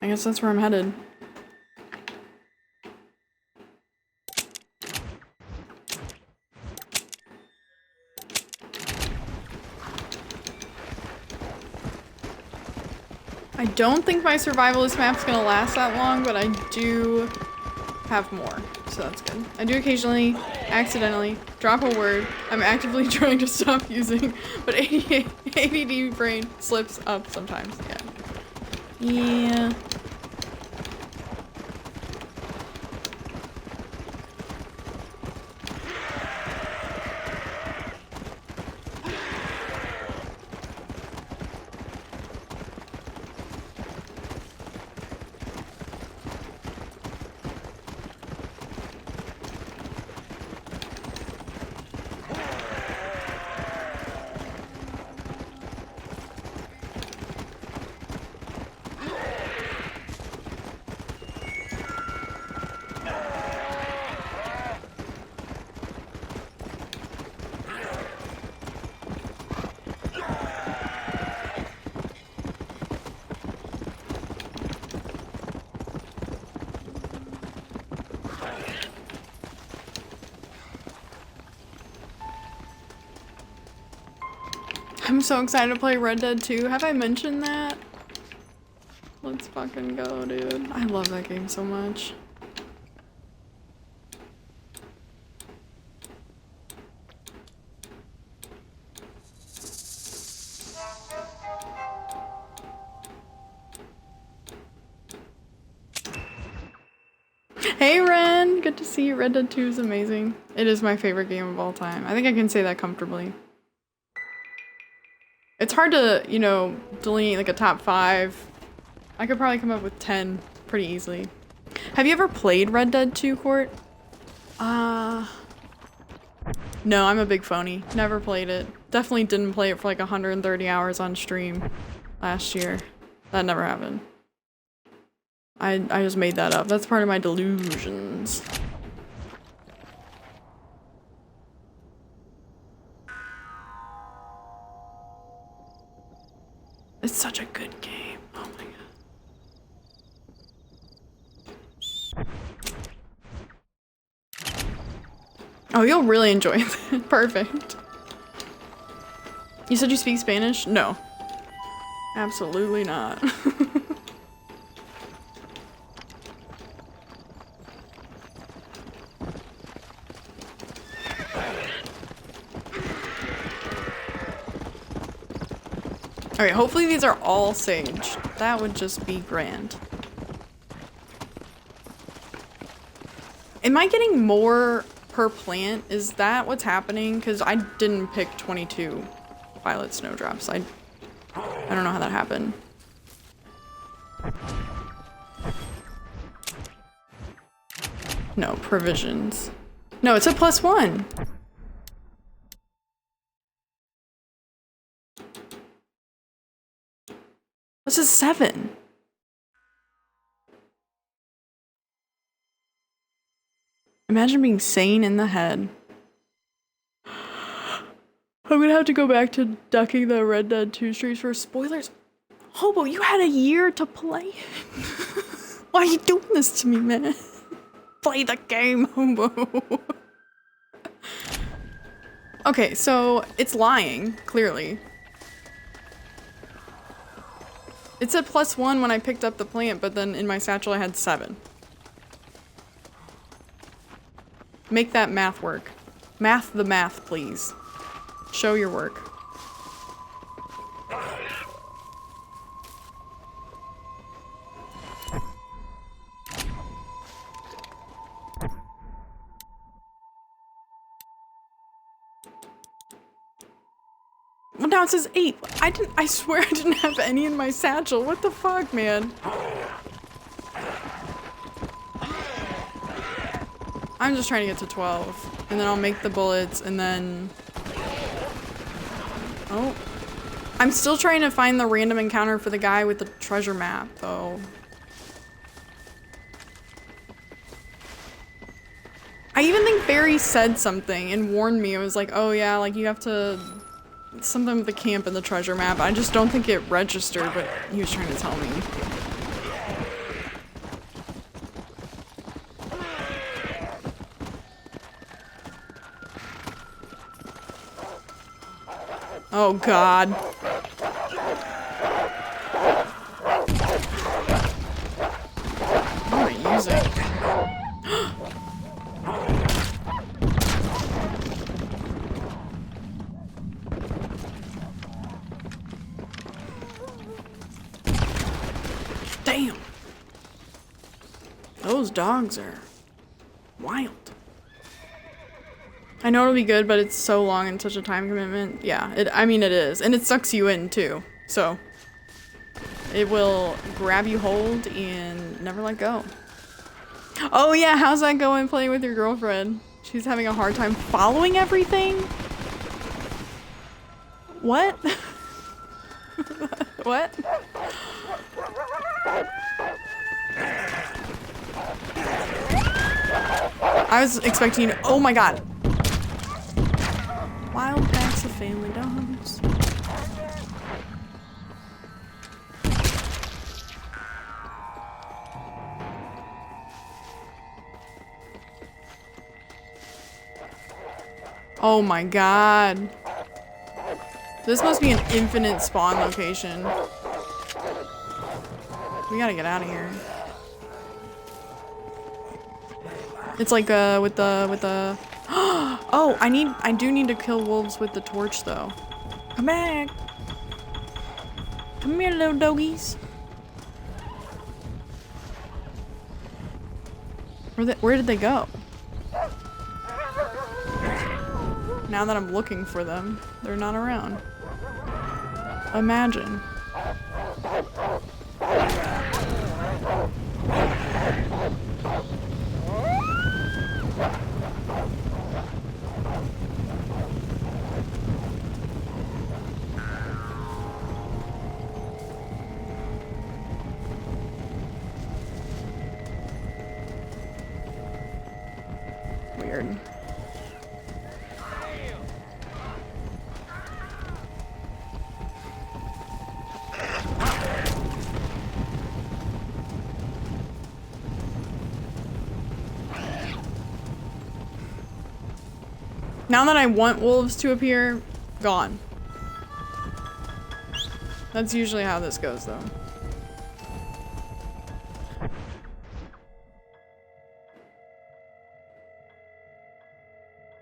I guess that's where I'm headed. I don't think my survivalist map's gonna last that long, but I do have more, so that's good. I do occasionally, accidentally, drop a word I'm actively trying to stop using, but ADD brain slips up sometimes, yeah. Yeah. I'm so excited to play Red Dead 2. Have I mentioned that? Let's fucking go, dude. I love that game so much. Hey Ren! Good to see you. Red Dead 2 is amazing. It is my favorite game of all time. I think I can say that comfortably. It's hard to, you know, delineate like a top 5. I could probably come up with 10 pretty easily. Have you ever played Red Dead 2, Court? No, I'm a big phony. Never played it. Definitely didn't play it for like 130 hours on stream last year. That never happened. I just made that up. That's part of my delusions. It's such a good game. Oh my god. Oh, you'll really enjoy it. Perfect. You said you speak Spanish? No. Absolutely not. Alright, hopefully these are all sage. That would just be grand. Am I getting more per plant? Is that what's happening? Because I didn't pick 22 violet snowdrops. I don't know how that happened. No, provisions. No, it's a +1. This is 7. Imagine being sane in the head. I'm gonna have to go back to ducking the Red Dead 2 streams for spoilers. Hobo, you had a year to play. Why are you doing this to me, man? Play the game, Hobo. Okay, so it's lying, clearly. It said +1 when I picked up the plant, but then in my satchel I had 7. Make that math work. Math the math, please. Show your work. Well, now it says 8. I swear I didn't have any in my satchel. What the fuck, man? I'm just trying to get to 12. And then I'll make the bullets and then... Oh. I'm still trying to find the random encounter for the guy with the treasure map, though. I even think Barry said something and warned me. It was like, oh yeah, like you have to... Something with the camp and the treasure map. I just don't think it registered what he was trying to tell me. Oh god. What am I using? Damn. Those dogs are wild. I know it'll be good, but it's so long and such a time commitment. Yeah, I mean it is. And it sucks you in too. So it will grab you hold and never let go. Oh yeah, how's that going playing with your girlfriend? She's having a hard time following everything? What? What? I was expecting, oh my god. Wild packs of family dogs. Oh my god. This must be an infinite spawn location. We gotta get out of here. It's like with the oh, I do need to kill wolves with the torch though. Come back. Come here, little doggies. Where did they go? Now that I'm looking for them, they're not around. Imagine. Weird. Now that I want wolves to appear, gone. That's usually how this goes though.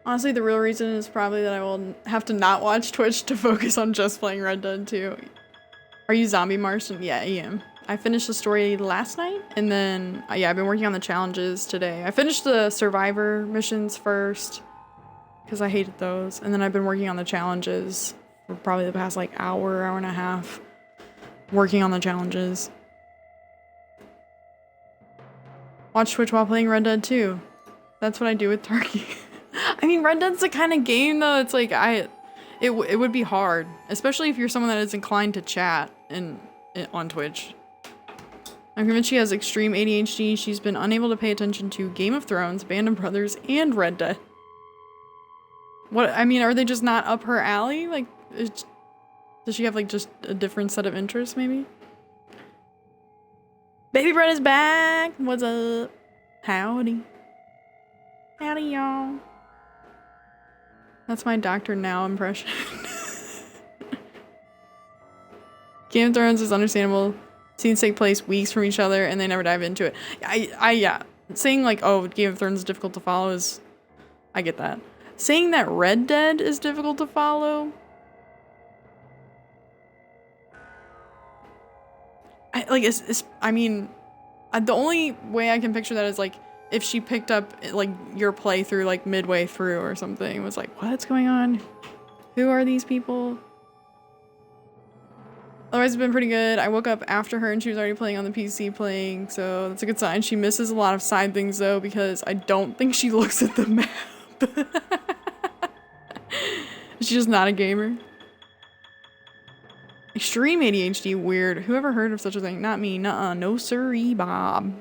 Honestly, the real reason is probably that I will have to not watch Twitch to focus on just playing Red Dead 2. Are you Zombie Martian? Yeah, I am. I finished the story last night, and then, yeah, I've been working on the challenges today. I finished the Survivor missions first, because I hated those, and then I've been working on the challenges for probably the past, like, hour and a half. Working on the challenges. Watch Twitch while playing Red Dead 2. That's what I do with Turkey. I mean, Red Dead's the kind of game, though, it's like, it would be hard. Especially if you're someone that is inclined to chat on Twitch. I'm convinced she has extreme ADHD. She's been unable to pay attention to Game of Thrones, Band of Brothers, and Red Dead. What, I mean, are they just not up her alley? Like, does she have, like, just a different set of interests, maybe? Baby Bread is back! What's up? Howdy. Howdy, y'all. That's my Dr. Now impression. Game of Thrones is understandable. Scenes take place weeks from each other and they never dive into it. Yeah. Saying like, oh, Game of Thrones is difficult to follow is... I get that. Saying that Red Dead is difficult to follow... I mean, the only way I can picture that is like, if she picked up like your playthrough like midway through or something, was like, what's going on? Who are these people? Otherwise, it's been pretty good. I woke up after her and she was already playing on the PC playing, so that's a good sign. She misses a lot of side things though, because I don't think she looks at the map. She's just not a gamer. Extreme ADHD, weird. Whoever heard of such a thing? Not me. Nuh-uh. No siree, Bob.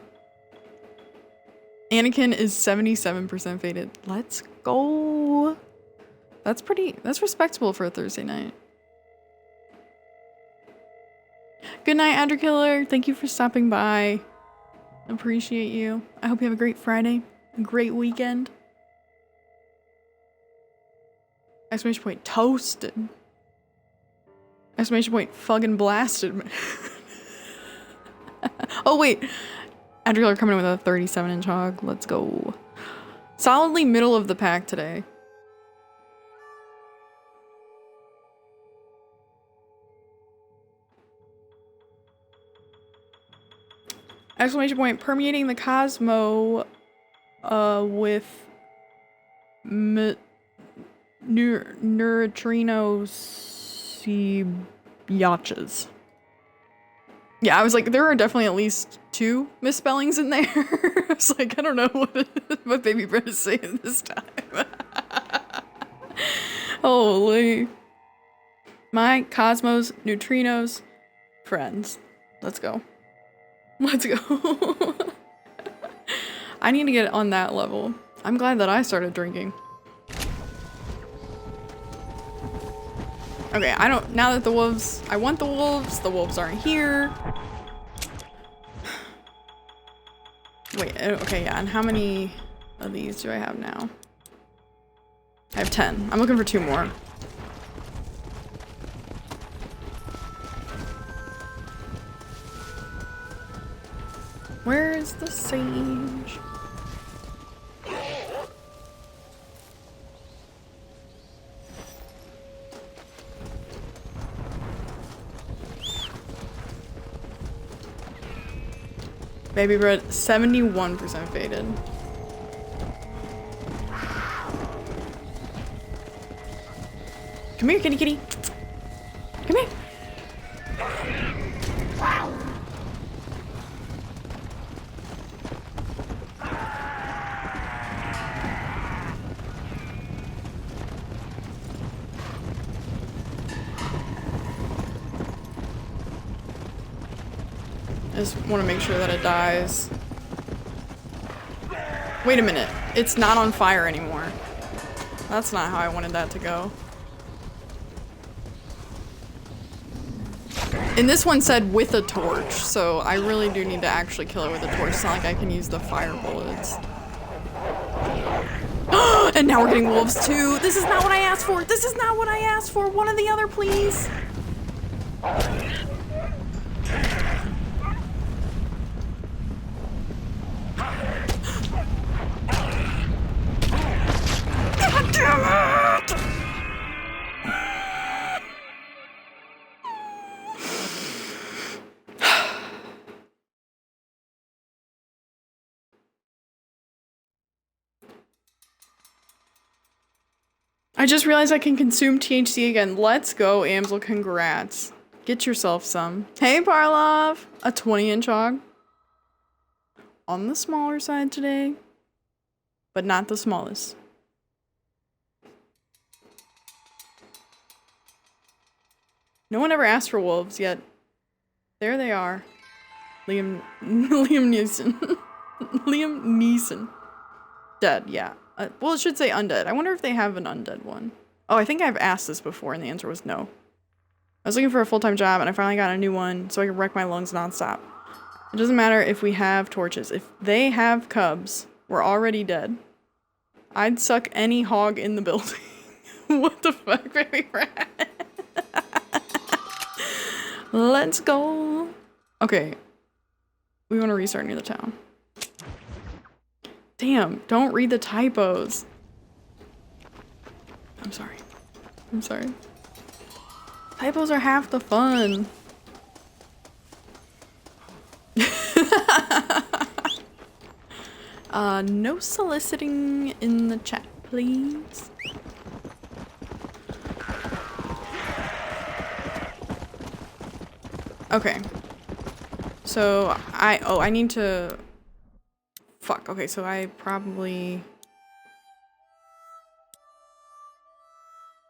Anakin is 77% faded. Let's go. That's respectable for a Thursday night. Good night, Andrew Killer. Thank you for stopping by. Appreciate you. I hope you have a great Friday. A great weekend. Exclamation point toasted. Exclamation point fucking blasted. Oh wait. Andrew Killer coming in with a 37-inch hog. Let's go. Solidly middle of the pack today. Exclamation point permeating the Cosmo with neutrinos yachts. Yeah, I was like, there are definitely at least 2 misspellings in there. I was like, I don't know what Baby Bread is saying this time. Holy. My Cosmos, Neutrinos, friends. Let's go. Let's go. I need to get on that level. I'm glad that I started drinking. Okay, now that the wolves, I want the wolves aren't here. Wait, okay, yeah, and how many of these do I have now? I have 10. I'm looking for 2 more. Where is the sage? Baby Bread, 71% faded. Come here, kitty kitty. Come here. I just want to make sure that it dies. Wait a minute. It's not on fire anymore. That's not how I wanted that to go. And this one said with a torch, so I really do need to actually kill it with a torch. It's not like I can use the fire bullets. And now we're getting wolves too. This is not what I asked for. This is not what I asked for. One or the other, please. God damn it! I just realized I can consume THC again. Let's go, Amsel. Congrats. Get yourself some. Hey, Parlov. A 20-inch hog. On the smaller side today, but not the smallest. No one ever asked for wolves yet. There they are. Liam Neeson. Liam Neeson. Dead, yeah. Well, it should say undead. I wonder if they have an undead one. Oh, I think I've asked this before and the answer was no. I was looking for a full-time job and I finally got a new one so I could wreck my lungs nonstop. It doesn't matter if we have torches. If they have cubs, we're already dead. I'd suck any hog in the building. What the fuck, baby rat? Let's go. Okay. We want to restart near the town. Damn, don't read the typos. I'm sorry. I'm sorry. Typos are half the fun. No soliciting in the chat, please. Okay. So, I need to... Fuck, okay, so I probably...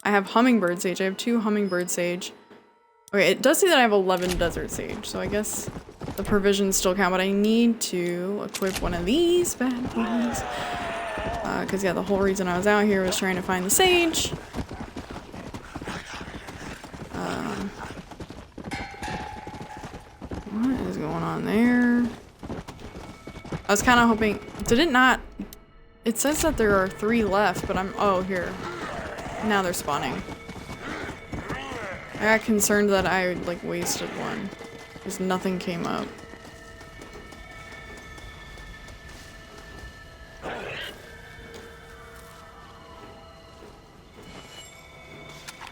I have hummingbird sage. I have 2 hummingbird sage. Okay, it does say that I have 11 desert sage, so I guess the provisions still count, but I need to equip one of these bad boys. Because, yeah, the whole reason I was out here was trying to find the sage. What is going on there? I was kind of hoping... Did it not... It says that there are 3 left, but I'm... Oh, here. Now they're spawning. I got concerned that I, like, wasted one. Because nothing came up.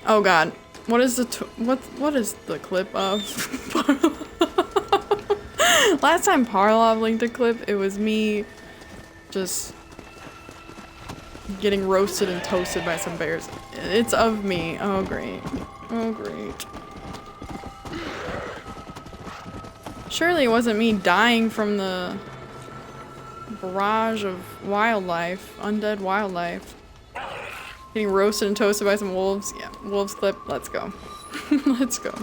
Oh god. What is the what is the clip of? Last time Parlov linked a clip, it was me just getting roasted and toasted by some bears. It's of me. Oh great. Oh great. Surely it wasn't me dying from the barrage of wildlife, undead wildlife. Getting roasted and toasted by some wolves. Yeah, wolves clip. Let's go. Let's go.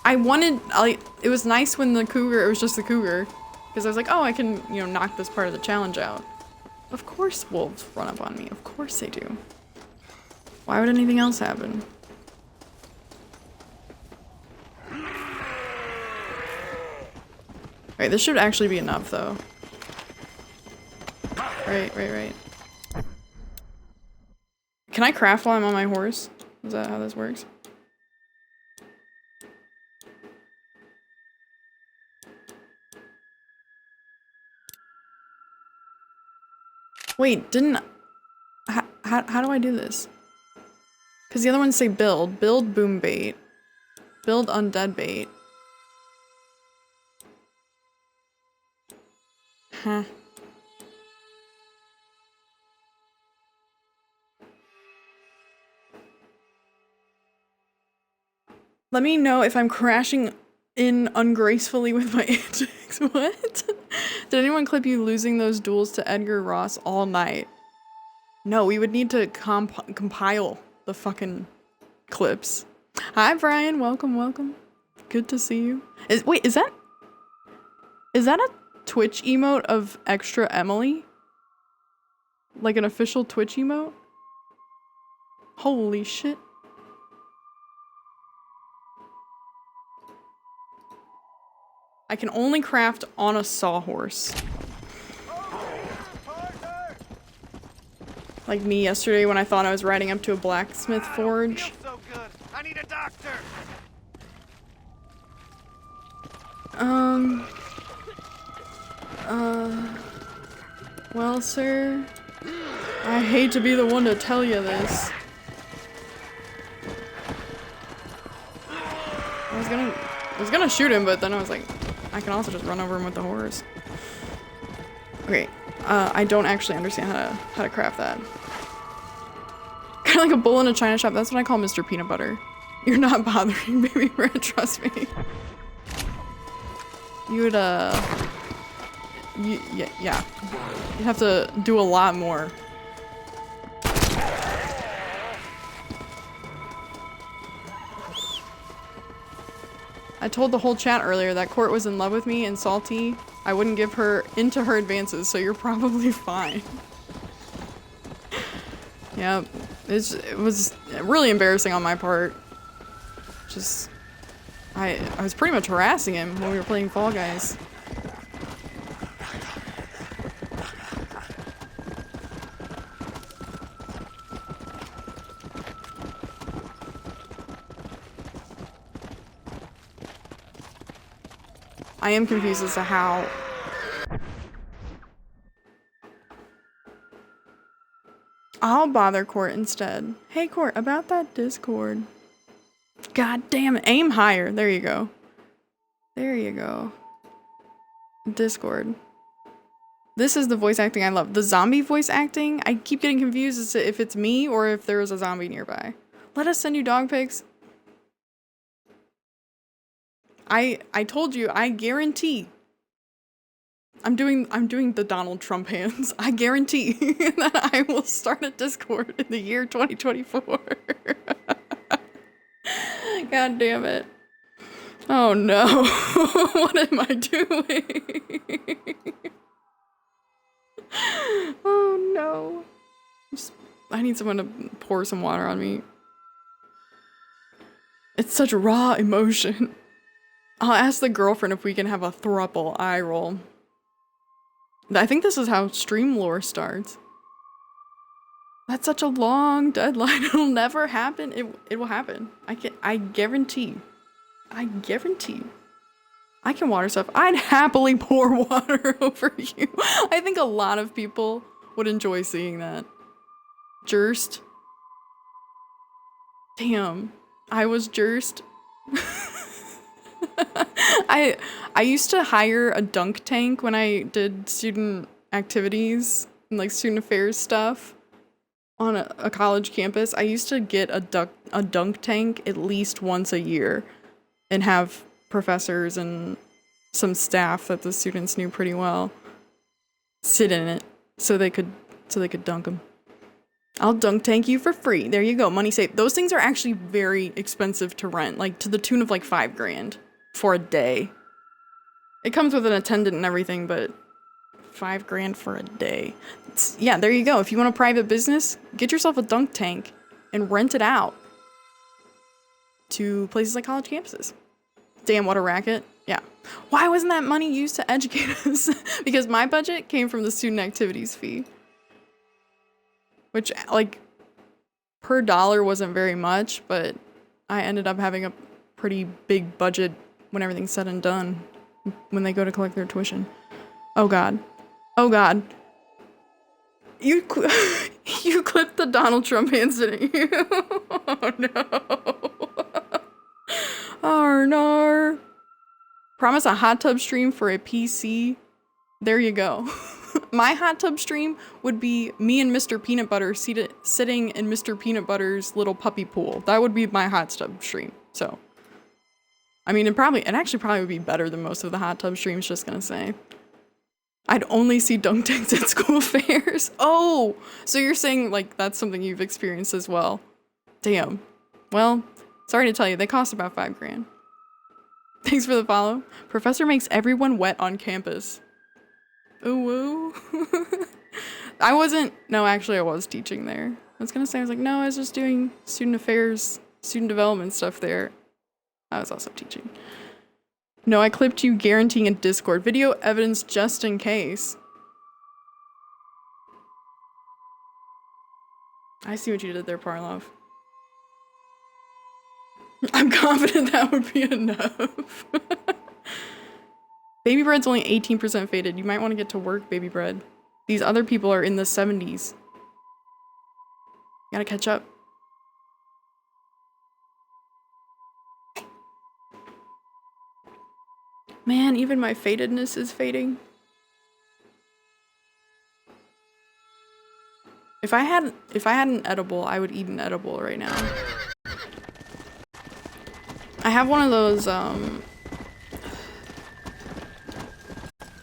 It was nice when the cougar, it was just the cougar. Because I was like, oh, I can, you know, knock this part of the challenge out. Of course wolves run up on me. Of course they do. Why would anything else happen? Alright, this should actually be enough, though. Right. Can I craft while I'm on my horse? Is that how this works? Wait, how do I do this? Because the other ones say build boom bait, build undead bait. Huh. Let me know if I'm crashing in ungracefully with my antics. What? Did anyone clip you losing those duels to Edgar Ross all night? No, we would need to compile the fucking clips. Hi Brian, welcome. Good to see you. Wait, is that a Twitch emote of Extra Emily? Like an official Twitch emote? Holy shit. I can only craft on a sawhorse. Like me yesterday when I thought I was riding up to a blacksmith forge. I don't feel so good. I need a doctor. Well, sir, I hate to be the one to tell you this. I was gonna shoot him, but then I was like, I can also just run over him with the horse. Okay, I don't actually understand how to craft that. Kind of like a bull in a china shop. That's what I call Mr. Peanut Butter. You're not bothering baby bread, trust me. You would, yeah. You'd have to do a lot more. I told the whole chat earlier that Court was in love with me and salty. I wouldn't give her into her advances, so you're probably fine. Yeah, it was really embarrassing on my part. Just, I was pretty much harassing him when we were playing Fall Guys. I am confused as to how. I'll bother Court instead. Hey Court, about that Discord. God damn it. Aim higher. There you go. There you go. Discord. This is the voice acting I love. The zombie voice acting, I keep getting confused as to if it's me or if there is a zombie nearby. Let us send you dog pics. I told you, I guarantee. I'm doing the Donald Trump hands. I guarantee that I will start a Discord in the year 2024. God damn it. Oh no. What am I doing? Oh no. I need someone to pour some water on me. It's such raw emotion. I'll ask the girlfriend if we can have a throuple eye roll. I think this is how stream lore starts. That's such a long deadline. It'll never happen. It will happen. I guarantee. I guarantee. I can water stuff. I'd happily pour water over you. I think a lot of people would enjoy seeing that. Jerst. Damn. I was Jerst. I used to hire a dunk tank when I did student activities and like student affairs stuff on a college campus. I used to get a dunk tank at least once a year and have professors and some staff that the students knew pretty well sit in it so they could dunk them. I'll dunk tank you for free. There you go. Money saved. Those things are actually very expensive to rent, like to the tune of like $5 grand for a day. It comes with an attendant and everything, but $5 grand for a day. Yeah, there you go. If you want a private business, get yourself a dunk tank and rent it out to places like college campuses. Damn, what a racket. Yeah. Why wasn't that money used to educate us? Because my budget came from the student activities fee. Which, like, per dollar wasn't very much, but I ended up having a pretty big budget when everything's said and done, when they go to collect their tuition. Oh god. Oh god. You clipped the Donald Trump hands, didn't you? Oh no. Oh no. Promise a hot tub stream for a PC. There you go. My hot tub stream would be me and Mr. Peanut Butter sitting in Mr. Peanut Butter's little puppy pool. That would be my hot tub stream. So, I mean, it actually probably would be better than most of the hot tub streams, just gonna say. I'd only see dunk tanks at school fairs. Oh, so you're saying like that's something you've experienced as well. Damn. Well, sorry to tell you, they cost about $5 grand. Thanks for the follow. Professor makes everyone wet on campus. Ooh, woo. I was teaching there. I was gonna say, I was like, no, I was just doing student affairs, student development stuff there. I was also teaching. No, I clipped you guaranteeing a Discord video evidence just in case. I see what you did there, Parlov. I'm confident that would be enough. Baby Bread's only 18% faded. You might want to get to work, Baby Bread. These other people are in the 70s. Gotta catch up. Man, even my fadedness is fading. If I had an edible, I would eat an edible right now. I have one of those,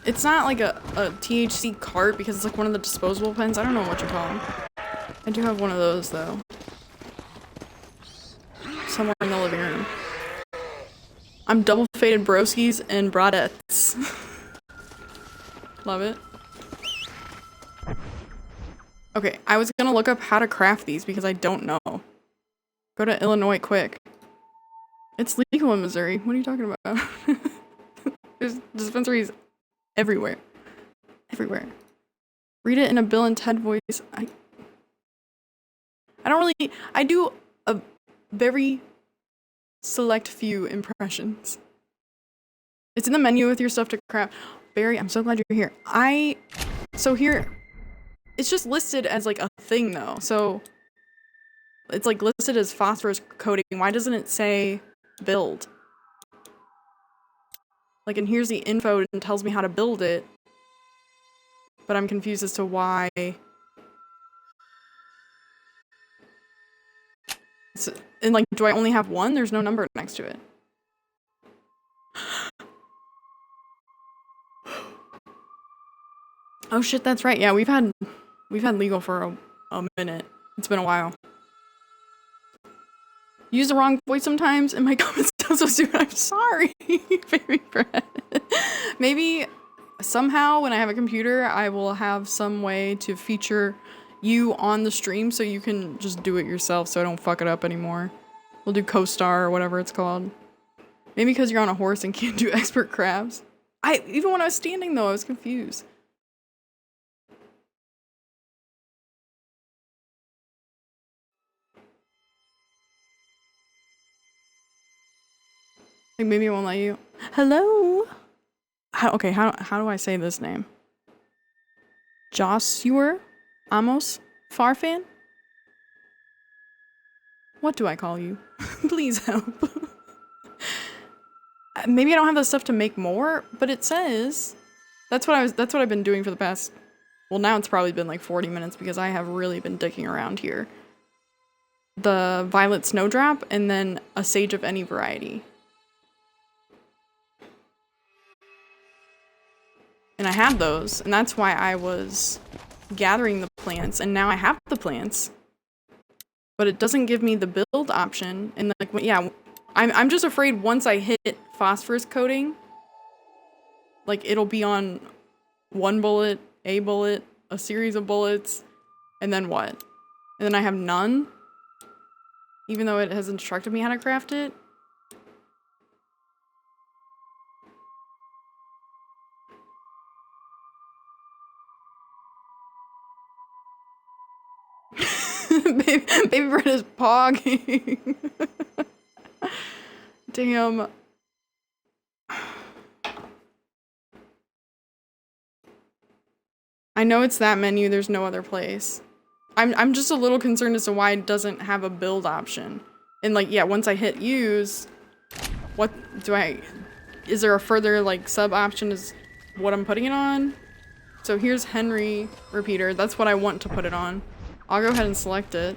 it's not like a THC cart because it's like one of the disposable pens. I don't know what you call them. I do have one of those though. Somewhere in the living room. I'm double faded broskies and broadettes. Love it. Okay, I was gonna look up how to craft these because I don't know. Go to Illinois quick. It's legal in Missouri. What are you talking about? There's dispensaries everywhere. Everywhere. Read it in a Bill and Ted voice. I don't really... I do a very select few impressions. It's in the menu with your stuff to craft. Barry, I'm so glad you're here. So here... It's just listed as like a thing though. So... It's like listed as phosphorus coating. Why doesn't it say build? Like, and here's the info and tells me how to build it. But I'm confused as to why. So, and like, do I only have one? There's no number next to it. Oh shit, that's right. Yeah, we've had legal for a minute. It's been a while. Use the wrong voice sometimes and my comments sound so stupid. I'm sorry, baby bread. Maybe somehow when I have a computer, I will have some way to feature you on the stream so you can just do it yourself so I don't fuck it up anymore. We'll do co-star or whatever it's called. Maybe because you're on a horse and can't do expert crabs. Even when I was standing though, I was confused. Like maybe it won't let you. Hello? How do I say this name? Joshua Amos Farfan? What do I call you? Please help. Maybe I don't have the stuff to make more, but it says that's what I've been doing for the past, well, now it's probably been like 40 minutes because I have really been dicking around here. The violet snowdrop and then a sage of any variety. And I have those, and that's why I was gathering the plants, and now I have the plants. But it doesn't give me the build option, and like, yeah, I'm just afraid once I hit phosphorus coating, like it'll be on one bullet, a series of bullets, and then what? And then I have none? Even though it has instructed me how to craft it? Baby Bird is pogging. Damn. I know it's that menu, there's no other place. I'm just a little concerned as to why it doesn't have a build option. And like, yeah, once I hit use, what do is there a further like sub option is what I'm putting it on? So here's Henry repeater, that's what I want to put it on. I'll go ahead and select it.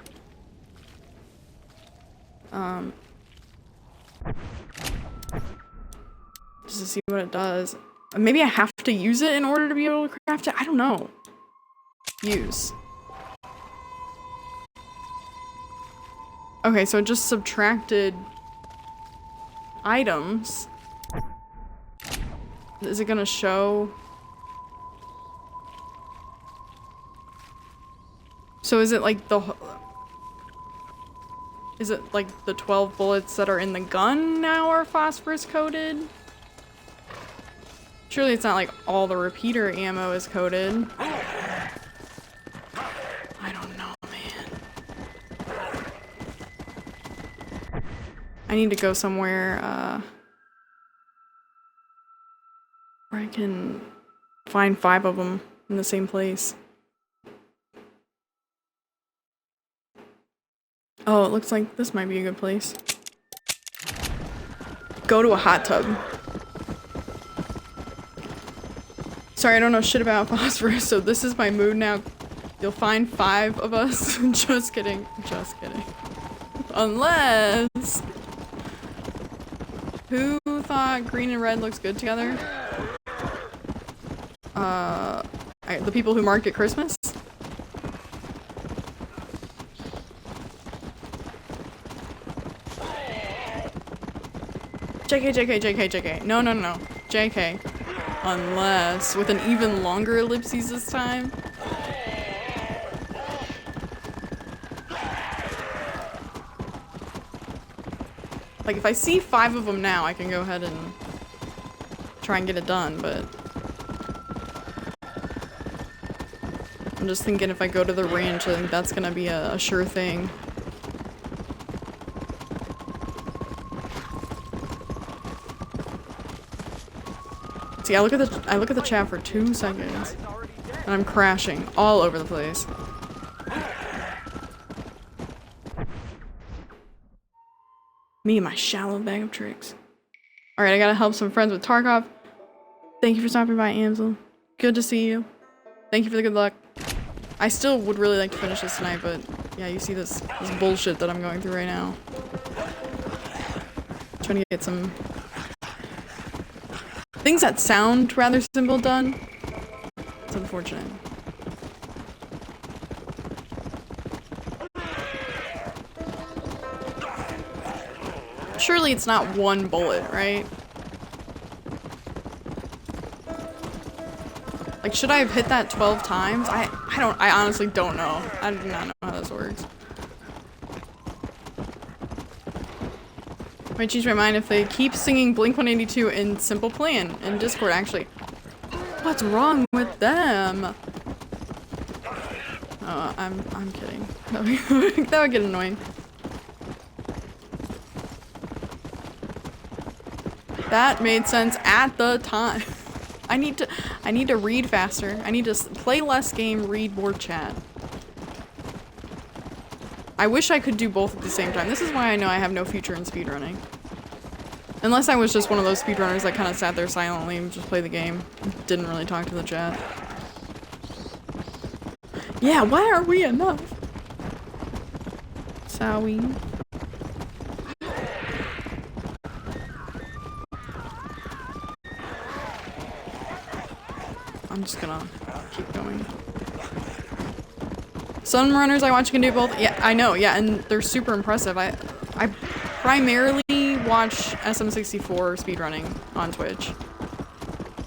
Just to see what it does. Maybe I have to use it in order to be able to craft it? I don't know. Use. Okay, so it just subtracted items. Is it gonna show? So is it like is it like the 12 bullets that are in the gun now are phosphorus coated? Surely it's not like all the repeater ammo is coated. I don't know, man. I need to go somewhere where I can find 5 of them in the same place. Oh, it looks like this might be a good place. Go to a hot tub. Sorry, I don't know shit about phosphorus, so this is my mood now. You'll find 5 of us. Just kidding. Just kidding. Unless... Who thought green and red looks good together? The people who market Christmas? JK, JK, JK, JK. No, no, no. JK. Unless, with an even longer ellipses this time. Like, if I see 5 of them now, I can go ahead and try and get it done, but... I'm just thinking if I go to the ranch, I think that's gonna be a sure thing. See, I look at the chat for 2 seconds, and I'm crashing all over the place. Me and my shallow bag of tricks. Alright, I gotta help some friends with Tarkov. Thank you for stopping by, Amsel. Good to see you. Thank you for the good luck. I still would really like to finish this tonight, but yeah, you see this bullshit that I'm going through right now. Trying to get some things that sound rather simple done. It's unfortunate. Surely it's not one bullet, right? Like, should I have hit that 12 times? I honestly don't know. I do not know how this works. Might change my mind if they keep singing Blink-182 in Simple Plan in Discord, actually. What's wrong with them? Oh, I'm kidding. That would get annoying. That made sense at the time. I need to read faster. I need to play less game, read more chat. I wish I could do both at the same time. This is why I know I have no future in speedrunning. Unless I was just one of those speedrunners that kind of sat there silently and just played the game. Didn't really talk to the chat. Yeah, why are we enough? Sowie. I'm just gonna keep going. Some runners I watch can do both. Yeah, I know. Yeah, and they're super impressive. I primarily watch SM64 speedrunning on Twitch.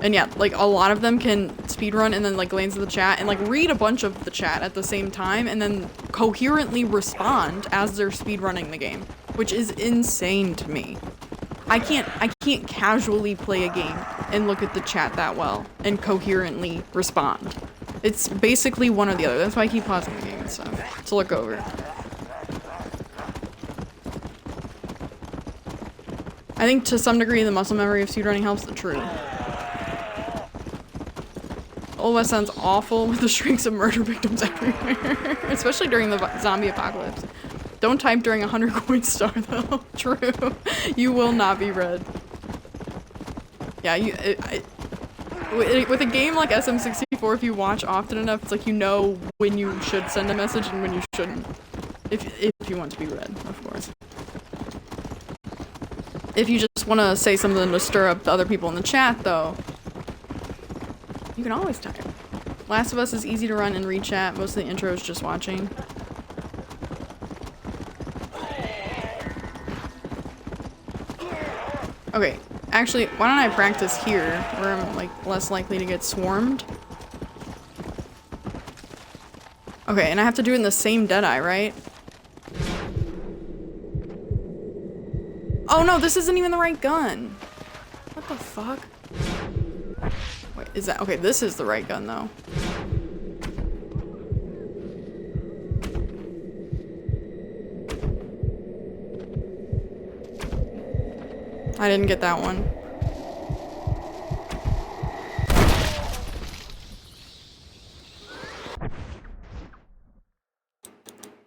And yeah, like a lot of them can speedrun and then like glance at the chat and like read a bunch of the chat at the same time and then coherently respond as they're speedrunning the game, which is insane to me. I can't casually play a game and look at the chat that well and coherently respond. It's basically one or the other. That's why I keep pausing the game and stuff to look over. I think to some degree the muscle memory of speedrunning helps. True. Old West sounds awful with the shrieks of murder victims everywhere, especially during the zombie apocalypse. Don't type during a 100 coin star though. True. You will not be read. Yeah, with a game like SM64, if you watch often enough, it's like you know when you should send a message and when you shouldn't. If you want to be read, of course. If you just want to say something to stir up the other people in the chat, though, you can always type. Last of Us is easy to run and read chat. Most of the intro is just watching. Okay, actually, why don't I practice here, where I'm, like, less likely to get swarmed? Okay, and I have to do it in the same Deadeye, right? Oh no, this isn't even the right gun! What the fuck? Wait, is that- okay, this is the right gun, though. I didn't get that one.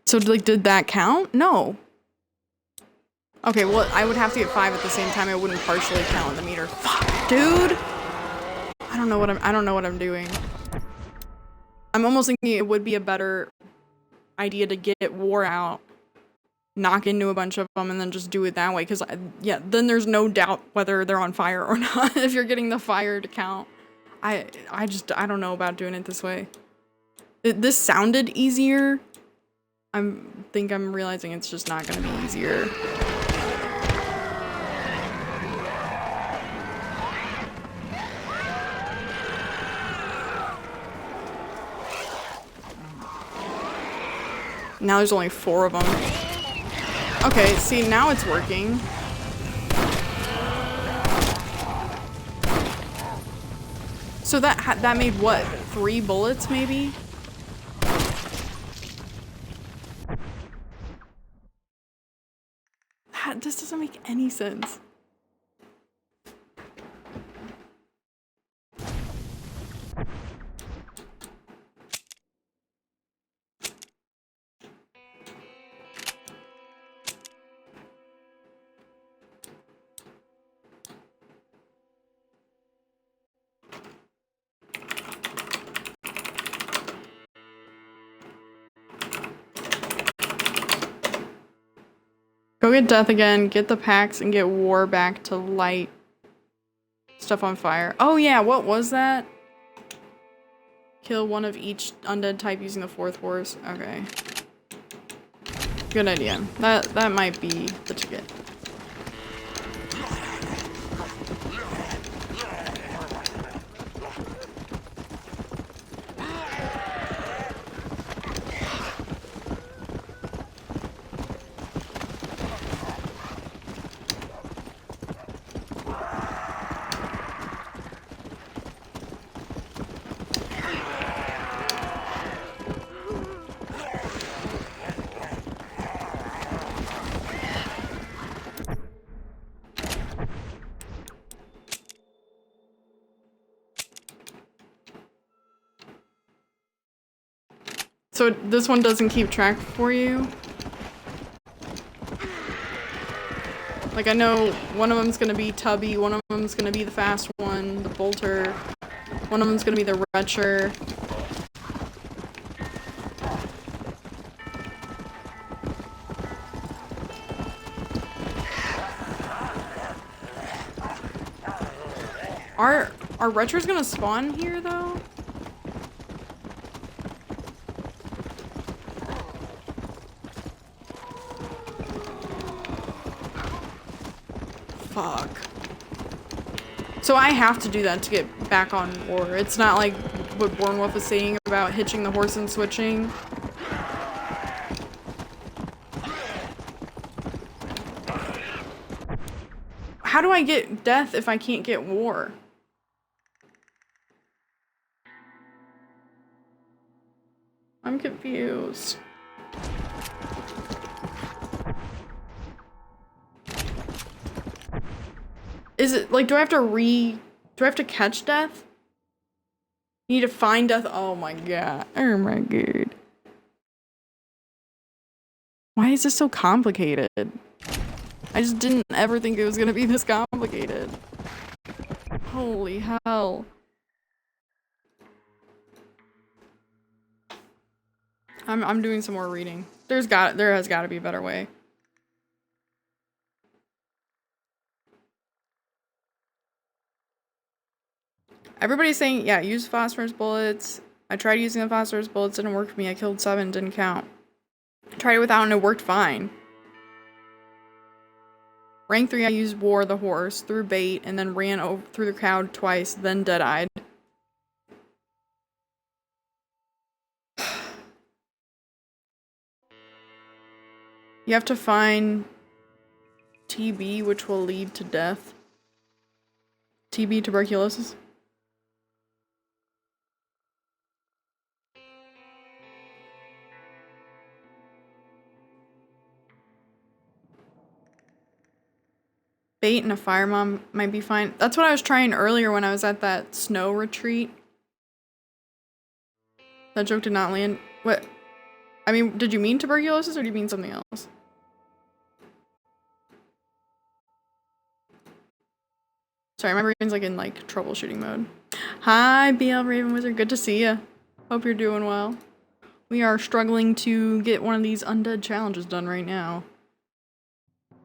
So, like, did that count? No. Okay, well, I would have to get 5 at the same time. I wouldn't partially count the meter. Fuck, dude! I don't know what I'm doing. I'm almost thinking it would be a better idea to get war out, knock into a bunch of them, and then just do it that way. Because, yeah, then there's no doubt whether they're on fire or not if you're getting the fire to count. I don't know about doing it this way. This sounded easier. I'm realizing it's just not gonna be easier. Now there's only 4 of them. Okay, see, now it's working. So that made what? 3 bullets, maybe? This doesn't make any sense. Go get death again, get the packs, and get war back to light stuff on fire. Oh yeah, what was that? Kill one of each undead type using the 4th horse. Okay. Good idea. That might be the ticket. So this one doesn't keep track for you? Like, I know one of them's gonna be Tubby, one of them's gonna be the fast one, the Bolter, one of them's gonna be the Retcher. Are Retchers gonna spawn here, though? Fuck. So I have to do that to get back on war. It's not like what Bornwolf was saying about hitching the horse and switching. How do I get death if I can't get war? I'm confused. Is it like, do I have to catch death? You need to find death. Oh my god. Oh my god. Why is this so complicated? I just didn't ever think it was gonna be this complicated. Holy hell. I'm doing some more reading. There has got to be a better way. Everybody's saying, yeah, use phosphorus bullets. I tried using the phosphorus bullets, didn't work for me. I killed 7, didn't count. Tried it without and it worked fine. Rank 3, I used War the horse, threw bait, and then ran through the crowd twice, then dead-eyed. You have to find TB, which will lead to death. TB, tuberculosis. Bait and a fire bomb might be fine. That's what I was trying earlier when I was at that snow retreat. That joke did not land. What? I mean, did you mean tuberculosis or do you mean something else? Sorry, my brain's like in like troubleshooting mode. Hi, BL Raven Wizard. Good to see ya. Hope you're doing well. We are struggling to get one of these undead challenges done right now.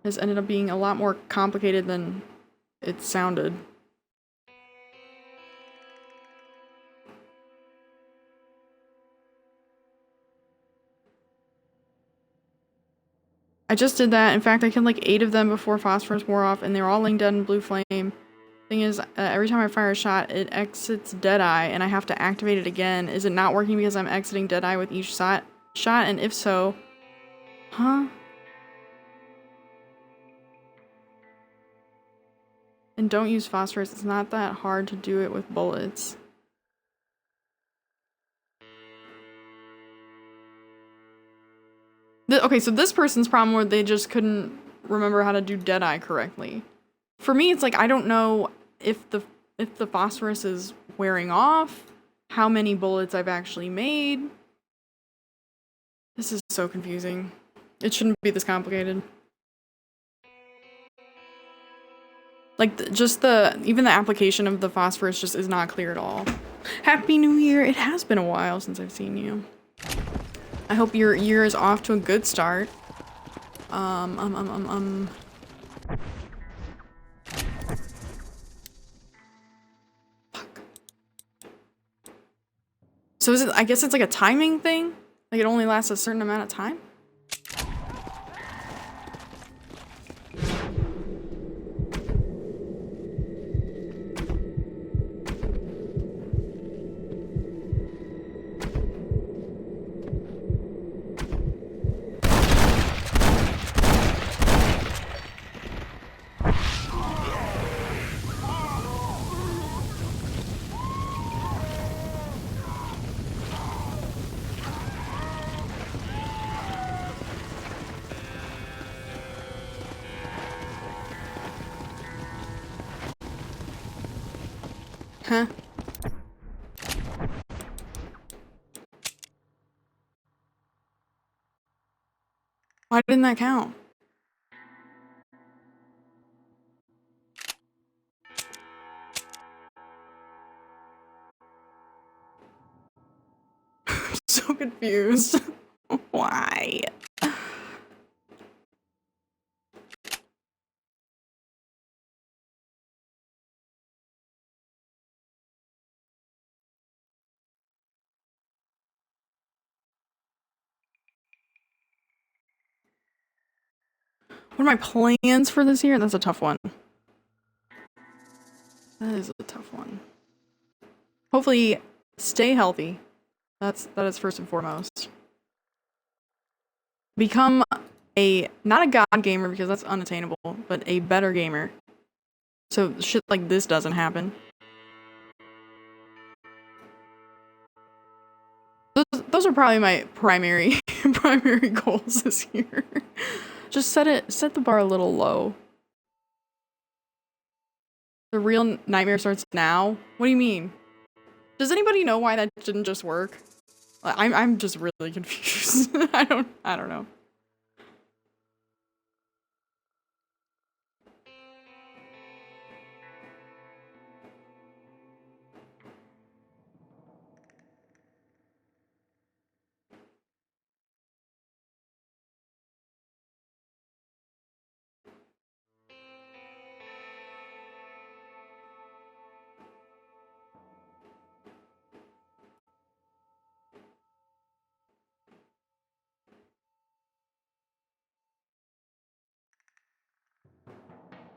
It's ended up being a lot more complicated than it sounded. I just did that. In fact, I killed like 8 of them before phosphorus wore off, and they were all laying dead in blue flame. Thing is, every time I fire a shot, it exits Deadeye, and I have to activate it again. Is it not working because I'm exiting Deadeye with each shot? And if so, huh? And don't use phosphorus. It's not that hard to do it with bullets. Okay, so this person's problem where they just couldn't remember how to do Deadeye correctly. For me, it's like I don't know if the phosphorus is wearing off, how many bullets I've actually made. This is so confusing. It shouldn't be this complicated. Like, even the application of the phosphorus just is not clear at all. Happy New Year! It has been a while since I've seen you. I hope your year is off to a good start. Fuck. So is it, I guess it's like a timing thing? Like it only lasts a certain amount of time? Huh? Why didn't that count? I'm so confused. Why? What are my plans for this year? That's a tough one. That is a tough one. Hopefully, stay healthy. That is first and foremost. Become not a god gamer because that's unattainable, but a better gamer. So shit like this doesn't happen. Those are probably my primary goals this year. Just set the bar a little low. The real nightmare starts now? What do you mean? Does anybody know why that didn't just work? I'm just really confused. I don't know.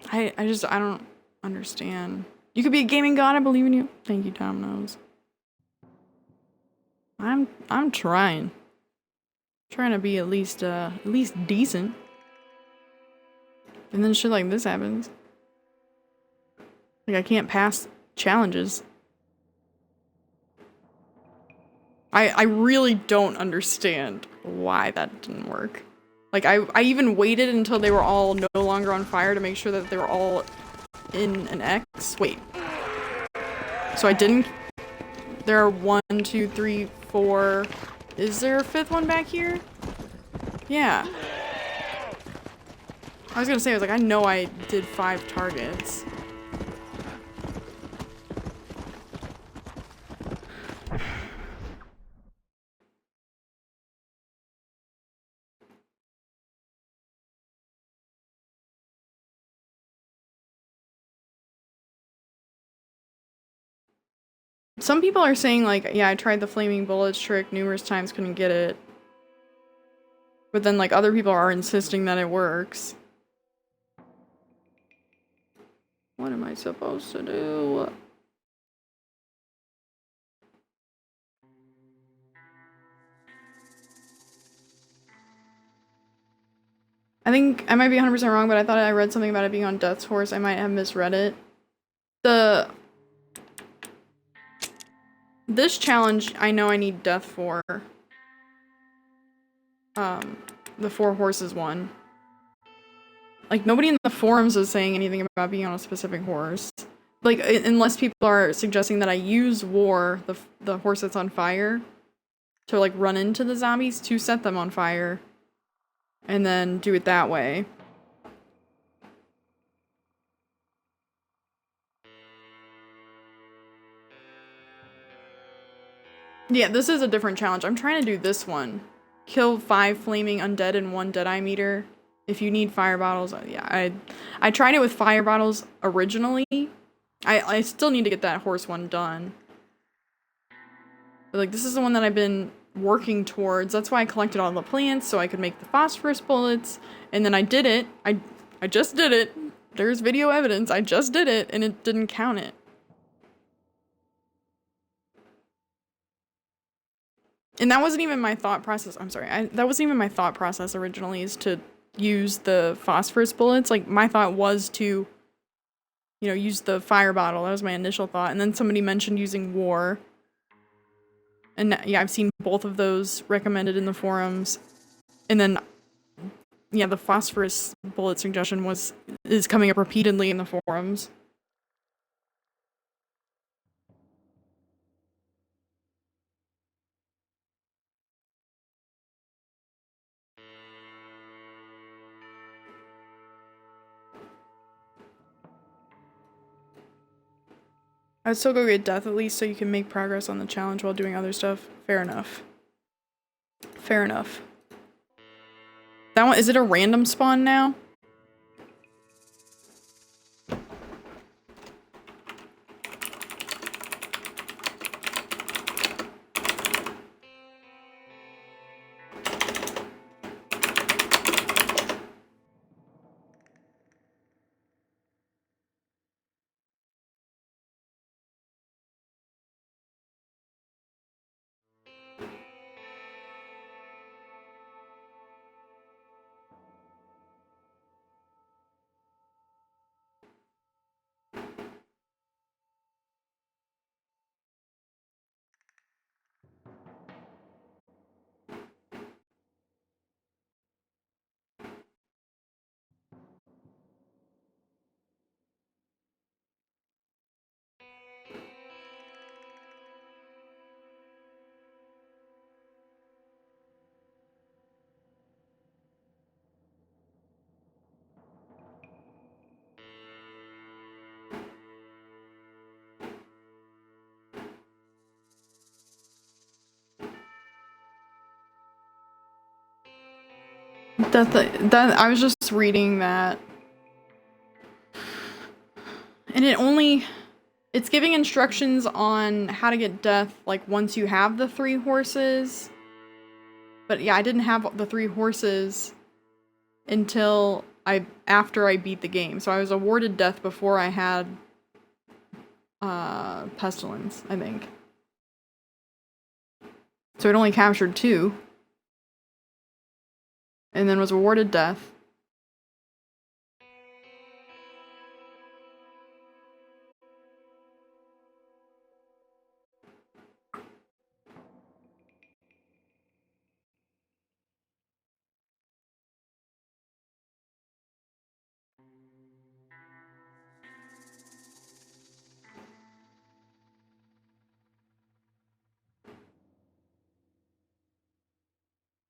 I don't understand. You could be a gaming god, I believe in you. Thank you, Tom Knows. I'm trying. Trying to be at least decent. And then shit like this happens. Like I can't pass challenges. I really don't understand why that didn't work. Like, I even waited until they were all no longer on fire to make sure that they were all in an X. Wait. So I didn't... There are 1, 2, 3, 4... Is there a 5th one back here? Yeah. I was gonna say, I was like, I know I did 5 targets. some people are saying, like, yeah, I tried the flaming bullets trick numerous times, couldn't get it. But then, like, other people are insisting that it works. What am I supposed to do? I think I might be 100% wrong, but I thought I read something about it being on Death's Horse. I might have misread it. This challenge, I know I need Death for. The 4 horses one. Like, nobody in the forums is saying anything about being on a specific horse. Like, unless people are suggesting that I use War, the horse that's on fire, to, like, run into the zombies to set them on fire. And then do it that way. Yeah, this is a different challenge. I'm trying to do this one. Kill 5 flaming undead and 1 deadeye meter. If you need fire bottles, yeah, I tried it with fire bottles originally. I still need to get that horse one done. But, like, this is the one that I've been working towards. That's why I collected all the plants, so I could make the phosphorus bullets. And then I did it. I just did it. There's video evidence. I just did it, and it didn't count it. And that wasn't even my thought process. I'm sorry. That wasn't even my thought process originally, is to use the phosphorus bullets. Like, my thought was to, you know, use the fire bottle. That was my initial thought. And then somebody mentioned using War. And yeah, I've seen both of those recommended in the forums. And then, yeah, the phosphorus bullet suggestion is coming up repeatedly in the forums. I'd still go get Death at least so you can make progress on the challenge while doing other stuff. Fair enough. Fair enough. That one, is it a random spawn now? That I was just reading that. And it's giving instructions on how to get Death, like, once you have the 3 horses. But yeah, I didn't have the 3 horses until after I beat the game. So I was awarded Death before I had Pestilence, I think. So it only captured 2. And then was awarded Death.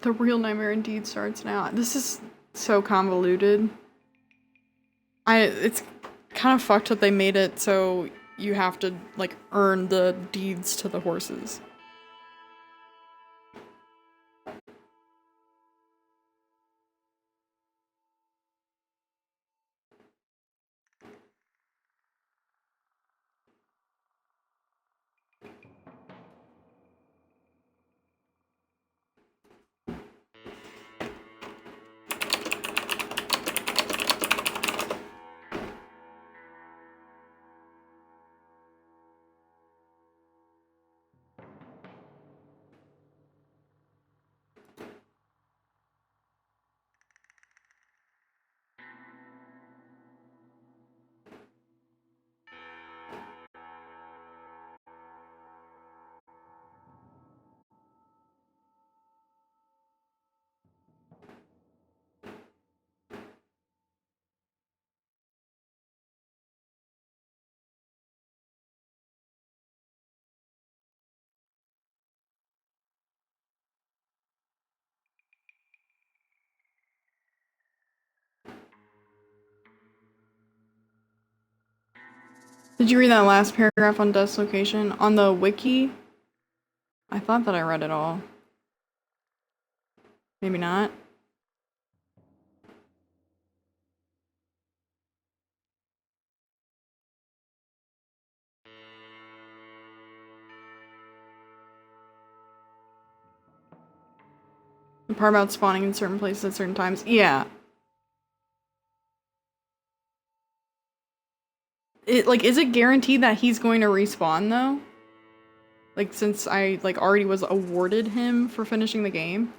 The real nightmare indeed starts now. This is so convoluted. It's kind of fucked that they made it so you have to, like, earn the deeds to the horses. Did you read that last paragraph on Death's location? On the wiki? I thought that I read it all. Maybe not. The part about spawning in certain places at certain times? Yeah. Is it guaranteed that he's going to respawn, though? Like, since I, already was awarded him for finishing the game?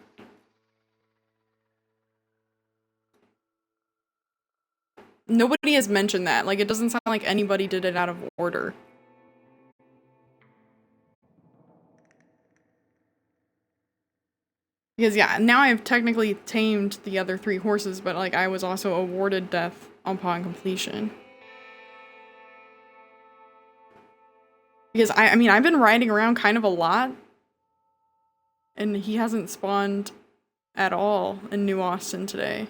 Nobody has mentioned that. Like, it doesn't sound like anybody did it out of order. Because, yeah, now I've technically tamed the other 3 horses, but, like, I was also awarded death upon completion. Because, I mean, I've been riding around kind of a lot, and he hasn't spawned at all in New Austin today.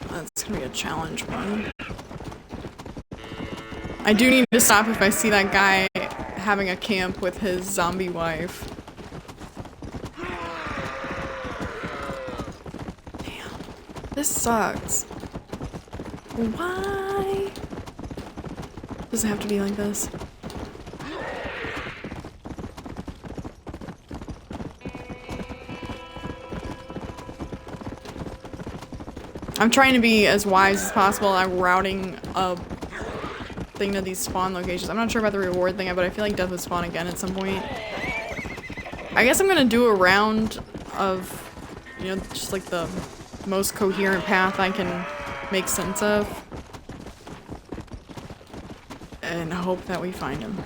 That's gonna be a challenge one. I do need to stop if I see that guy having a camp with his zombie wife. Damn. This sucks. Why? Does it have to be like this? I'm trying to be as wise as possible. I'm routing a thing to these spawn locations. I'm not sure about the reward thing, but I feel like death would spawn again at some point. I guess I'm gonna do a round of, you know, just like the most coherent path I can make sense of. And hope that we find him.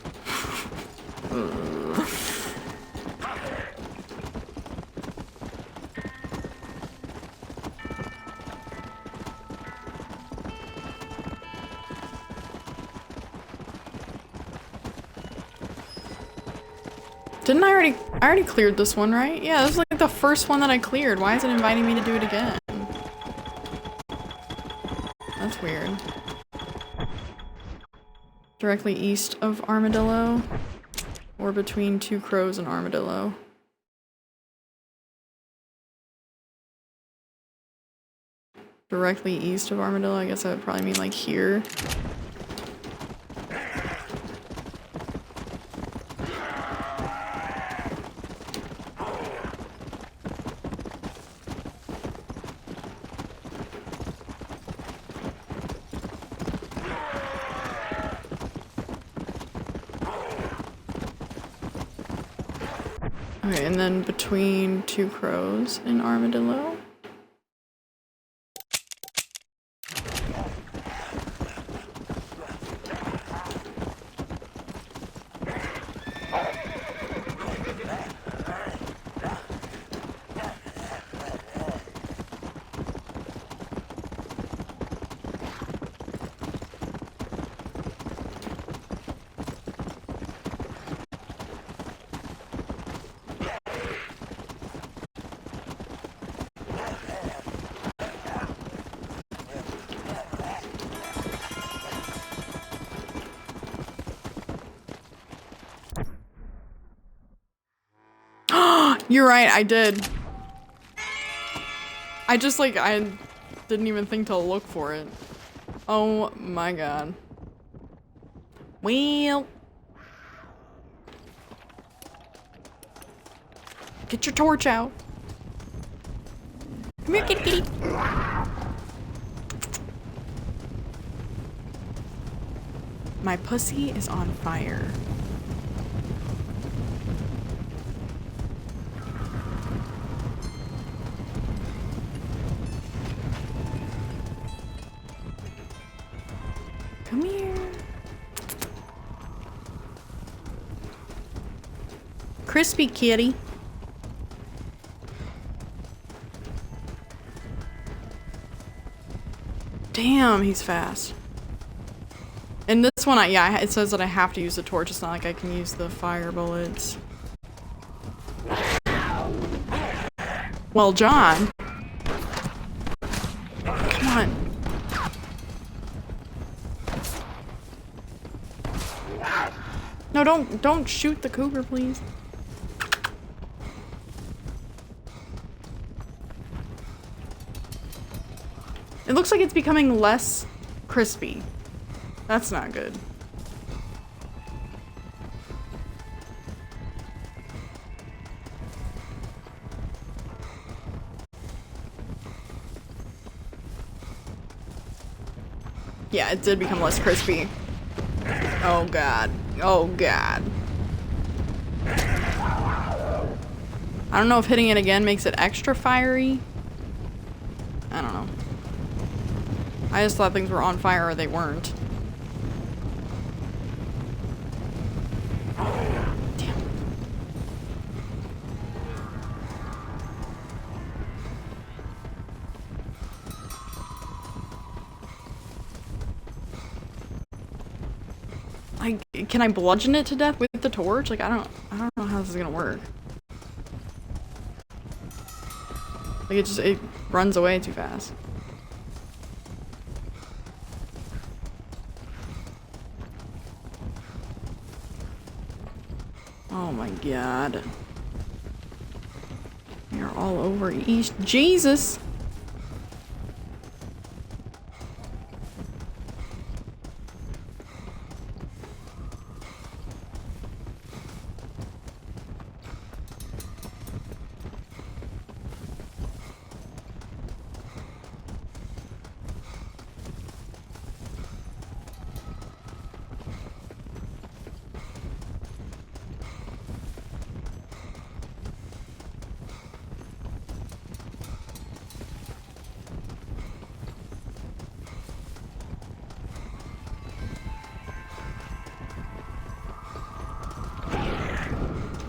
Didn't I already cleared this one, right? Yeah, this was like the first one that I cleared. Why is it inviting me to do it again? That's weird. Directly east of Armadillo? Or between Two Crows and Armadillo? Directly east of Armadillo? I guess that would probably mean like here. Okay, and then between Two Crows and Armadillo. You're right, I did. I just I didn't even think to look for it. Oh my god. Well. Get your torch out. Come here, kitty kitty. My pussy is on fire. Come here. Crispy kitty. Damn, he's fast. And this one, it says that I have to use the torch. It's not like I can use the fire bullets. Well, John. Come on. No, don't shoot the cougar, please. It looks like it's becoming less crispy. That's not good. Yeah, it did become less crispy. Oh god. Oh god. I don't know if hitting it again makes it extra fiery. I don't know. I just thought things were on fire or they weren't. Damn. Can I bludgeon it to death with the torch? Like I don't know how this is gonna work. Like it runs away too fast. Oh my god. You're all over East Jesus.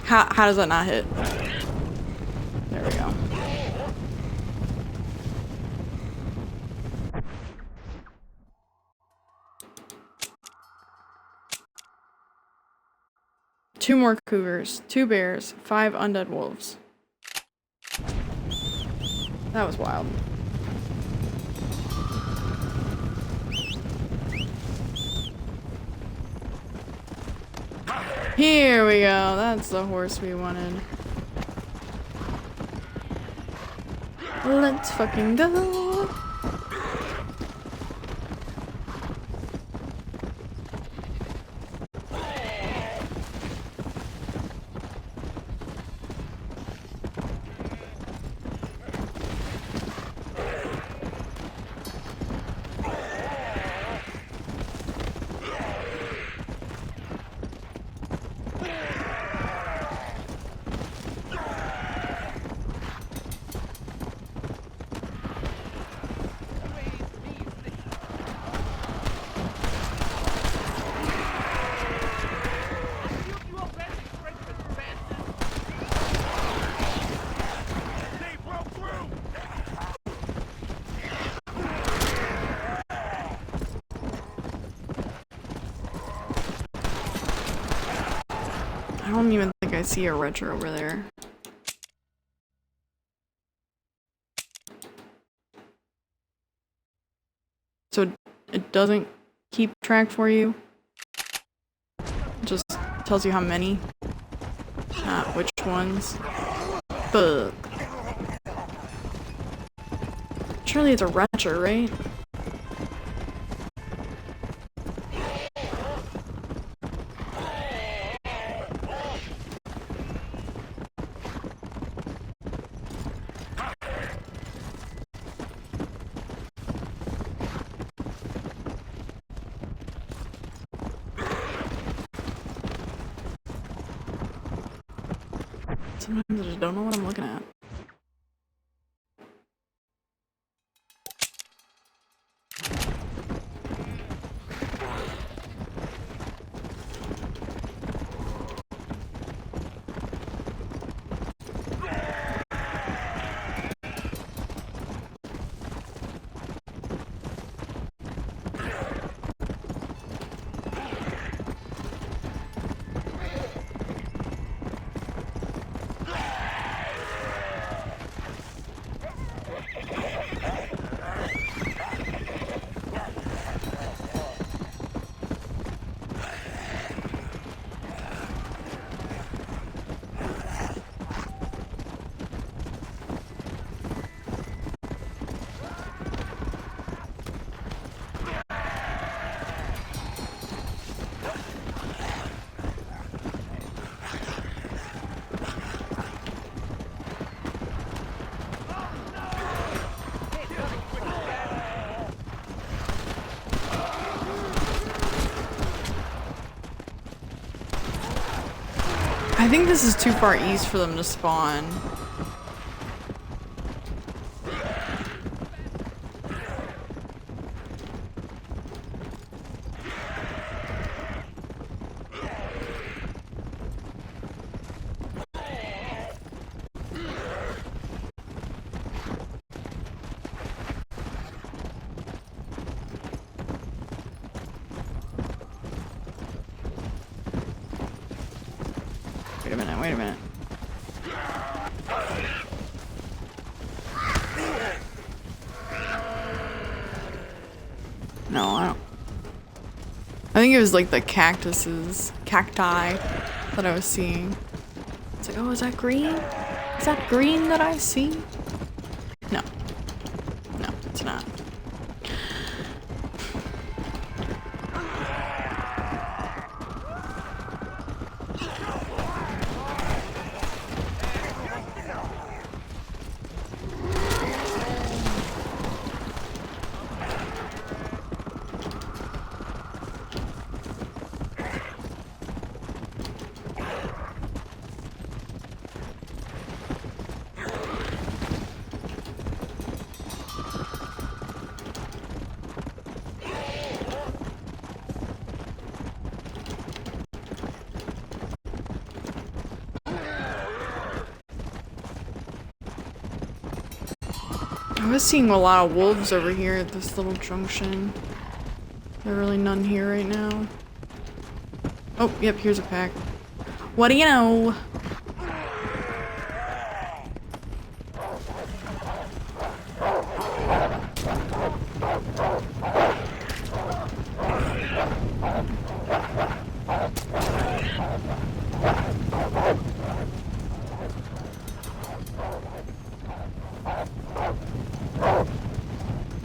How does that not hit? There we go. Two more cougars, 2 bears, 5 undead wolves. That was wild. Here we go. That's the horse we wanted. Let's fucking go. I don't even think I see a retro over there. So it doesn't keep track for you? It just tells you how many? Not which ones. Fuck. Surely it's a retro, right? Sometimes I just don't know what I'm looking at. I think this is too far east for them to spawn. Wait a minute, wait a minute. No, I don't. I think it was like the cacti that I was seeing. It's like, oh, is that green? Is that green that I see? No. No, it's not. I was seeing a lot of wolves over here at this little junction. There are really none here right now. Oh, yep, here's a pack. What do you know?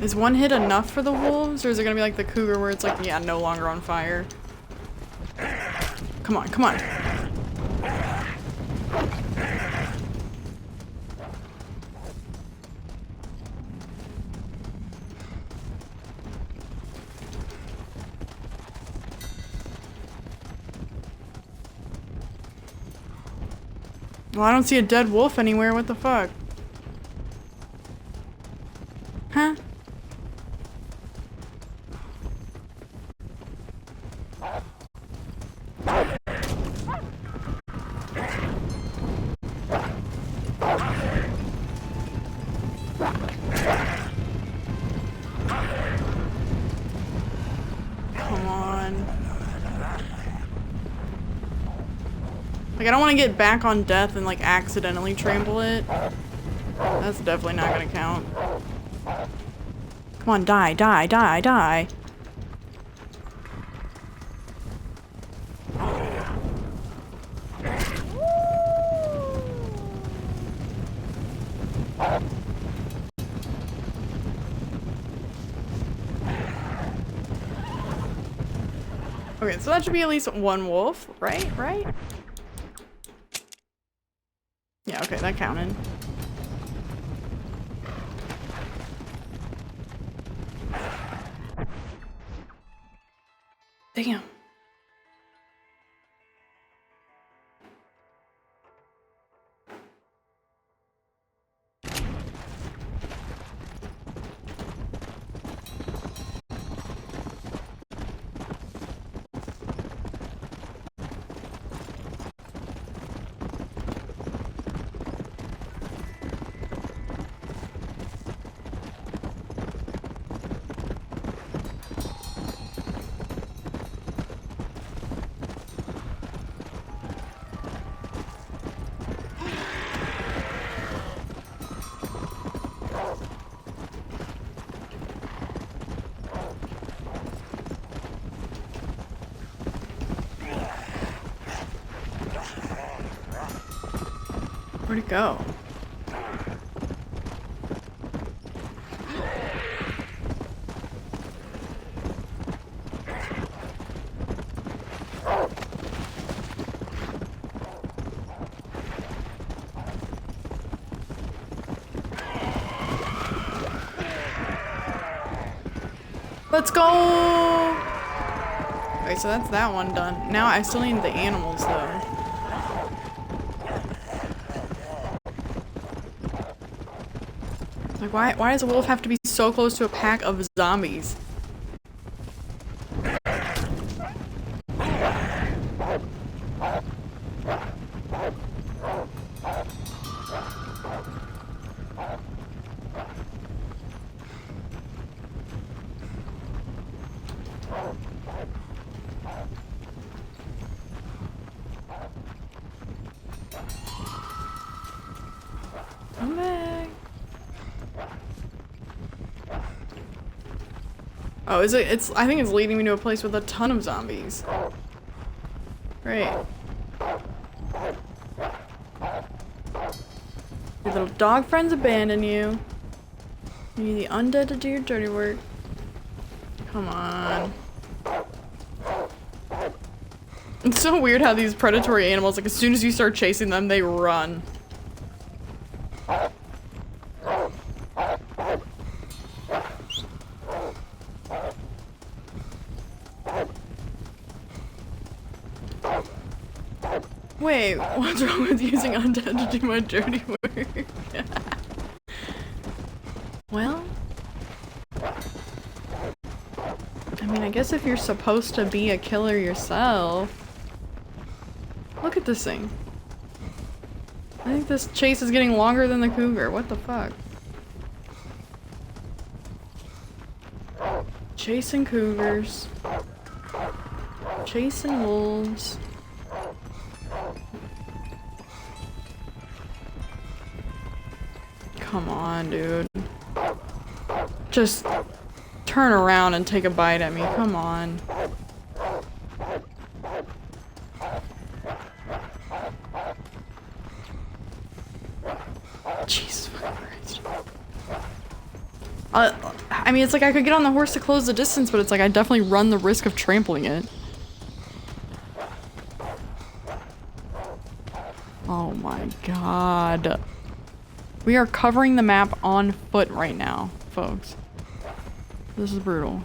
Is one hit enough for the wolves, or is it gonna be like the cougar where it's like, yeah, no longer on fire? Come on, come on. Well, I don't see a dead wolf anywhere. What the fuck? Huh? Like, I don't want to get back on death and, like, accidentally trample it. That's definitely not gonna count. Come on, die, die, die, die. Okay, so that should be at least one wolf, right? Right? Yeah, okay, that counted. Damn. Where'd it go? Let's go! Okay, so that's that one done. Now I still need the animals though. Like why does a wolf have to be so close to a pack of zombies? Come back. Oh, is it? I think it's leading me to a place with a ton of zombies. Great. Your little dog friends abandon you. You need the undead to do your dirty work. Come on. It's so weird how these predatory animals, like as soon as you start chasing them, they run. Wait, what's wrong with using undead to do my dirty work? Well, I mean, I guess if you're supposed to be a killer yourself. Look at this thing. I think this chase is getting longer than the cougar. What the fuck? Chasing cougars. Chasing wolves. Come on, dude. Just turn around and take a bite at me. Come on. Jesus Christ. I mean, it's like I could get on the horse to close the distance, but it's like I definitely run the risk of trampling it. Oh my god. We are covering the map on foot right now, folks. This is brutal.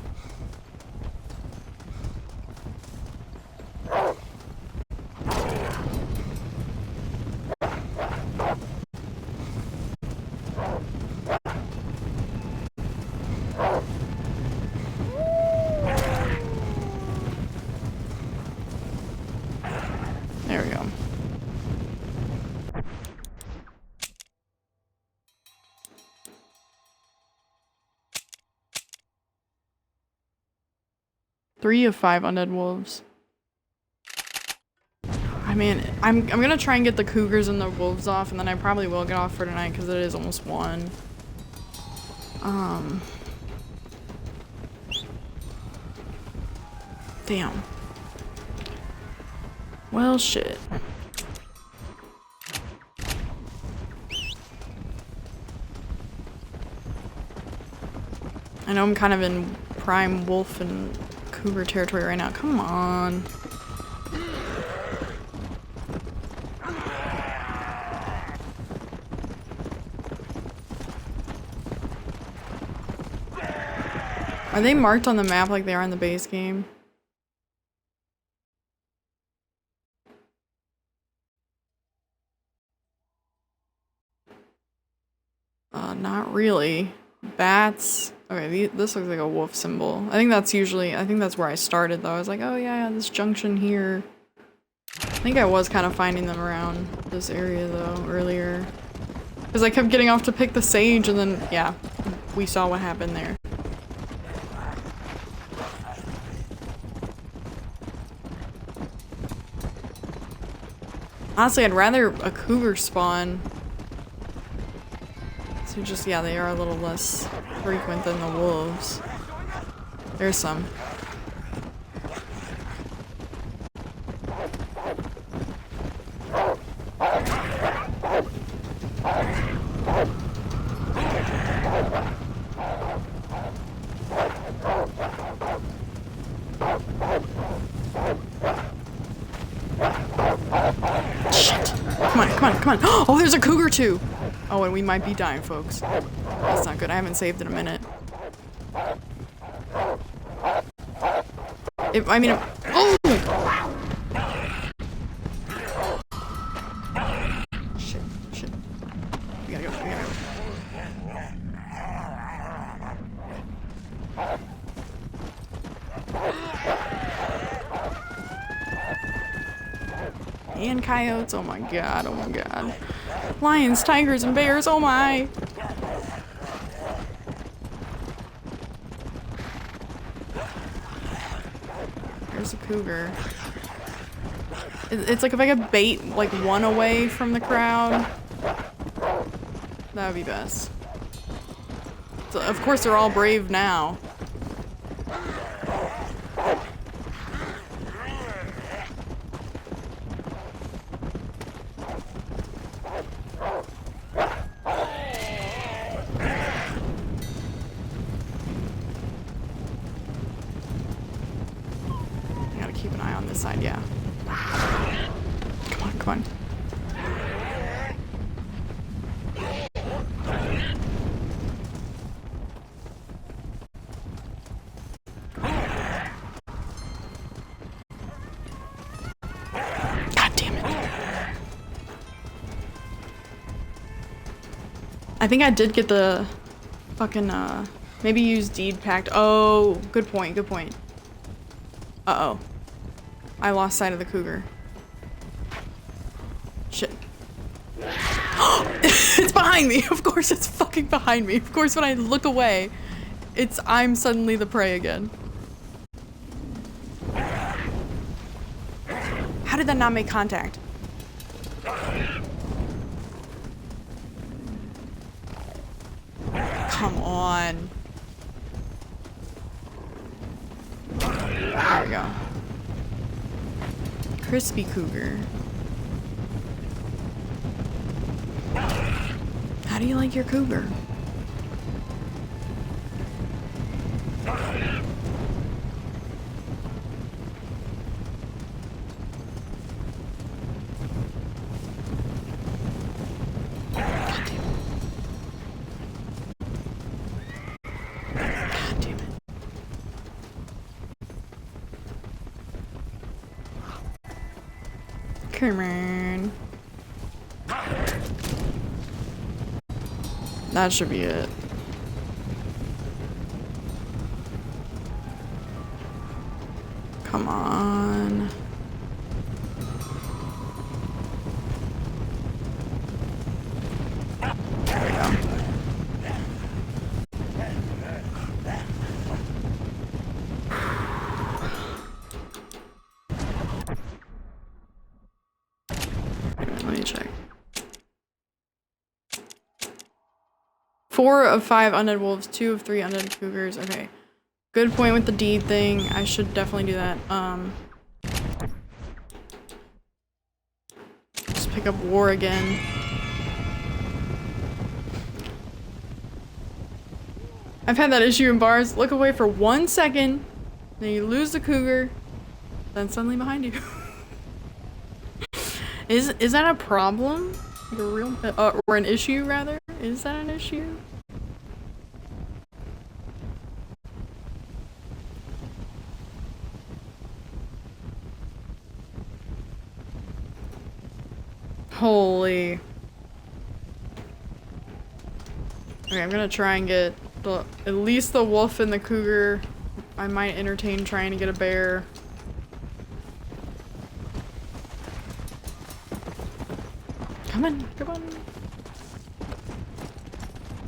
There we go. Three of 5 undead wolves. I mean, I'm gonna try and get the cougars and the wolves off, and then I probably will get off for tonight because it is almost 1. Damn. Well, shit. I know I'm kind of in prime wolf and cougar territory right now. Come on. Are they marked on the map like they are in the base game? Not really. Bats. Okay, this looks like a wolf symbol. I think that's where I started though. I was like, oh yeah, this junction here. I think I was kind of finding them around this area though, earlier. Because I kept getting off to pick the sage and then, yeah, we saw what happened there. Honestly, I'd rather a cougar spawn. So just, yeah, they are a little less frequent than the wolves. There's some. come on, come on. Oh, there's a cougar too. Oh, and we might be dying, folks. That's not good. I haven't saved in a minute. Oh! Shit, shit. We gotta go, we gotta go. And coyotes, oh my god, oh my god. Lions, tigers, and bears, oh my! There's a cougar. It's like if I could bait like one away from the crowd, that would be best. So, of course they're all brave now. Keep an eye on this side, yeah. Come on, come on. God damn it. I think I did get the fucking, maybe use deed pact. Oh, good point, good point. Uh-oh. I lost sight of the cougar. Shit. It's behind me! Of course it's fucking behind me. Of course when I look away, I'm suddenly the prey again. How did that not make contact? Come on. There we go. Crispy cougar. How do you like your cougar? Come on. That should be it. Come on. There we go. Let me check. 4 of 5 undead wolves, 2 of 3 undead cougars. Okay. Good point with the deed thing. I should definitely do that. Just pick up war again. I've had that issue in bars. Look away for 1 second, then you lose the cougar, then suddenly behind you. Is that a problem? Like a real or an issue rather? Is that an issue? Holy. Okay, I'm gonna try and get at least the wolf and the cougar. I might entertain trying to get a bear. Come on, come on.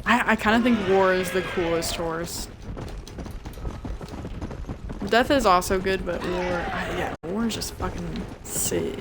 I kind of think war is the coolest horse. Death is also good, but war, yeah, war is just fucking sick.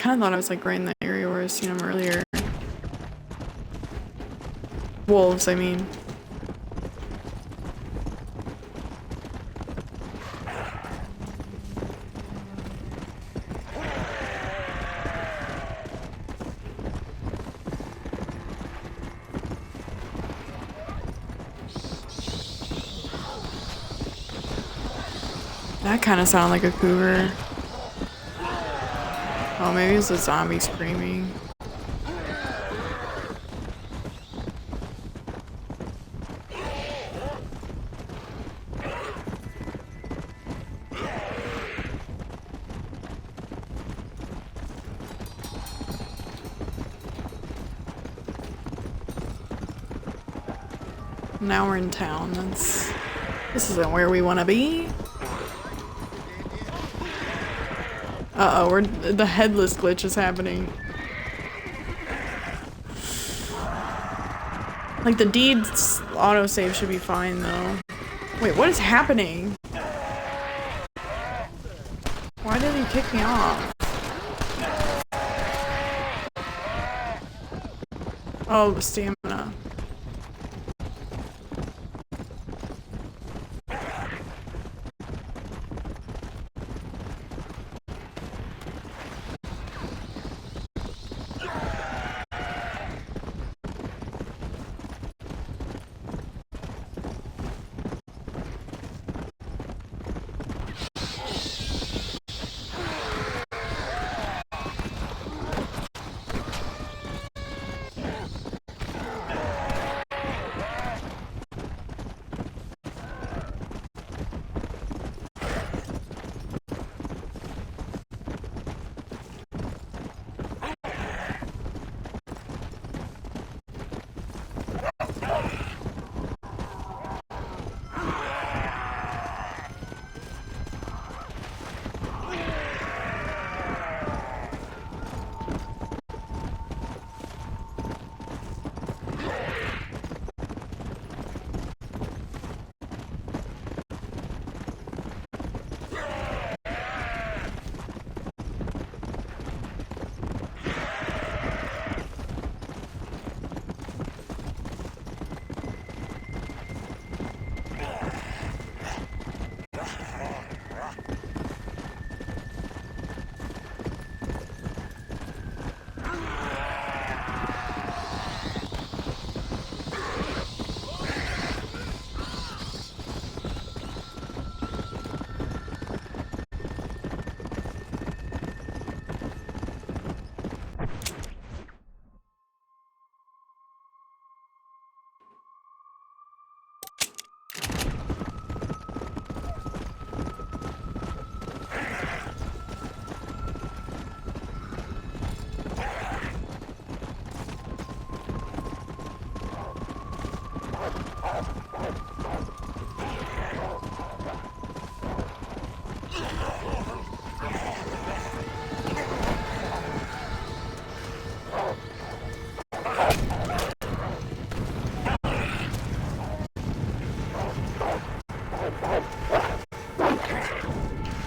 kind of thought I was like right in the area where I seen them earlier. Wolves, I mean. That kind of sounded like a cougar. Oh, maybe it's a zombie screaming. Now we're in town. This isn't where we want to be. Uh-oh, the headless glitch is happening. Like, the deed's autosave should be fine, though. Wait, what is happening? Why did he kick me off? Oh, stamina.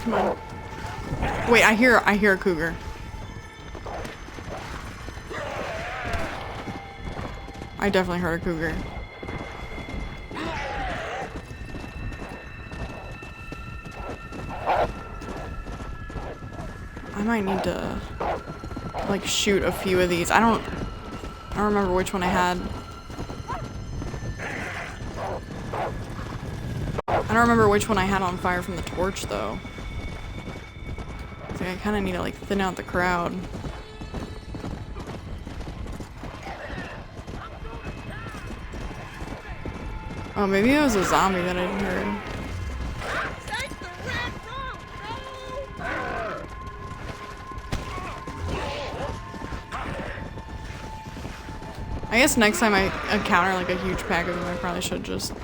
Come on. Wait, I hear a cougar. I definitely heard a cougar. I might need to like shoot a few of these. I don't remember which one I had. I don't remember which one I had on fire from the torch though. I think I kind of need to like thin out the crowd. Oh, maybe it was a zombie that I heard. Take the red road, no! I guess next time I encounter like a huge pack of them, I probably should just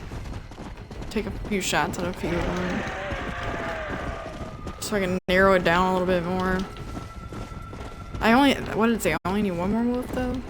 take a few shots at a few of them. So I can narrow it down a little bit more. What did it say? I only need one more wolf though?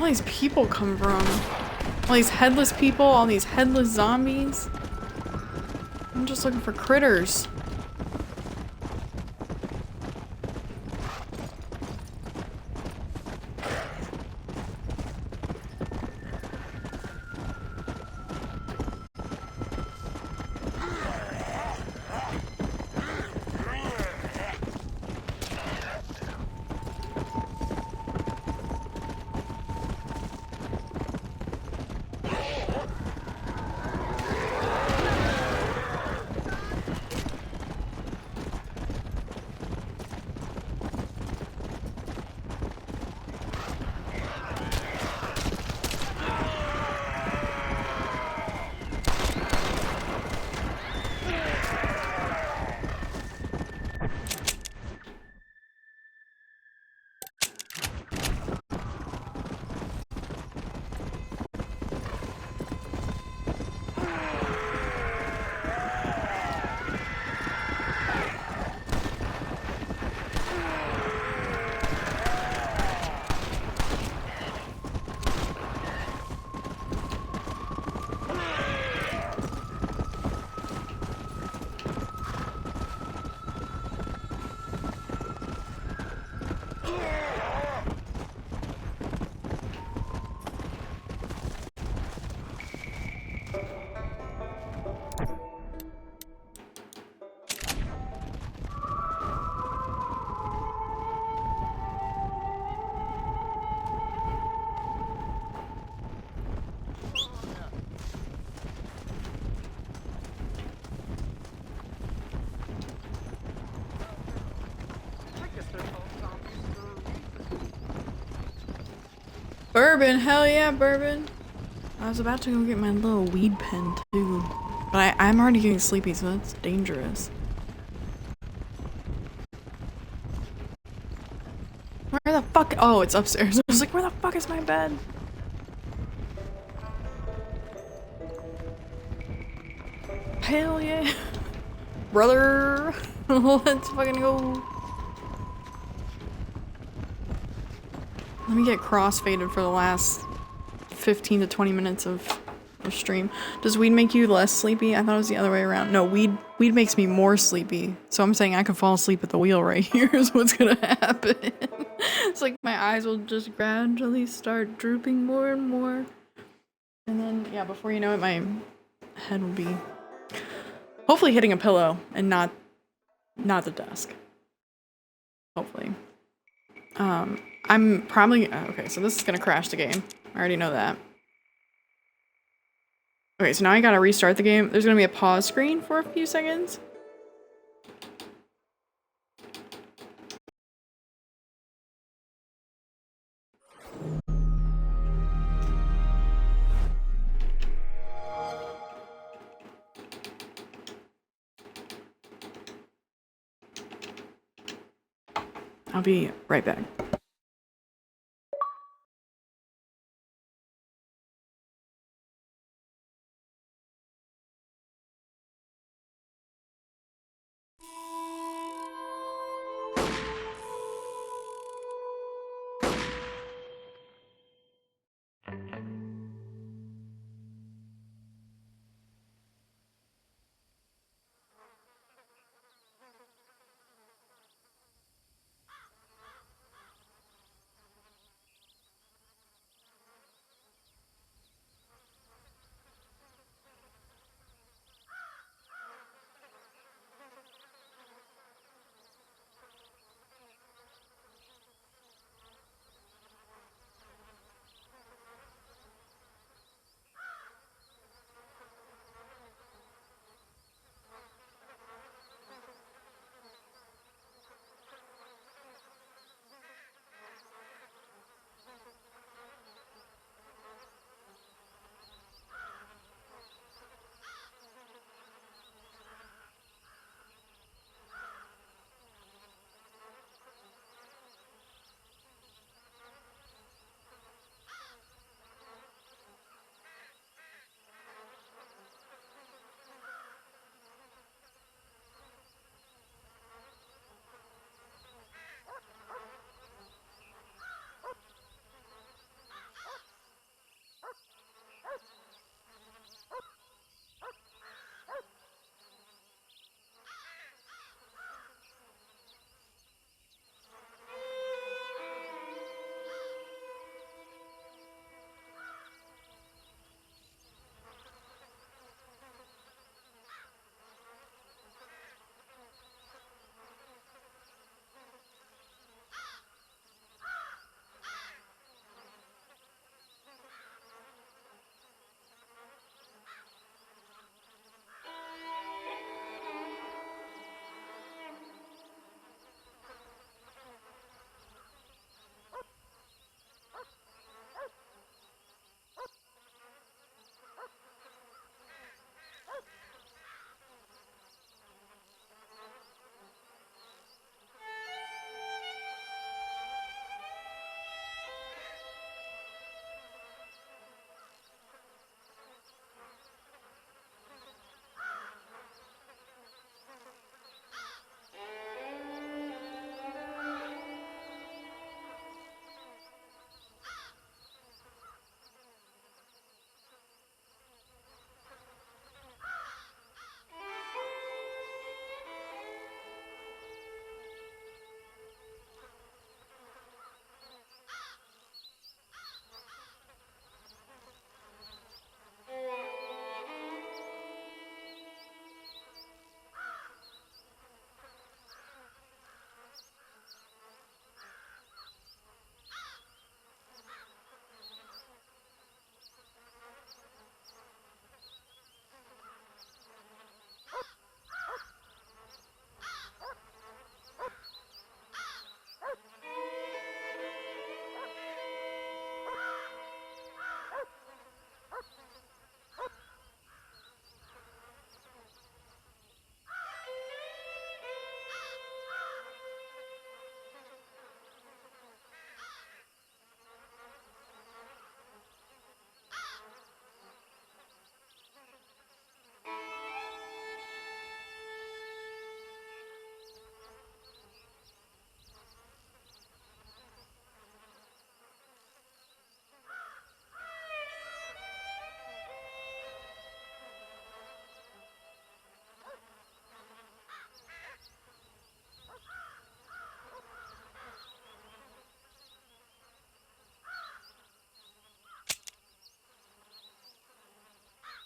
all these people come from? All these headless people, all these headless zombies. I'm just looking for critters. Bourbon, hell yeah, bourbon. I was about to go get my little weed pen too, but I'm already getting sleepy, so that's dangerous. Where the fuck? Oh, it's upstairs. I was like, where the fuck is my bed? Hell yeah. Brother, let's fucking go. Let me get crossfaded for the last 15 to 20 minutes of stream. Does weed make you less sleepy? I thought it was the other way around. No, weed makes me more sleepy. So I'm saying I could fall asleep at the wheel right here is what's gonna happen. It's like my eyes will just gradually start drooping more and more. And then, yeah, before you know it, my head will be hopefully hitting a pillow and not the desk. Hopefully. I'm probably, okay, so this is gonna crash the game. I already know that. Okay, so now I gotta restart the game. There's gonna be a pause screen for a few seconds. I'll be right back.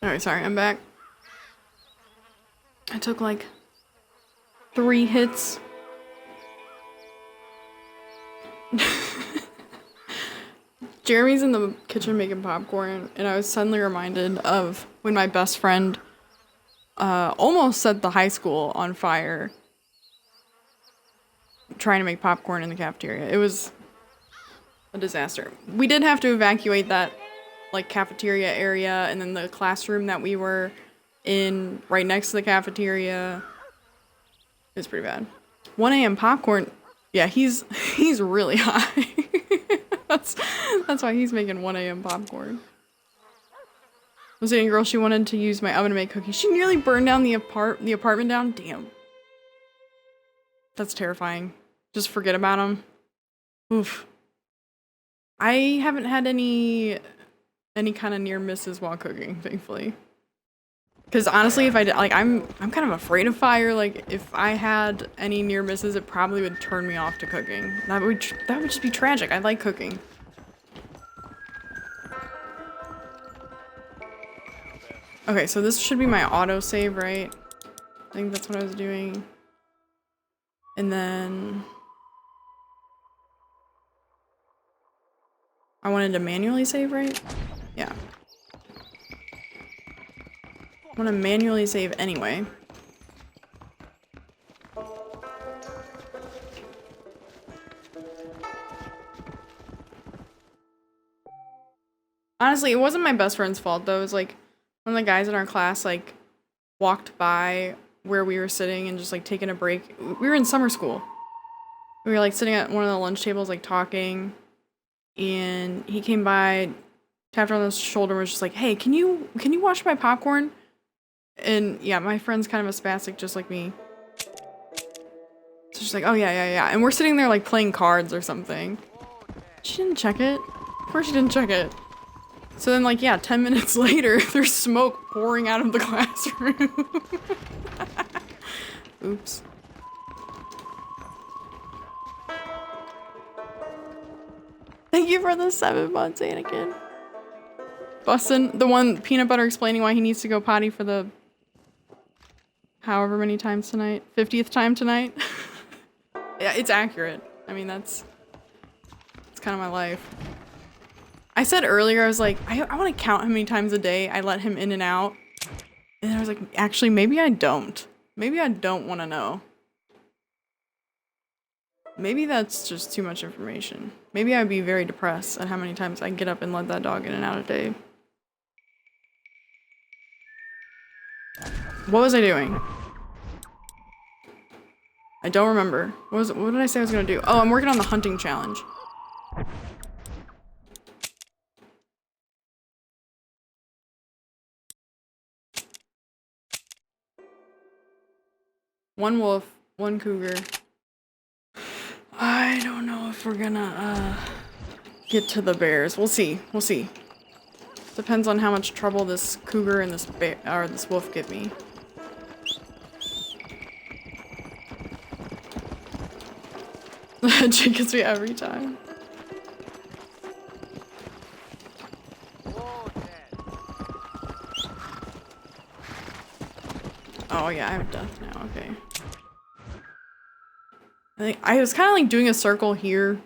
Alright, sorry, I'm back. I took like 3 hits. Jeremy's in the kitchen making popcorn, and I was suddenly reminded of when my best friend almost set the high school on fire trying to make popcorn in the cafeteria. It was a disaster. We did have to evacuate that like cafeteria area, and then the classroom that we were in right next to the cafeteria. It was pretty bad. 1 a.m. popcorn. Yeah, he's really high. That's why he's making 1 a.m. popcorn. I was dating a girl, she wanted to use my oven to make cookies. She nearly burned down the apartment down. Damn. That's terrifying. Just forget about him. Oof. I haven't had any kind of near misses while cooking, thankfully. Because honestly, if I did, like, I'm kind of afraid of fire. Like, if I had any near misses, it probably would turn me off to cooking. That would just be tragic. I like cooking. Okay, so this should be my autosave, right? I think that's what I was doing. And then I wanted to manually save, right? Yeah. I want to manually save anyway. Honestly, it wasn't my best friend's fault though. It was like one of the guys in our class like walked by where we were sitting and just like taking a break. We were in summer school. We were like sitting at one of the lunch tables like talking, and he came by, tapped her on the shoulder and was just like, "Hey, can you wash my popcorn?" And yeah, my friend's kind of a spastic just like me. So she's like, "Oh yeah." And we're sitting there like playing cards or something. She didn't check it. Of course she didn't check it. So then like, yeah, 10 minutes later, there's smoke pouring out of the classroom. Oops. Thank you for the 7 months, Anakin. Bustin', the one peanut butter explaining why he needs to go potty for the however many times tonight, 50th time tonight. Yeah, it's accurate. I mean, it's kind of my life. I said earlier, I was like, I want to count how many times a day I let him in and out. And I was like, actually, maybe I don't. Maybe I don't want to know. Maybe that's just too much information. Maybe I'd be very depressed at how many times I get up and let that dog in and out a day. What was I doing? I don't remember. What did I say I was gonna do? Oh, I'm working on the hunting challenge. One wolf, one cougar. I don't know if we're gonna get to the bears. We'll see. We'll see. Depends on how much trouble this cougar and this bear or this wolf give me. That shit gets me every time. Oh yeah, I have death now. Okay. I think I was kind of like doing a circle here.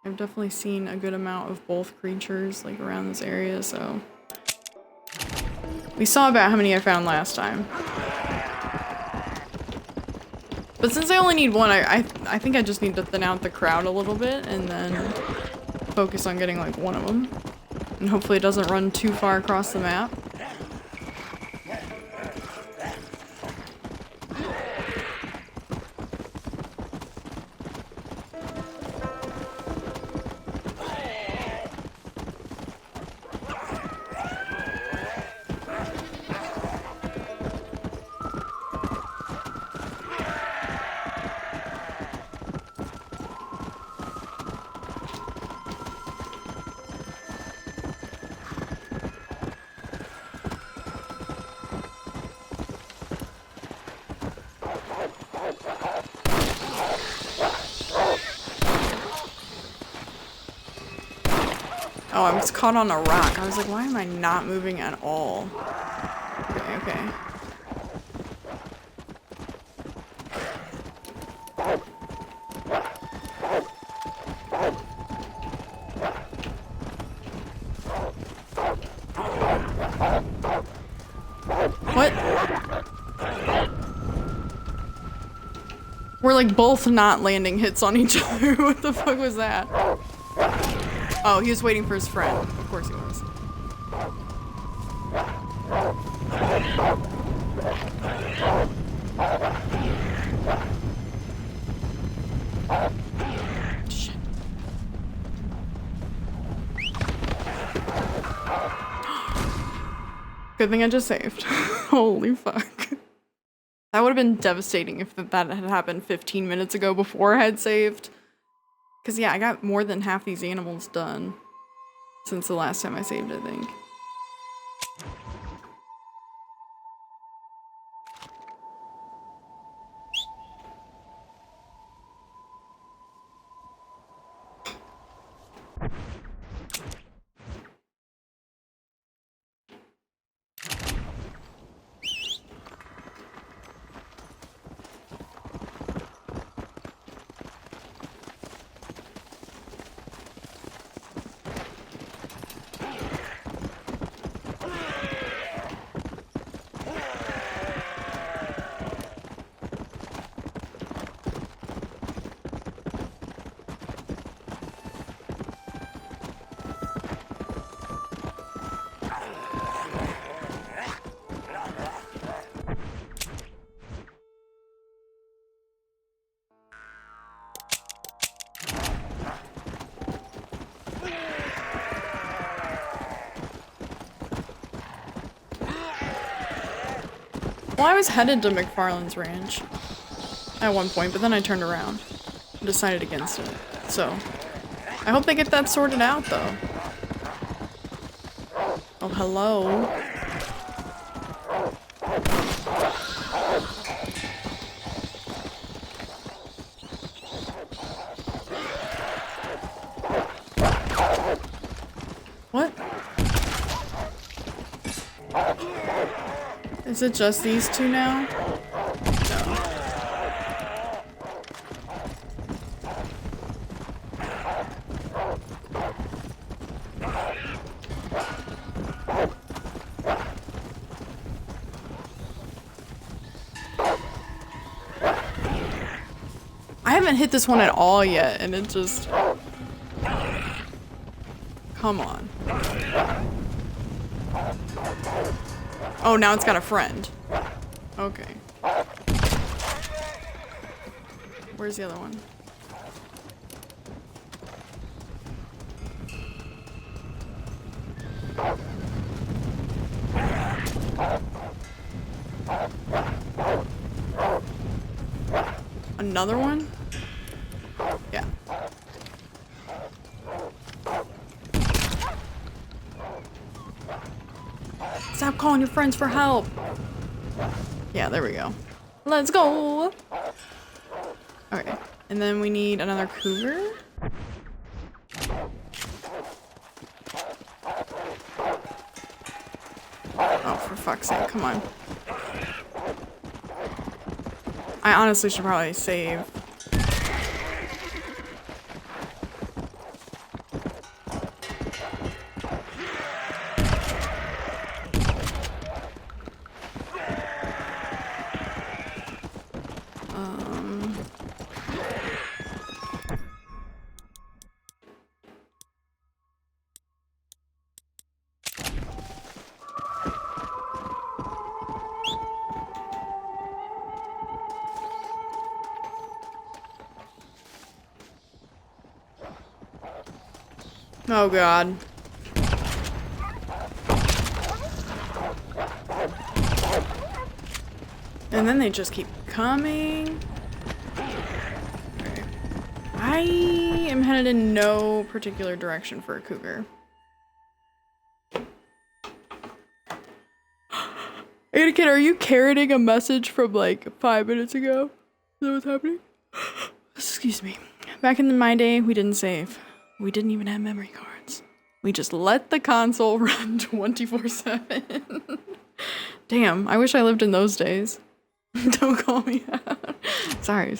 I've definitely seen a good amount of both creatures like around this area, so we saw about how many I found last time. But since I only need one, I think I just need to thin out the crowd a little bit and then focus on getting like one of them. And hopefully it doesn't run too far across the map. Oh, I was caught on a rock. I was like, why am I not moving at all? We're like both not landing hits on each other. What the fuck was that? Oh, he was waiting for his friend. Of course he was. Shit. Good thing I just saved. Holy fuck. That would have been devastating if that had happened 15 minutes ago before I had saved. Because yeah, I got more than half these animals done since the last time I saved, I think. Well, I was headed to McFarland's ranch at one point, but then I turned around and decided against it. So, I hope they get that sorted out, though. Oh, hello. What? Is it just these two now? No. I haven't hit this one at all yet, and it just... Come on. Oh, now it's got a friend. Okay. Where's the other one? Another one? Yeah. Stop calling your friends for help. Yeah, there we go. Let's go. Okay, and then we need another cougar. Oh, for fuck's sake, come on. I honestly should probably save. Oh god. And then they just keep coming. Okay. I am headed in no particular direction for a cougar. Kid, are you carroting a message from like 5 minutes ago? Is that what's happening? Excuse me. Back in my day, we didn't save. We didn't even have memory cards. We just let the console run 24/7. Damn, I wish I lived in those days. Don't call me out. Sorry.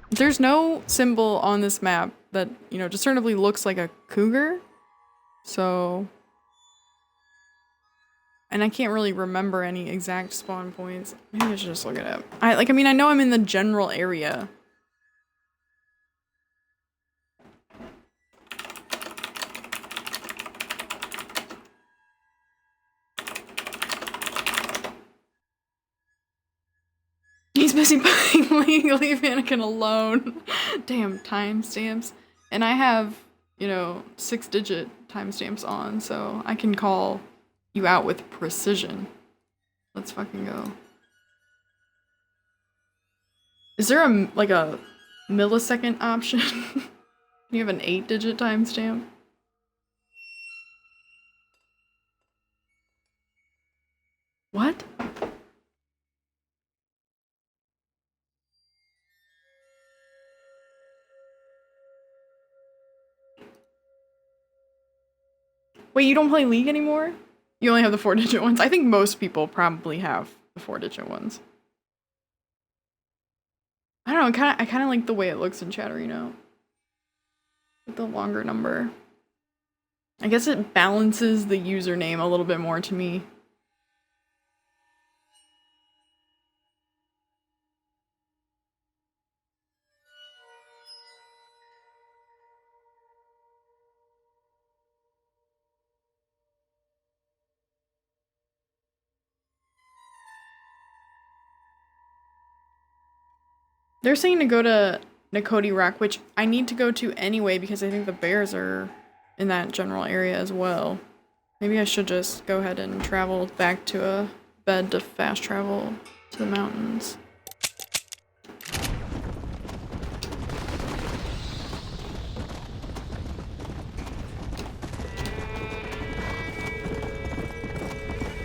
There's no symbol on this map that, you know, discernibly looks like a cougar. So And I can't really remember any exact spawn points. Maybe I should just look it up. I mean, I know I'm in the general area. He's busy playing League. Leave Anakin alone. Damn, timestamps. And I have, you know, 6-digit timestamps on, so I can call you out with precision. Let's fucking go. Is there a, like a millisecond option? You have an 8-digit timestamp? What? Wait, you don't play League anymore? You only have the 4-digit ones? I think most people probably have the 4-digit ones. I don't know, I kind of like the way it looks in Chatterino. With the longer number. I guess it balances the username a little bit more to me. They're saying to go to Nakoti Rock, which I need to go to anyway because I think the bears are in that general area as well. Maybe I should just go ahead and travel back to a bed to fast travel to the mountains.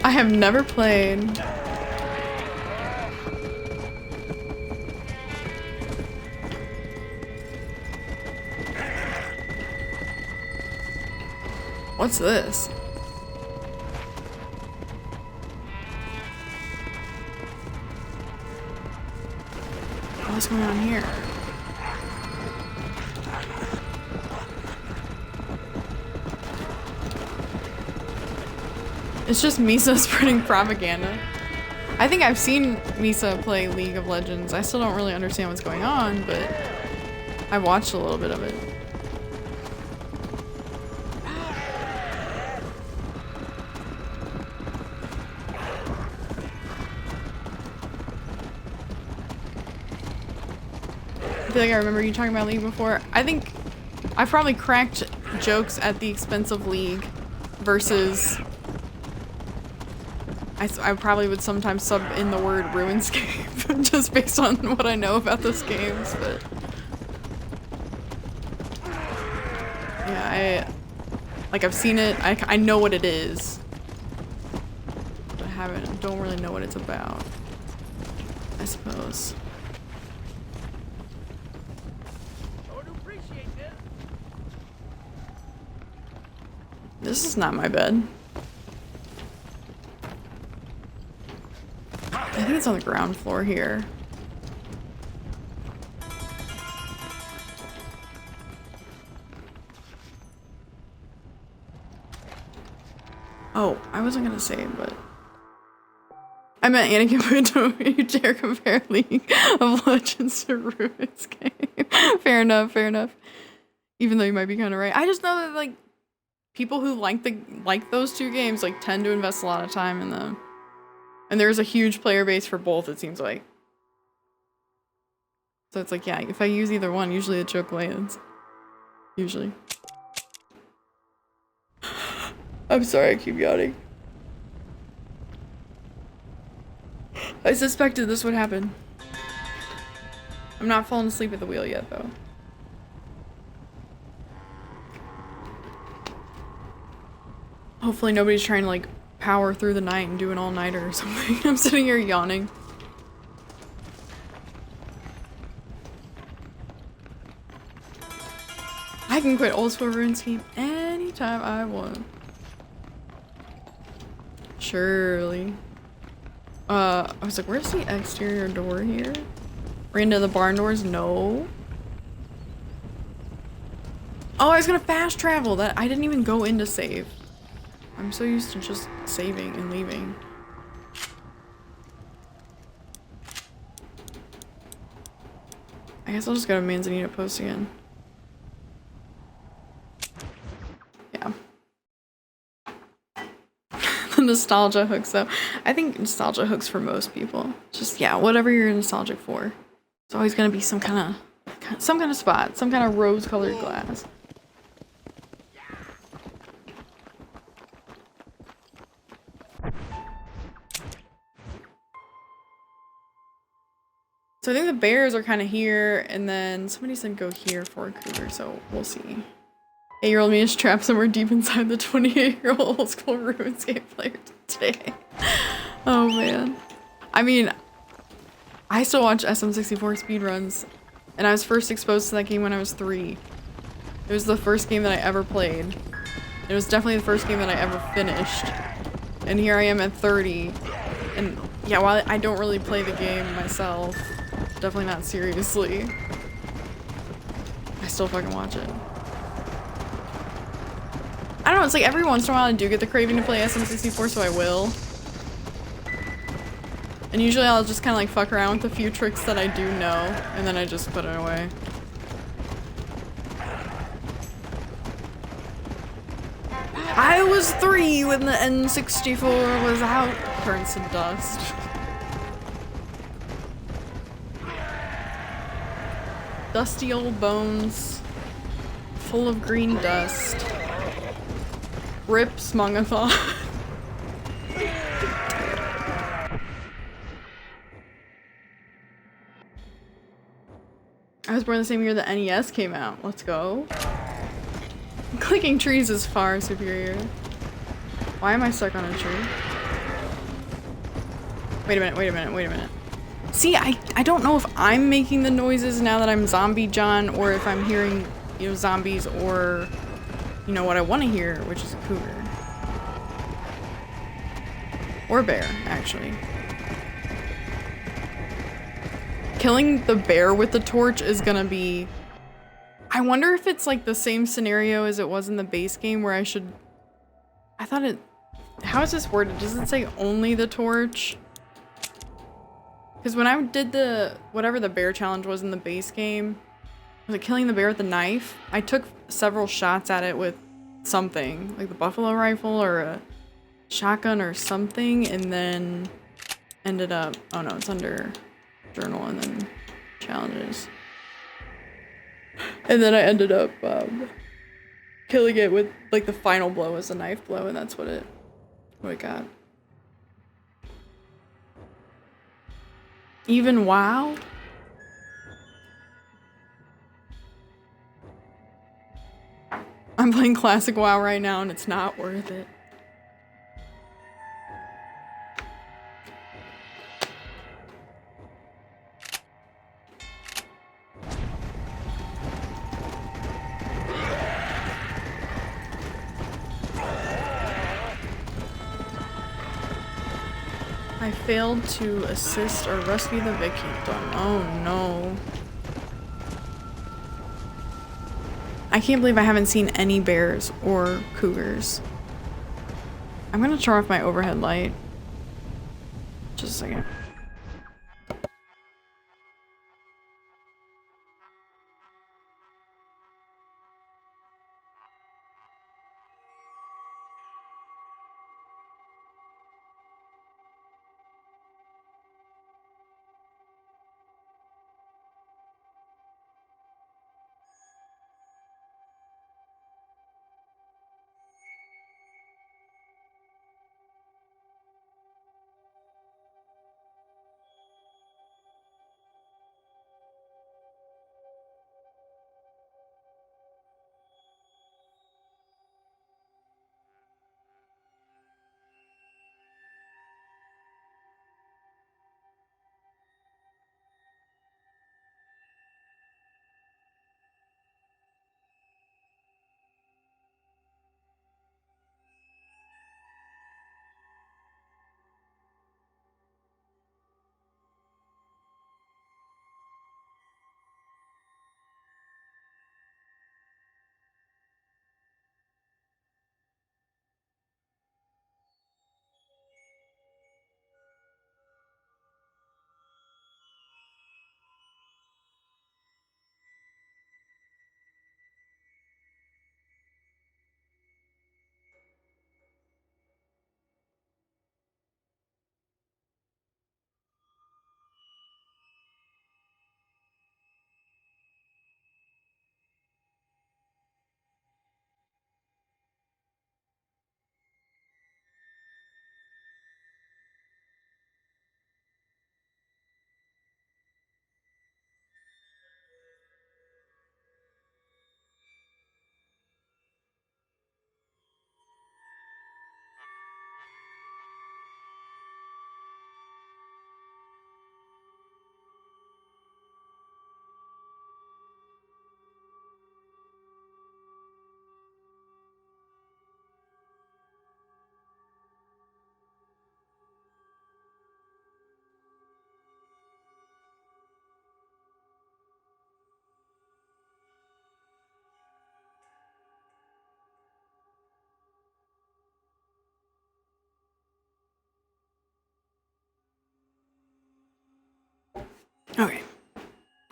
I have never played. What's this? What's going on here? It's just Misa spreading propaganda. I think I've seen Misa play League of Legends. I still don't really understand what's going on, but I watched a little bit of it. I feel like I remember you talking about League before. I think I've probably cracked jokes at the expense of League versus I probably would sometimes sub in the word RuneScape just based on what I know about those games, but yeah, I've seen it. I know what it is, but don't really know what it's about, I suppose. This is not my bed. I think it's on the ground floor here. Oh, I wasn't gonna say it, but I meant Anakin Buto. You dare compare League of Legends to RuneScape? Fair enough, fair enough. Even though you might be kind of right. I just know that like people who like those two games like tend to invest a lot of time in them. And there's a huge player base for both, it seems like. So it's like, yeah, if I use either one, usually the joke lands. Usually. I'm sorry, I keep yawning. I suspected this would happen. I'm not falling asleep at the wheel yet, though. Hopefully nobody's trying to, like, power through the night and do an all-nighter or something. I'm sitting here yawning. I can quit old school RuneScape anytime I want. Surely. I was like, where's the exterior door here? Ran to the barn doors? No. Oh, I was gonna fast travel. That I didn't even go in to save. I'm so used to just saving and leaving. I guess I'll just go to Manzanita Post again. Yeah. The nostalgia hooks though. I think nostalgia hooks for most people. Just, yeah, whatever you're nostalgic for. It's always gonna be some kind of spot, some kind of rose-colored glass. So I think the bears are kind of here, and then somebody said go here for a cougar, so we'll see. 8-year-old me is trapped somewhere deep inside the 28-year-old old school RuneScape player today. Oh man. I mean, I still watch SM64 speedruns, and I was first exposed to that game when I was 3. It was the first game that I ever played. It was definitely the first game that I ever finished. And here I am at 30. And yeah, while I don't really play the game myself, definitely not seriously, I still fucking watch it. I don't know, it's like every once in a while I do get the craving to play SM64, so I will. And usually I'll just kind of like fuck around with a few tricks that I do know, and then I just put it away. I was 3 when the N64 was out. Burn some dust. Dusty old bones, full of green dust. Rip Smongathon. I was born the same year the NES came out. Let's go. Clicking trees is far superior. Why am I stuck on a tree? Wait a minute, wait a minute, wait a minute. See, I don't know if I'm making the noises now that I'm Zombie John, or if I'm hearing, you know, zombies, or, you know, what I want to hear, which is a cougar. Or bear, actually. Killing the bear with the torch is gonna be... I wonder if it's like the same scenario as it was in the base game where I should... I thought it... How is this worded? Does it say only the torch? Because when I did the... whatever the bear challenge was in the base game, was it killing the bear with the knife? I took several shots at it with something, like the buffalo rifle or a shotgun or something, and then ended up... Oh no, it's under journal and then challenges. And then I ended up killing it with, like, the final blow was a knife blow, and that's what it got. Even WoW? I'm playing classic WoW right now and it's not worth it. I failed to assist or rescue the victim. Oh no. I can't believe I haven't seen any bears or cougars. I'm gonna turn off my overhead light. Just a second.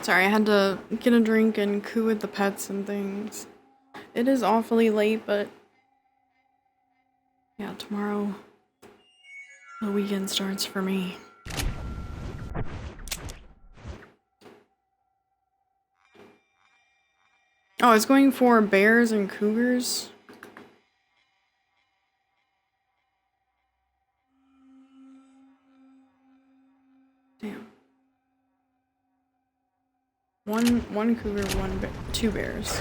Sorry, I had to get a drink and coo with the pets and things. It is awfully late, but yeah, tomorrow the weekend starts for me. Oh, I was going for bears and cougars. Damn. One cougar, two bears.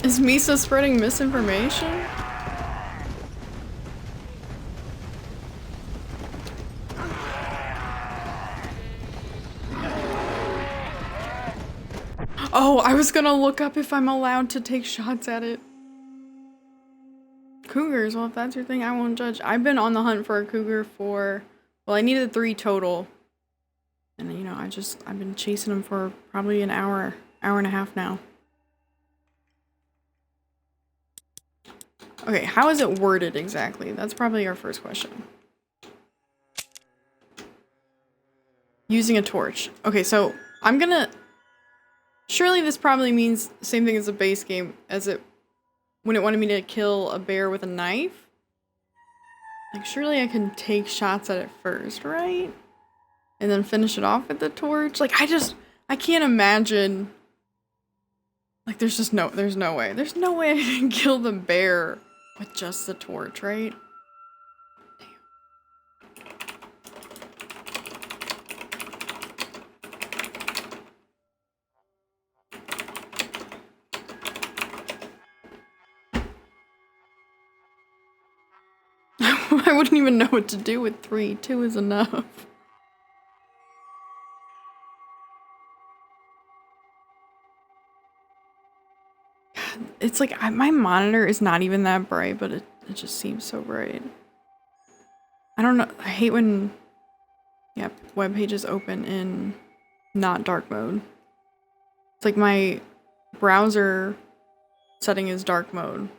Is Misa spreading misinformation? Oh, I was gonna look up if I'm allowed to take shots at it. Cougars, well, if that's your thing, I won't judge. I've been on the hunt for a cougar for, well, I needed 3 total. And, you know, I've been chasing them for probably an hour and a half now. Okay, how is it worded exactly? That's probably our first question. Using a torch. Okay, so I'm gonna... Surely this probably means the same thing as the base game as it when it wanted me to kill a bear with a knife. Like, surely I can take shots at it first, right? And then finish it off with the torch? Like, I can't imagine... Like, there's no way. There's no way I can kill the bear with just the torch, right? I wouldn't even know what to do with 3. 2 is enough. It's like, my monitor is not even that bright, but it just seems so bright. I don't know, I hate when, yeah, web pages open in not dark mode. It's like my browser setting is dark mode.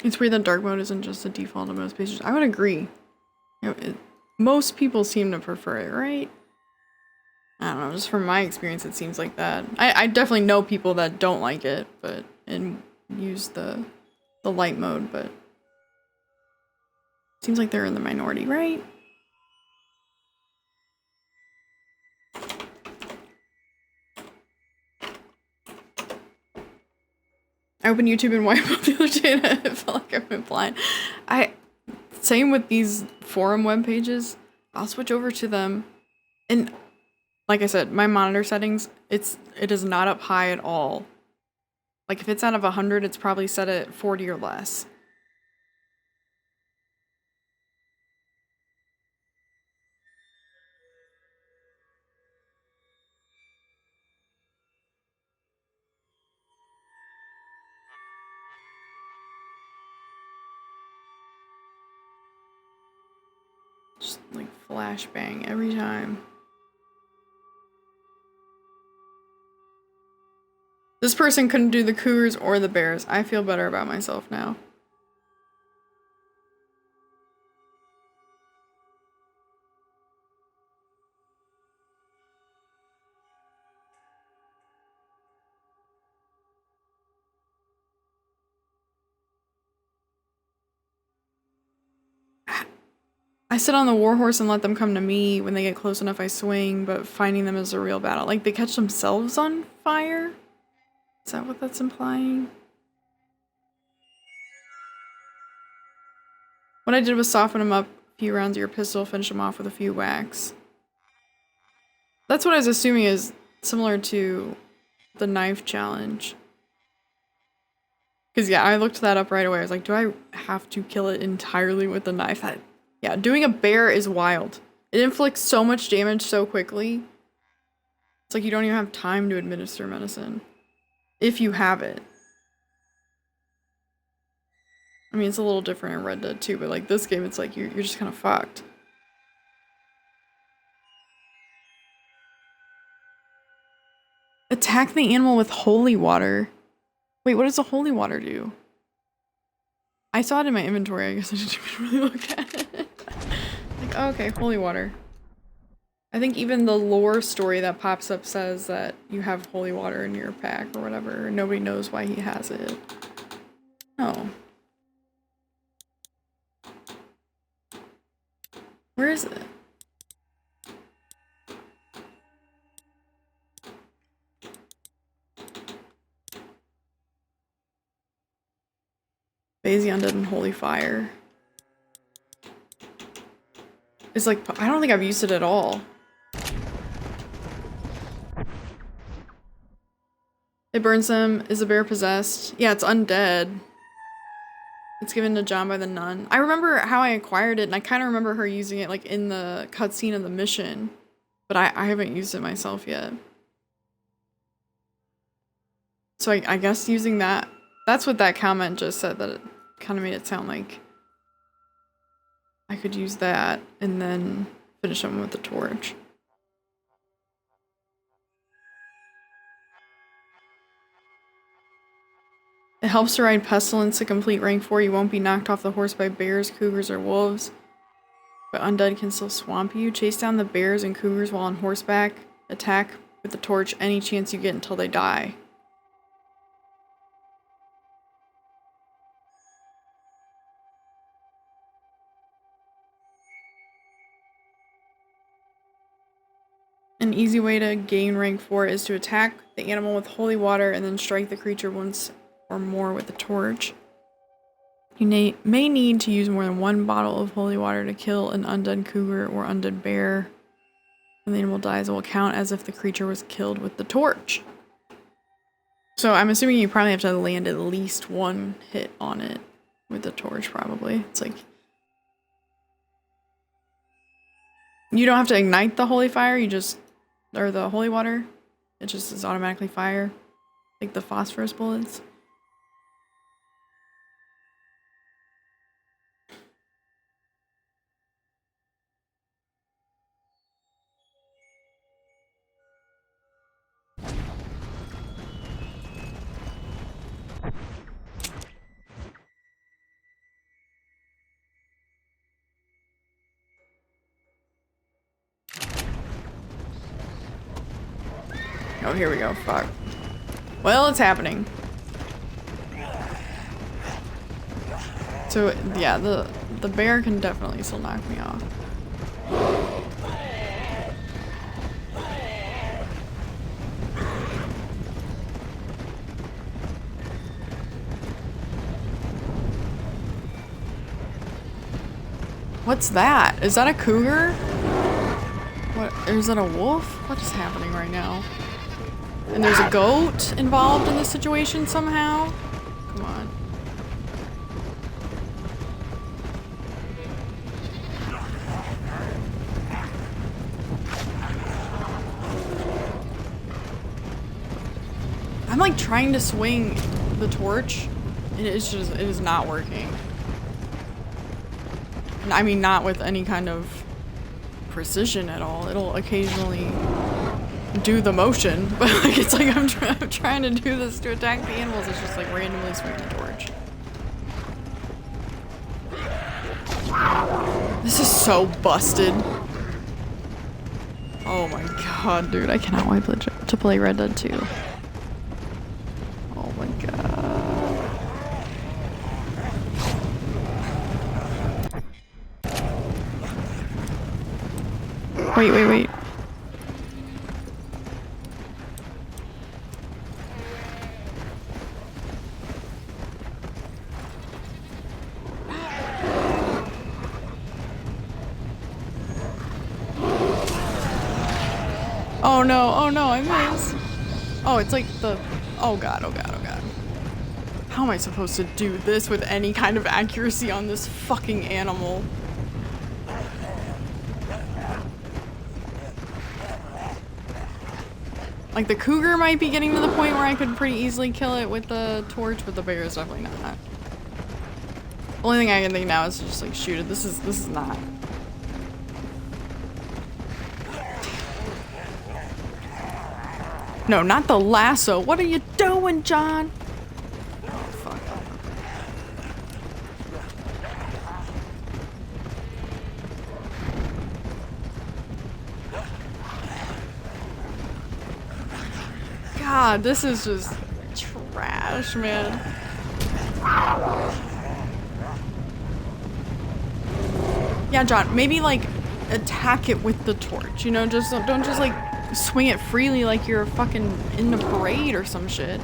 It's weird that dark mode isn't just the default of most pages. I would agree. You know, most people seem to prefer it, right? I don't know, just from my experience it seems like that. I definitely know people that don't like it, but and use the light mode, but seems like they're in the minority, right? I opened YouTube and wiped up the other day and I felt like I went blind. Same with these forum web pages. I'll switch over to them. And like I said, my monitor settings, it is not up high at all. Like if it's out of 100, it's probably set at 40 or less. Just like flashbang every time. This person couldn't do the cougars or the bears. I feel better about myself now. I sit on the warhorse and let them come to me. When they get close enough, I swing, but finding them is a real battle. Like, they catch themselves on fire? Is that what that's implying? What I did was soften them up a few rounds of your pistol, finish them off with a few whacks. That's what I was assuming is similar to the knife challenge. Because yeah, I looked that up right away. I was like, do I have to kill it entirely with a knife? Yeah, doing a bear is wild. It inflicts so much damage so quickly. It's like you don't even have time to administer medicine. If you have it. I mean, it's a little different in Red Dead too, but like this game, it's like you're just kind of fucked. Attack the animal with holy water. Wait, what does the holy water do? I saw it in my inventory. I guess I didn't even really look at it. Like, oh, okay, holy water. I think even the lore story that pops up says that you have holy water in your pack or whatever. And nobody knows why he has it. Oh. Where is it? RDR Undead and Holy Fire. It's like, I don't think I've used it at all. It burns them. Is the bear possessed? Yeah, it's undead. It's given to John by the nun. I remember how I acquired it, and I kind of remember her using it like in the cutscene of the mission. But I haven't used it myself yet. So I guess using that, that's what that comment just said, that it kind of made it sound like I could use that and then finish them with the torch. It helps to ride Pestilence to complete rank 4. You won't be knocked off the horse by bears, cougars, or wolves. But undead can still swamp you. Chase down the bears and cougars while on horseback. Attack with the torch any chance you get until they die. An easy way to gain rank 4 is to attack the animal with holy water and then strike the creature once or more with the torch. You may need to use more than one bottle of holy water to kill an undead cougar or undead bear. When the animal dies, it will count as if the creature was killed with the torch. So I'm assuming you probably have to land at least one hit on it with the torch, probably. It's like... You don't have to ignite the holy fire, you just... Or the holy water. It just is automatically fire. Like the phosphorus bullets. Oh, here we go. Fuck. Well, it's happening. So, yeah, the bear can definitely still knock me off. What's that? Is that a cougar? What? Is that a wolf? What is happening right now? And there's a goat involved in this situation somehow? Come on. I'm like trying to swing the torch and it is not working. And I mean, not with any kind of precision at all. It'll occasionally do the motion, but like it's like I'm trying to do this to attack the animals. It's just like randomly swinging the torch. This is so busted. Oh my god, dude! I cannot wait to play Red Dead 2. Oh my god. Wait. Oh no, I missed. Oh, it's like the... Oh god. How am I supposed to do this with any kind of accuracy on this fucking animal? Like, the cougar might be getting to the point where I could pretty easily kill it with the torch, but the bear is definitely not. The only thing I can think now is to just like shoot it. This is not. No, not the lasso. What are you doing, John? Oh, fuck. God, this is just trash, man. Yeah, John, maybe like attack it with the torch, you know, just don't just like swing it freely like you're fucking in a parade or some shit.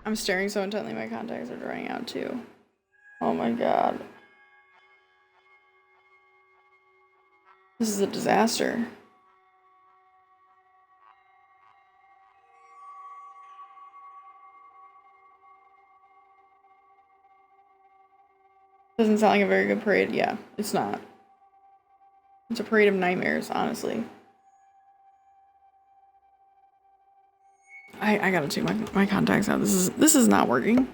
I'm staring so intently my contacts are drying out too. Oh my god. This is a disaster. Doesn't sound like a very good parade. Yeah, it's not. It's a parade of nightmares, honestly. I gotta take my contacts out. This is not working.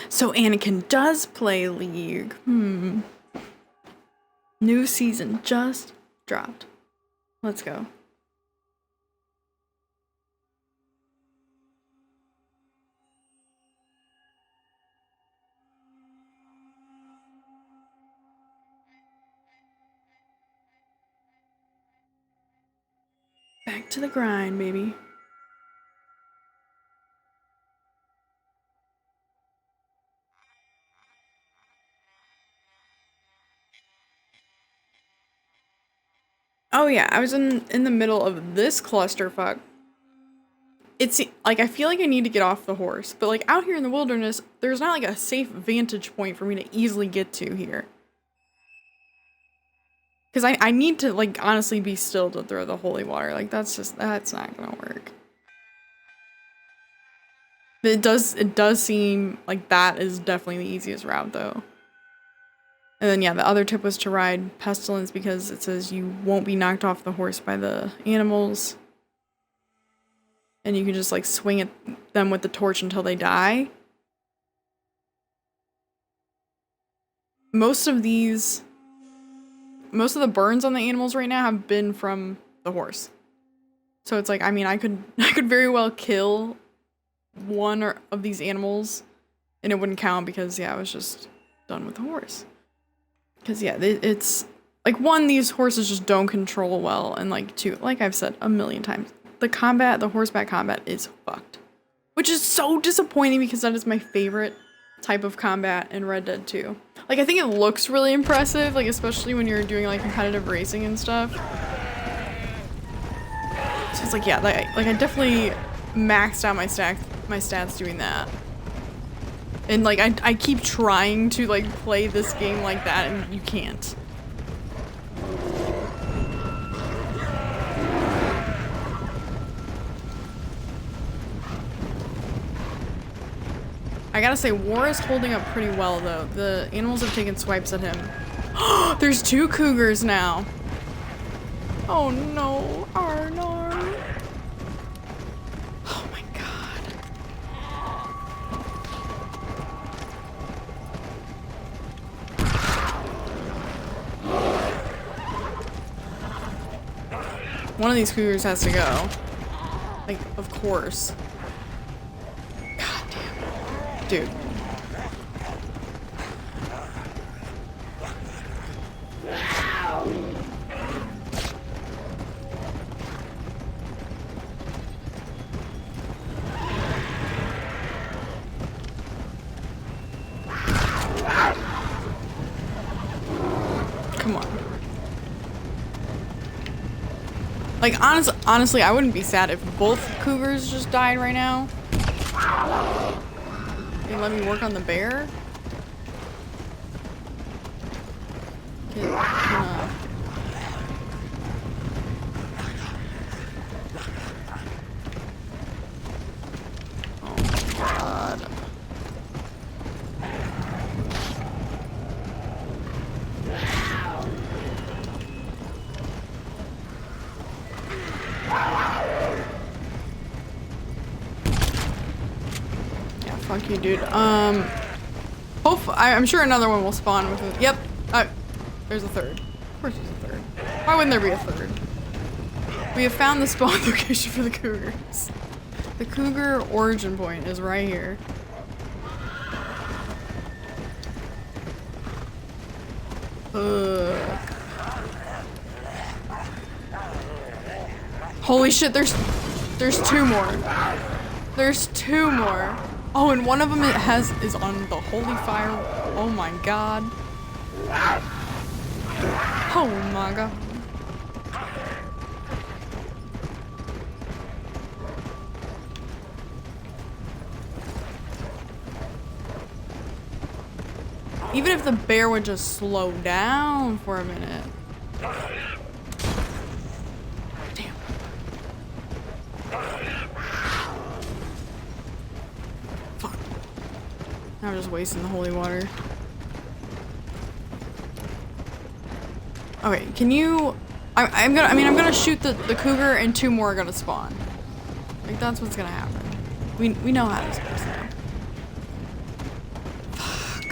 So Anakin does play League. New season just dropped. Let's go. Back to the grind, baby. Oh yeah, I was in the middle of this clusterfuck. It's like I feel like I need to get off the horse, but like out here in the wilderness, there's not like a safe vantage point for me to easily get to here. Because I need to like honestly be still to throw the holy water. Like that's not gonna work. But it does seem like that is definitely the easiest route though. And then yeah, the other tip was to ride Pestilence because it says you won't be knocked off the horse by the animals. And you can just like swing at them with the torch until they die. Most of the burns on the animals right now have been from the horse. So it's like, I mean, I could very well kill one of these animals and it wouldn't count because, yeah, I was just done with the horse. Because, yeah, it's, like, one, these horses just don't control well, and, like, two, like I've said a million times, the horseback combat is fucked. Which is so disappointing because that is my favorite type of combat in Red Dead 2. Like, I think it looks really impressive, like, especially when you're doing, like, competitive racing and stuff. So it's like, yeah, like I definitely maxed out my stats doing that. And, like, I keep trying to, like, play this game like that, and you can't. I gotta say, War is holding up pretty well, though. The animals have taken swipes at him. There's 2 cougars now. Oh no, Arnar. Oh my god. One of these cougars has to go. Like, of course. God damn. Dude. Come on. Like, honestly, I wouldn't be sad if both cougars just died right now. They let me work on the bear? Okay, oh my god. Yeah, fuck you, dude. I'm sure another one will spawn with it. Yep. There's a third. Of course there's a third. Why wouldn't there be a third? We have found the spawn location for the cougars. The cougar origin point is right here. Ugh. Holy shit, there's 2 more. There's 2 more. Oh, and one of them is on the holy fire. Oh my god. Oh my god. Even if the bear would just slow down for a minute. Damn. Fuck. Now I'm just wasting the holy water. Okay, can you... I'm gonna shoot the cougar and 2 more are gonna spawn. Like, that's what's gonna happen. We know how this goes now. Fuck.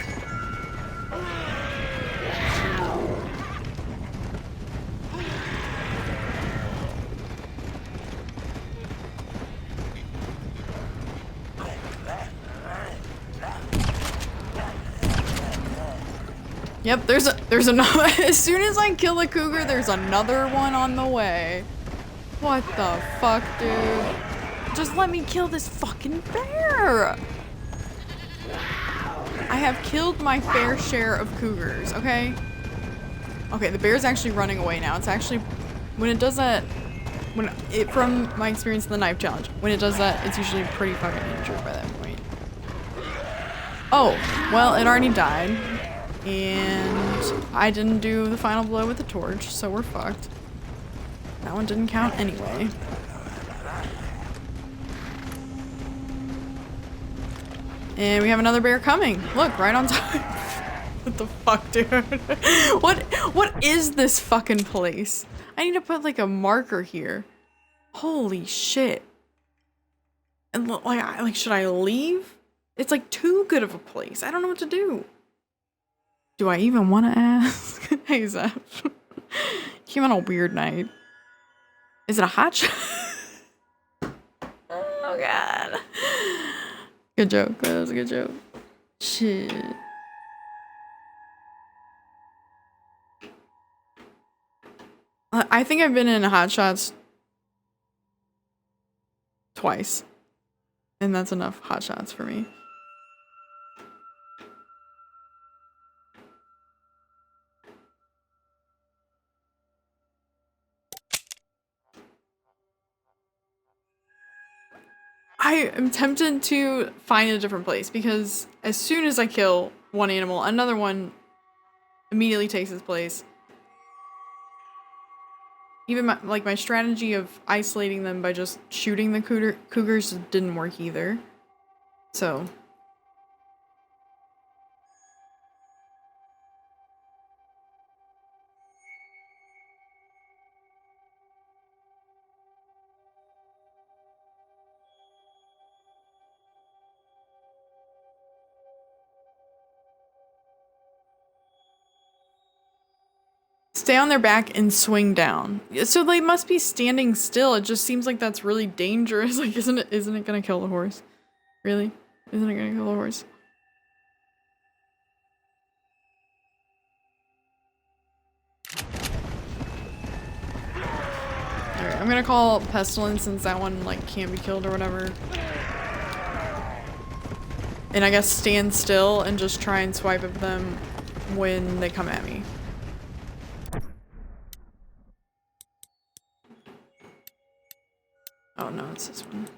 Yep, there's another. As soon as I kill the cougar, there's another one on the way. What the fuck, dude? Just let me kill this fucking bear. I have killed my fair share of cougars, okay? Okay, the bear's actually running away now. It's actually, when it does that, from my experience in the knife challenge, when it does that, it's usually pretty fucking injured by that point. Oh, well, it already died. And I didn't do the final blow with the torch, so we're fucked. That one didn't count anyway. And we have another bear coming. Look, right on time. What the fuck, dude? What is this fucking place? I need to put like a marker here. Holy shit. And look, like, should I leave? It's like too good of a place. I don't know what to do. Do I even want to ask? Hey, Zeph. Came on a weird night. Is it a hot shot? Oh god. Good joke. That was a good joke. Shit. I think I've been in Hot Shots twice. And that's enough Hot Shots for me. I am tempted to find a different place because as soon as I kill one animal, another one immediately takes its place. Even my strategy of isolating them by just shooting the cougars didn't work either. So stay on their back and swing down. So they must be standing still. It just seems like that's really dangerous. Like, isn't it gonna kill the horse? Really? Isn't it gonna kill the horse? Alright, I'm gonna call Pestilence since that one, like, can't be killed or whatever. And I guess stand still and just try and swipe at them when they come at me. Oh no, it's this one.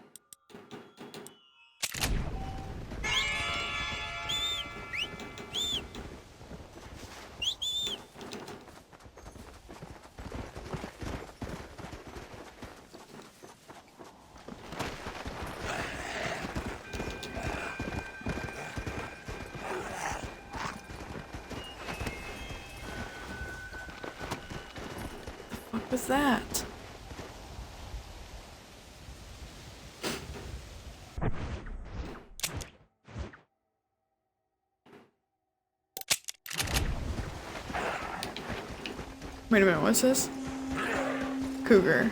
What was that? Wait a minute, what's this? Cougar.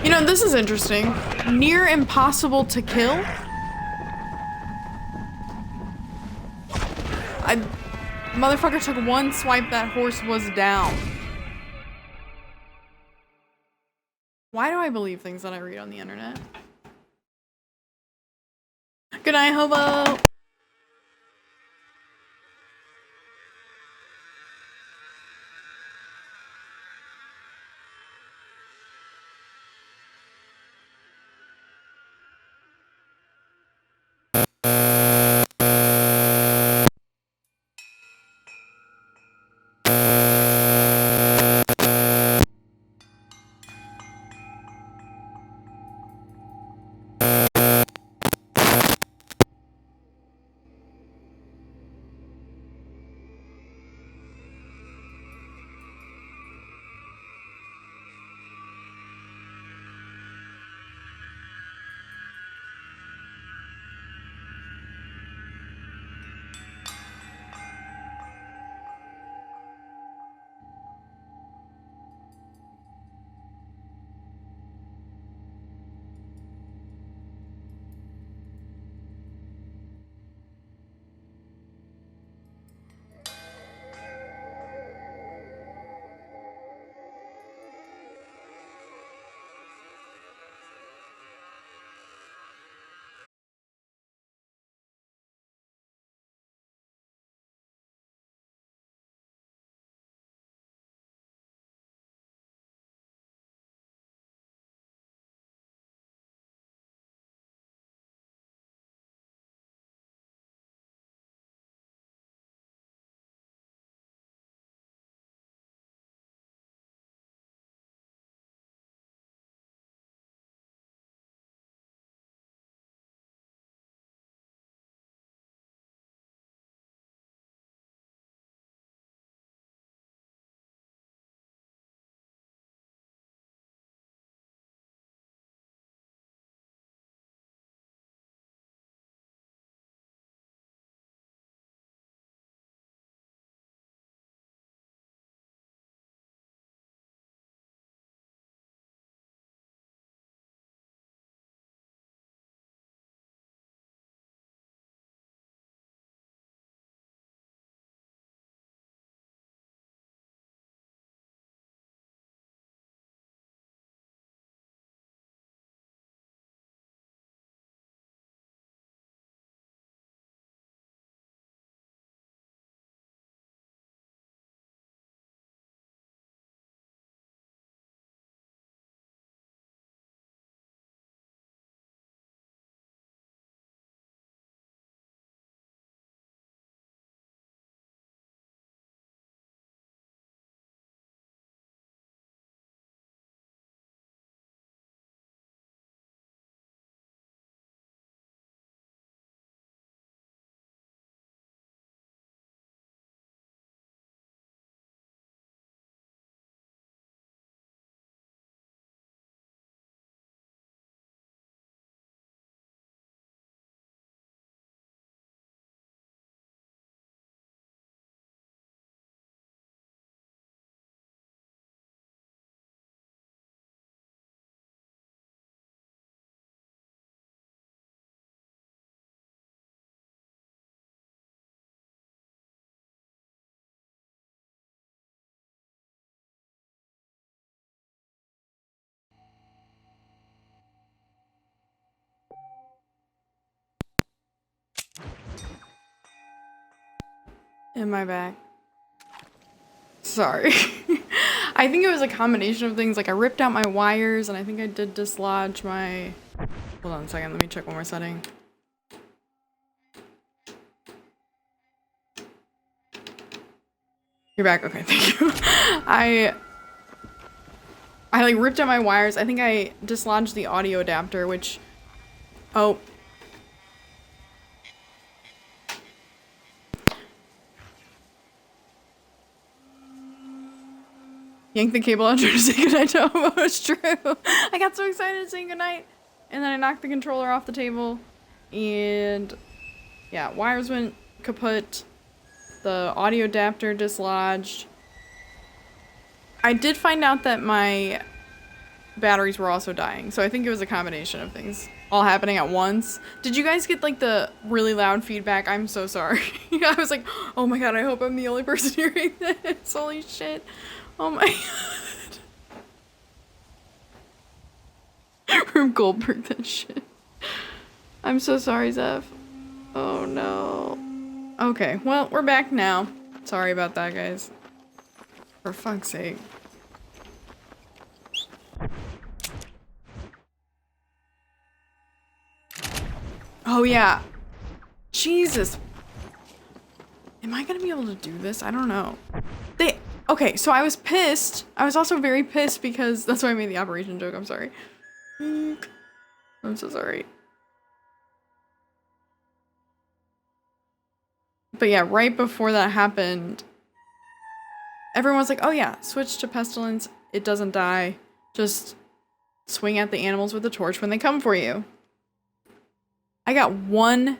You know, this is interesting. Near impossible to kill? Motherfucker took one swipe, that horse was down. Why do I believe things that I read on the internet? Good night, hobo! in my back. Sorry. I think it was a combination of things. Like I ripped out my wires and I think I did dislodge my... Hold on a second. Let me check one more setting. You're back. Okay, thank you. I like ripped out my wires. I think I dislodged the audio adapter, which... Oh. Yanked the cable out trying to say goodnight to Homo. It's true. I got so excited saying goodnight. And then I knocked the controller off the table. And yeah, wires went kaput. The audio adapter dislodged. I did find out that my batteries were also dying. So I think it was a combination of things all happening at once. Did you guys get like the really loud feedback? I'm so sorry. I was like, oh my god, I hope I'm the only person hearing this. Holy shit. Oh my god. Rube Goldberg that shit. I'm so sorry, Zeph. Oh no. Okay, well, we're back now. Sorry about that, guys. For fuck's sake. Oh yeah. Jesus. Am I gonna be able to do this? I don't know. Okay, so I was pissed. I was also very pissed because that's why I made the operation joke. I'm sorry. I'm so sorry. But yeah, right before that happened, everyone was like, oh yeah, switch to pestilence. It doesn't die. Just swing at the animals with a torch when they come for you. I got one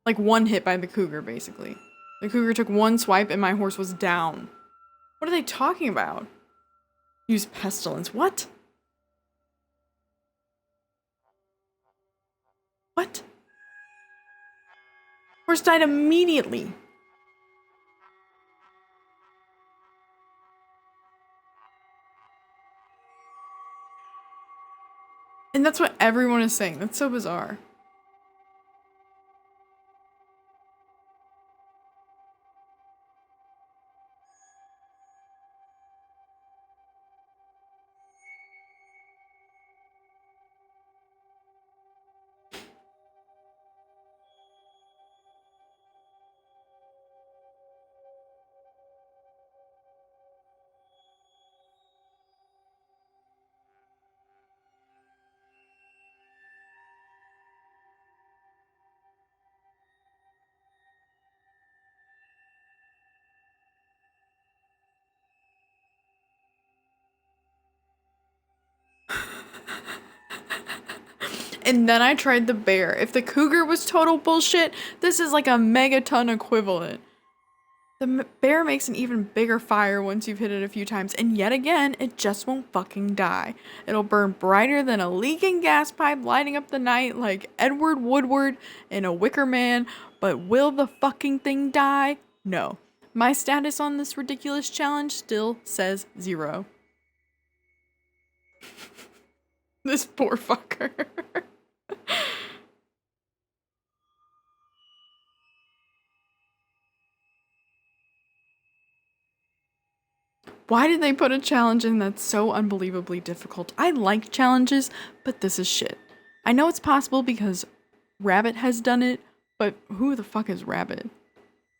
hit by the cougar, basically. The cougar took one swipe and my horse was down. What are they talking about? Use pestilence. What? What? Horse died immediately. And that's what everyone is saying. That's so bizarre. And then I tried the bear. If the cougar was total bullshit, this is like a megaton equivalent. The bear makes an even bigger fire once you've hit it a few times, and yet again, it just won't fucking die. It'll burn brighter than a leaking gas pipe lighting up the night like Edward Woodward in A Wicker Man, but will the fucking thing die? No. My status on this ridiculous challenge still says 0. This poor fucker. Why did they put a challenge in that's so unbelievably difficult? I like challenges, but this is shit. I know it's possible because Rabbit has done it, but who the fuck is Rabbit?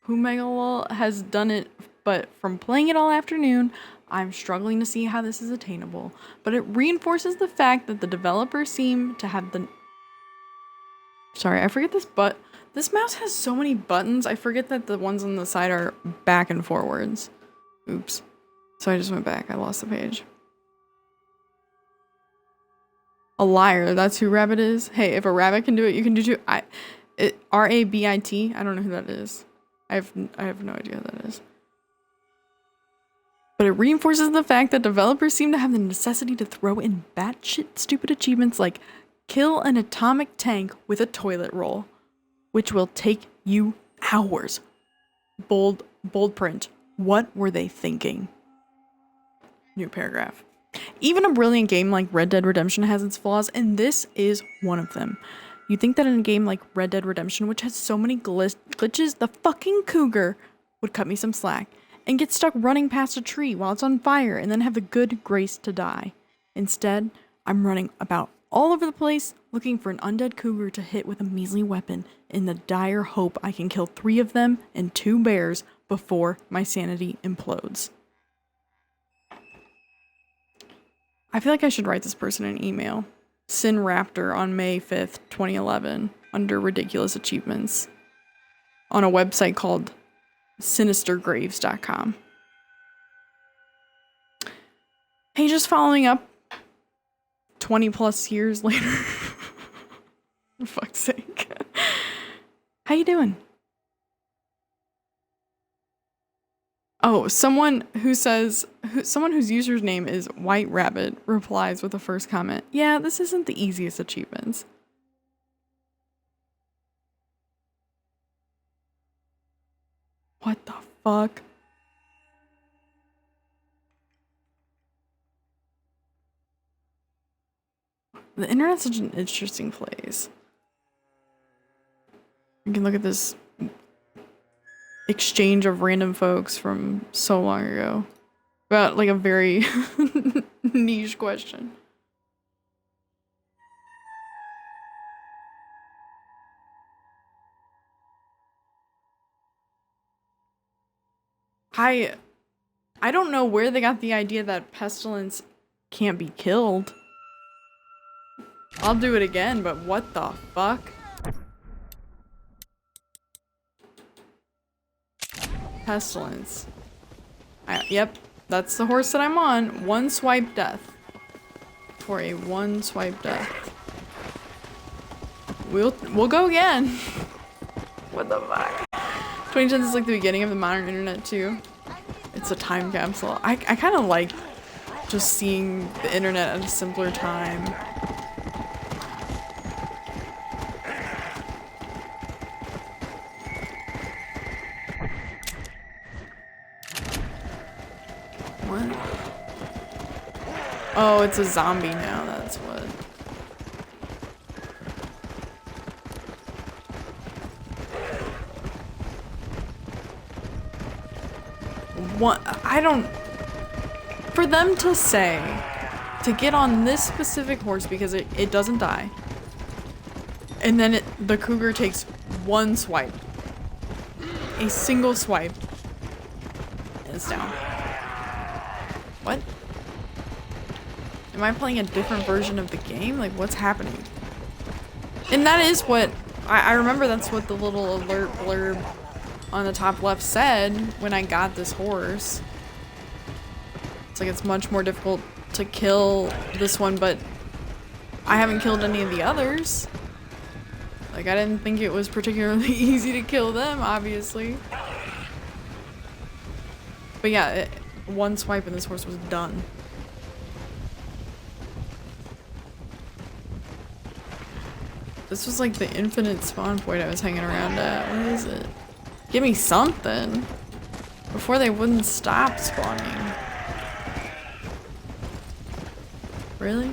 Who Megalol has done it, but from playing it all afternoon, I'm struggling to see how this is attainable. But it reinforces the fact that the developers seem to have the... Sorry, I forget this, but this mouse has so many buttons, I forget that the ones on the side are back and forwards. Oops. So I just went back. I lost the page. A liar. That's who Rabbit is. Hey, if a rabbit can do it, you can do too. R-A-B-I-T. I don't know who that is. I have no idea who that is. But it reinforces the fact that developers seem to have the necessity to throw in batshit stupid achievements like kill an atomic tank with a toilet roll, which will take you hours. Bold print. What were they thinking? New paragraph. Even a brilliant game like Red Dead Redemption has its flaws, and this is one of them. You'd think that in a game like Red Dead Redemption, which has so many glitches, the fucking cougar would cut me some slack and get stuck running past a tree while it's on fire and then have the good grace to die. Instead, I'm running about all over the place looking for an undead cougar to hit with a measly weapon in the dire hope I can kill 3 of them and 2 bears before my sanity implodes. I feel like I should write this person an email. Sin Raptor on May 5th, 2011, under ridiculous achievements on a website called sinistergraves.com. Hey, just following up 20 plus years later. For fuck's sake. How you doing? Oh, someone whose username is White Rabbit replies with the first comment. Yeah, this isn't the easiest achievements. What the fuck? The internet's such an interesting place. You can look at this exchange of random folks from so long ago about like a very niche question. I don't know where they got the idea that pestilence can't be killed. I'll do it again, but what the fuck? Pestilence. Yep, that's the horse that I'm on. 1 swipe death. For a 1 swipe death. We'll go again. What the fuck? 2010 is like the beginning of the modern internet too. It's a time capsule. I kind of like just seeing the internet at a simpler time. What? Oh, it's a zombie now, that's what. I don't... For them to say, to get on this specific horse because it doesn't die, and then the cougar takes 1 swipe. A single swipe. And it's down. What? Am I playing a different version of the game? Like, what's happening? And that is what... I remember that's what the little alert blurb on the top left said when I got this horse. It's like it's much more difficult to kill this one, but I haven't killed any of the others. Like, I didn't think it was particularly easy to kill them, obviously. But yeah, 1 swipe and this horse was done. This was like the infinite spawn point I was hanging around at. What is it? Give me something. Before they wouldn't stop spawning. Really?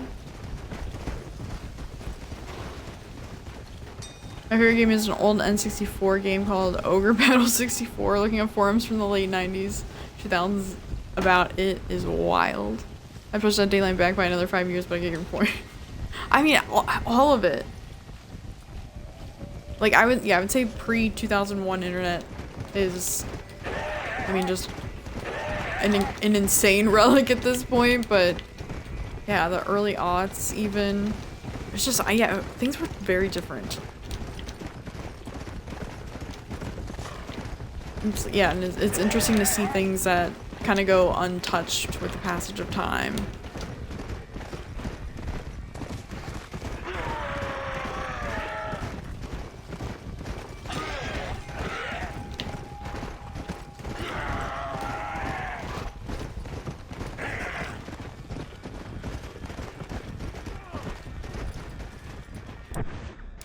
My favorite game is an old N64 game called Ogre Battle 64. Looking at forums from the late 90s, 2000s about it is wild. I pushed that deadline back by another 5 years, but I get your point. I mean, all of it. Like, I would say pre-2001 internet is, I mean, just an insane relic at this point, but yeah, the early aughts even, it's just, yeah, things were very different. Yeah, and it's interesting to see things that kind of go untouched with the passage of time.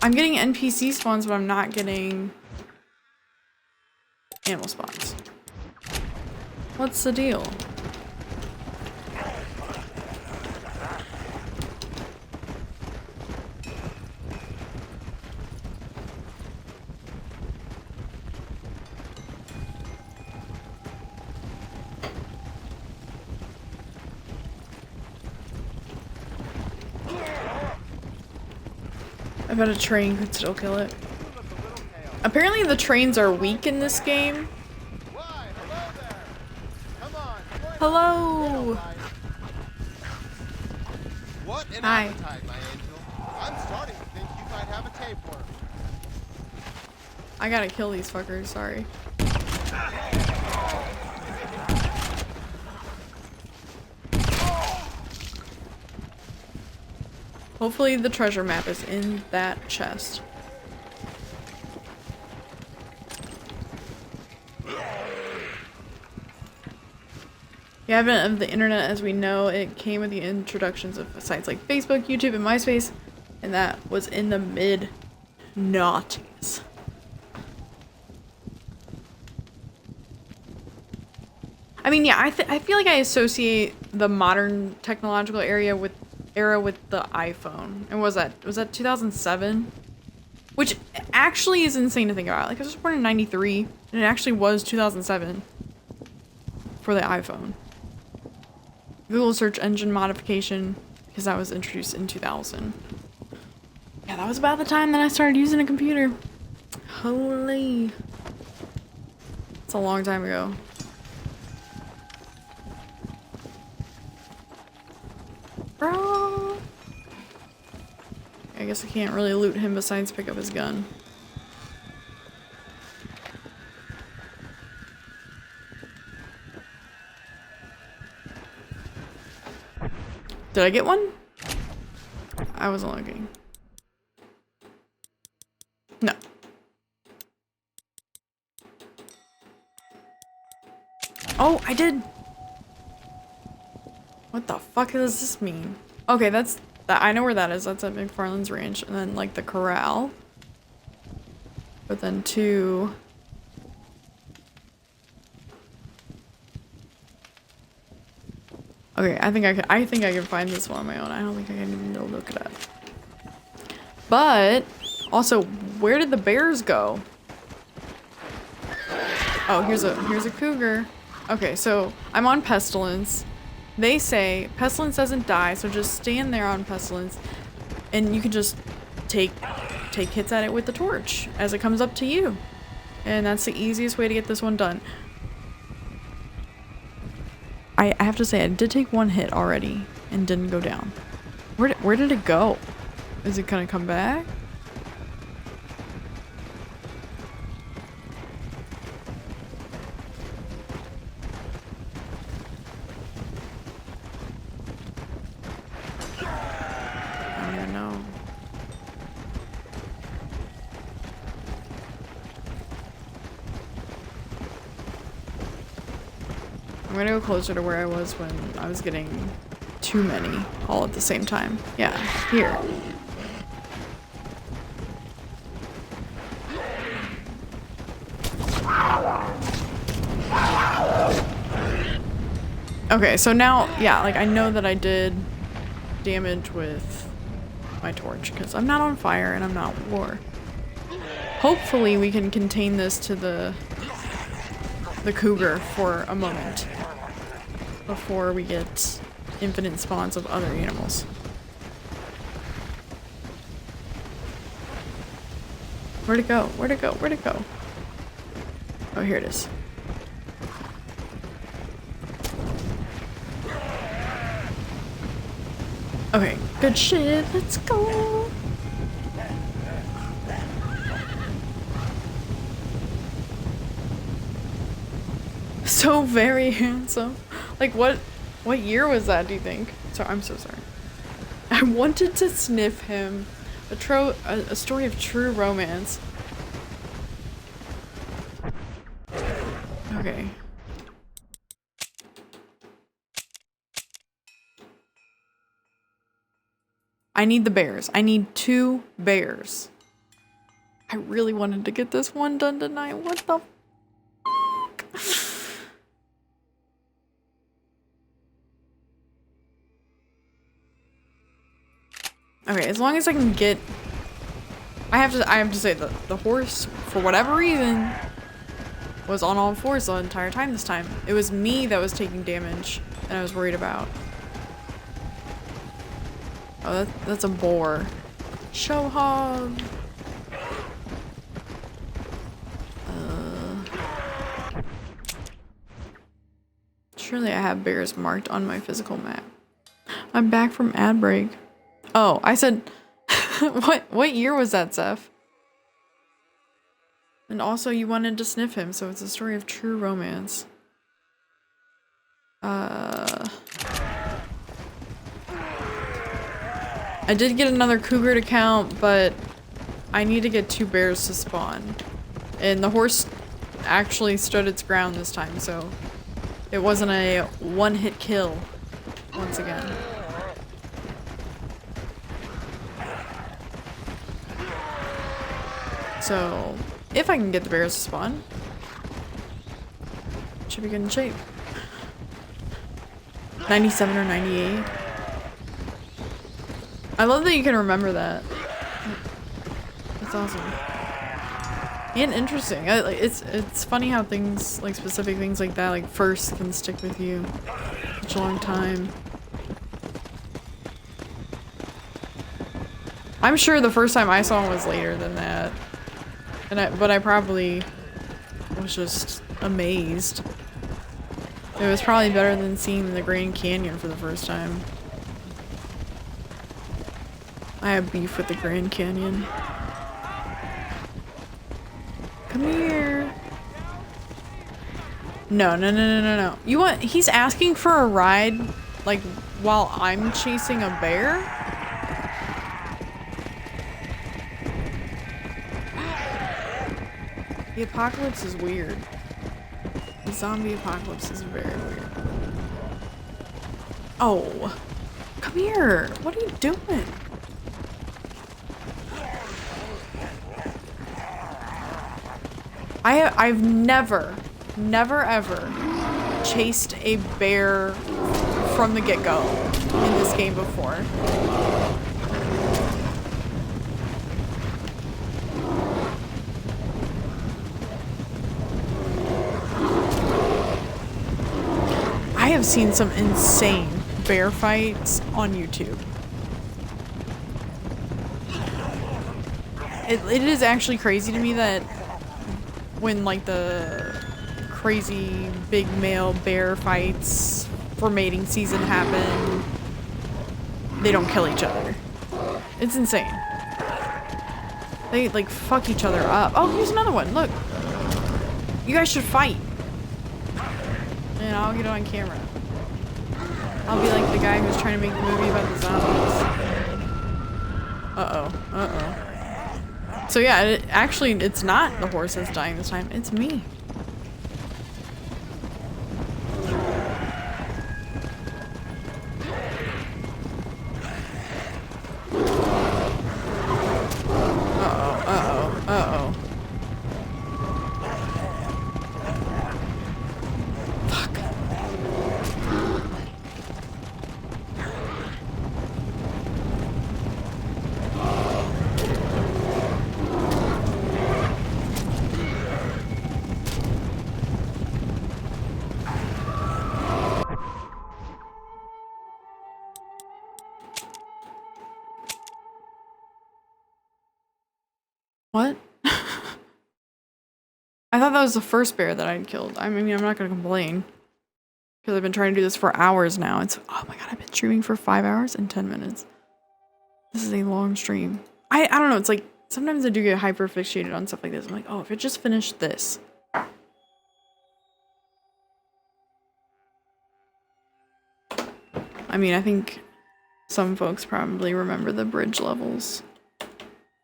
I'm getting NPC spawns, but I'm not getting animal spawns. What's the deal? I bet a train could still kill it. Apparently the trains are weak in this game. Why, hello there. Come on, join us. Hello! What an Hi. appetite, my angel. I'm starting to think you might have a tapeworm. I gotta kill these fuckers, sorry. Hopefully the treasure map is in that chest. The advent of the internet as we know it came with the introductions of sites like Facebook, YouTube, and MySpace, and that was in the mid-noughties. I mean, yeah, I feel like I associate the modern technological era with the iPhone. And was that 2007? Which actually is insane to think about. Like, I was born in 93, and it actually was 2007 for the iPhone. Google search engine modification, because that was introduced in 2000. Yeah, that was about the time that I started using a computer. Holy. It's a long time ago. Bro. I guess I can't really loot him besides pick up his gun. Did I get one? I wasn't looking. No. Oh, I did. What the fuck does this mean? Okay, that's that. I know where that is. That's at McFarland's Ranch, and then like the corral. But then two. Okay, I think I can find this one on my own. I don't think I can even look it up. But also, where did the bears go? Oh, here's a cougar. Okay, so I'm on Pestilence. They say Pestilence doesn't die, so just stand there on Pestilence, and you can just take hits at it with the torch as it comes up to you. And that's the easiest way to get this one done. I have to say, I did take one hit already and didn't go down. Where did it go? Is it gonna come back? I don't even know. I'm gonna go closer to where I was when I was getting too many all at the same time. Yeah, here. Okay, so now, yeah, like I know that I did damage with my torch because I'm not on fire and I'm not war. Hopefully we can contain this to the cougar for a moment before we get infinite spawns of other animals. Where'd it go? Where'd it go? Where'd it go? Oh, here it is. Okay, good shit. Let's go. So very handsome. Like what year was that, do you think? Sorry, I'm so sorry. I wanted to sniff him. A story of true romance. Okay. I need the bears. I need 2 bears. I really wanted to get this one done tonight. What the fuck? Okay, as long as I can get... I have to say that the horse, for whatever reason, was on all fours the entire time this time. It was me that was taking damage and I was worried about. Oh, that's a boar. Show hog. Surely I have bears marked on my physical map. I'm back from ad break. Oh, I said, what year was that, Zeph? And also you wanted to sniff him, so it's a story of true romance. I did get another cougar to count, but I need to get 2 bears to spawn. And the horse actually stood its ground this time, so it wasn't a one-hit kill once again. So, if I can get the bears to spawn, should be good in shape. 97 or 98. I love that you can remember that. That's awesome. And interesting. It's funny how things, like specific things like that, like first can stick with you such a long time. I'm sure the first time I saw him was later than that. But I probably was just amazed. It was probably better than seeing the Grand Canyon for the first time. I have beef with the Grand Canyon. Come here. No. You want- he's asking for a ride, like, while I'm chasing a bear? The apocalypse is weird. The zombie apocalypse is very weird. Oh. Come here. What are you doing? I've never ever chased a bear from the get-go in this game before. I have seen some insane bear fights on YouTube. It is actually crazy to me that when like the crazy big male bear fights for mating season happen, they don't kill each other. It's insane. They like fuck each other up. Oh, here's another one. Look. You guys should fight. And I'll get on camera. I'll be like the guy who's trying to make the movie about the zombies. Uh-oh. So yeah, it's not the horse that's dying this time, it's me. Uh-oh. Fuck. What? I thought that was the first bear that I'd killed. I mean, I'm not gonna complain. Because I've been trying to do this for hours now. Oh my god, I've been streaming for 5 hours and 10 minutes. This is a long stream. I don't know, it's like, sometimes I do get hyper fixated on stuff like this. I'm like, oh, if it just finished this. I mean, I think some folks probably remember the bridge levels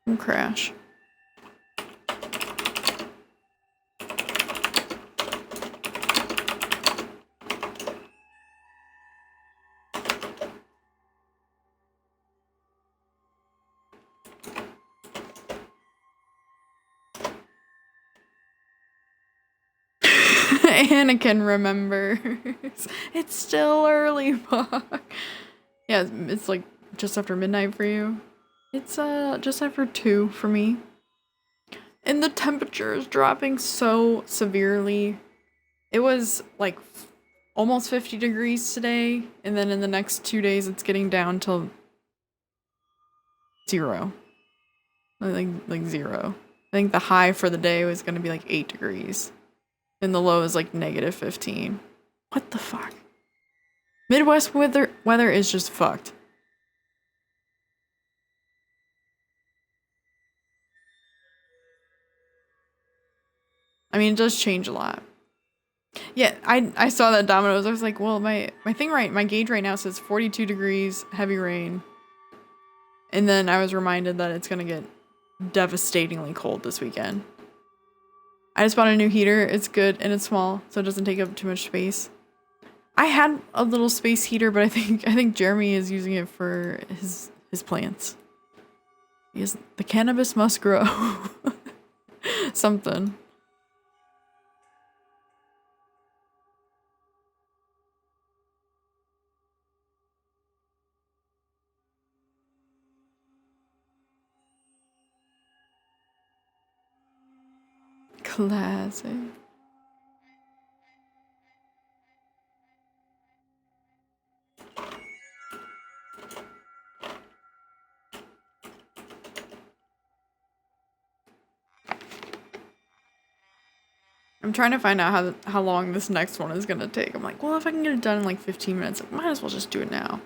from Crash. Anakin remembers. It's still early, fuck. Yeah, it's like just after midnight for you. It's just after 2 for me. And the temperature is dropping so severely. It was like almost 50 degrees today, and then in the next 2 days it's getting down to 0. like 0. I think the high for the day was gonna be like 8 degrees. And the low is like -15. What the fuck? Midwest weather is just fucked. I mean, it does change a lot. Yeah, I saw that Domino's. I was like, well, my gauge right now says 42 degrees, heavy rain. And then I was reminded that it's gonna get devastatingly cold this weekend. I just bought a new heater. It's good and it's small, so it doesn't take up too much space. I had a little space heater, but I think Jeremy is using it for his plants. Because the cannabis must grow. Something. Classic. I'm trying to find out how long this next one is gonna take. I'm like, well, if I can get it done in like 15 minutes, I might as well just do it now.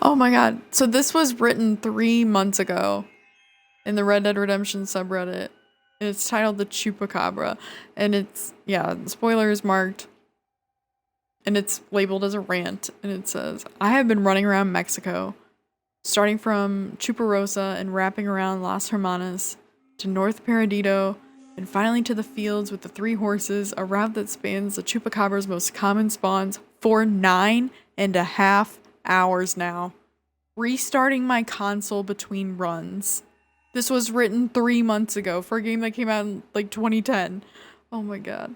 Oh my god. So this was written 3 months ago in the Red Dead Redemption subreddit. It's titled The Chupacabra. And it's, yeah, spoilers marked. And it's labeled as a rant. And it says, I have been running around Mexico, starting from Chuparosa and wrapping around Las Hermanas to North Perdido, and finally to the fields with the 3 horses, a route that spans the Chupacabra's most common spawns for 9.5 hours now. Restarting my console between runs. This was written 3 months ago for a game that came out in like 2010. Oh my god.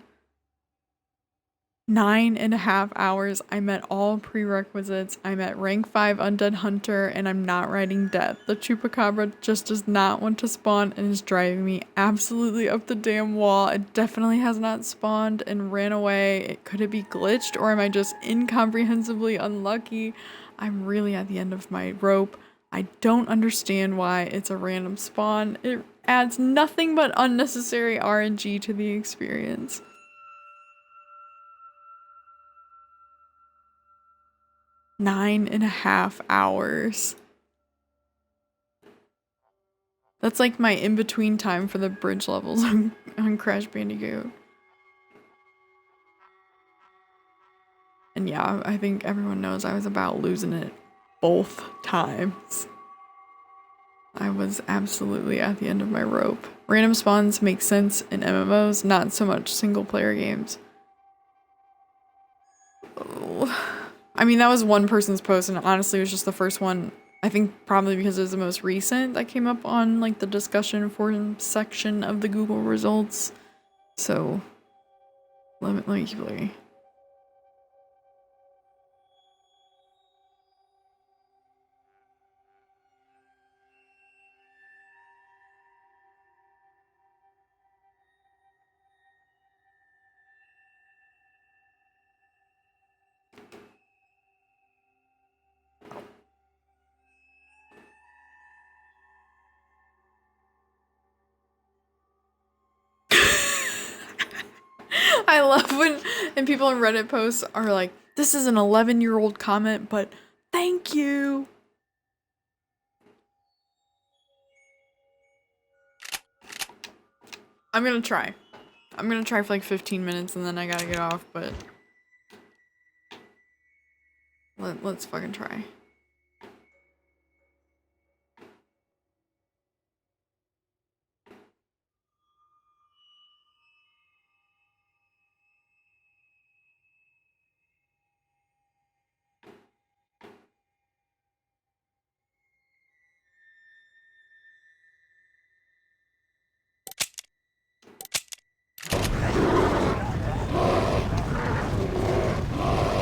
9.5 hours. I met all prerequisites. I'm at rank 5 Undead Hunter and I'm not riding death. The Chupacabra just does not want to spawn and is driving me absolutely up the damn wall. It definitely has not spawned and ran away. Could it be glitched or am I just incomprehensibly unlucky? I'm really at the end of my rope. I don't understand why it's a random spawn. It adds nothing but unnecessary RNG to the experience. 9.5 hours. That's like my in-between time for the bridge levels on Crash Bandicoot. And yeah, I think everyone knows I was about losing it both times. I was absolutely at the end of my rope. Random spawns make sense in MMOs, not so much single player games. Oh. I mean, that was one person's post and honestly it was just the first one. I think probably because it was the most recent that came up on like the discussion forum section of the Google results. So let me keep looking. I love when people in Reddit posts are like, this is an 11-year-old comment, but thank you. I'm gonna try. I'm gonna try for like 15 minutes and then I gotta get off, but let's fucking try.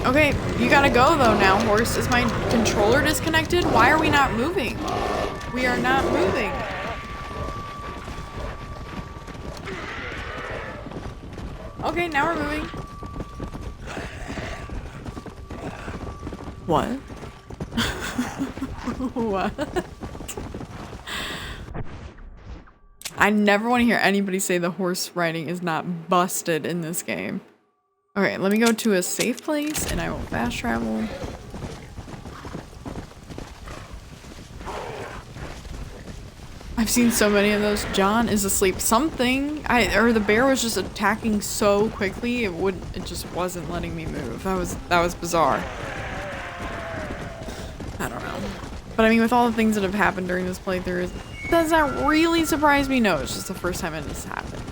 Okay. You gotta go though now, horse. Is my controller disconnected? Why are we not moving? We are not moving. Okay, now we're moving. What? What? I never want to hear anybody say the horse riding is not busted in this game. Okay, let me go to a safe place and I will fast travel. I've seen so many of those. John is asleep. Or the bear was just attacking so quickly it just wasn't letting me move. That was bizarre. I don't know. But I mean, with all the things that have happened during this playthrough, does that really surprise me? No, it's just the first time it has happened.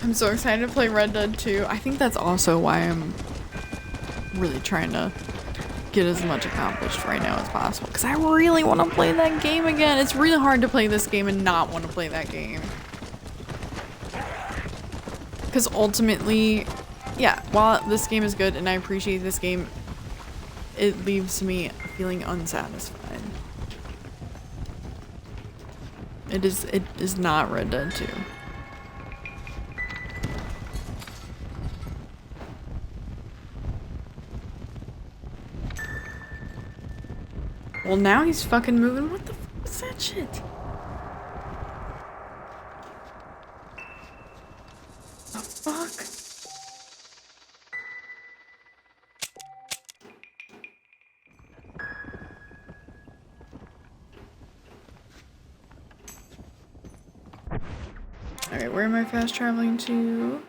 I'm so excited to play Red Dead 2. I think that's also why I'm really trying to get as much accomplished right now as possible. Because I really want to play that game again. It's really hard to play this game and not want to play that game. Because ultimately, yeah, while this game is good and I appreciate this game, it leaves me feeling unsatisfied. It is not Red Dead 2. Well, now he's fucking moving. What the fuck was that shit? The fuck? Alright, where am I fast traveling to?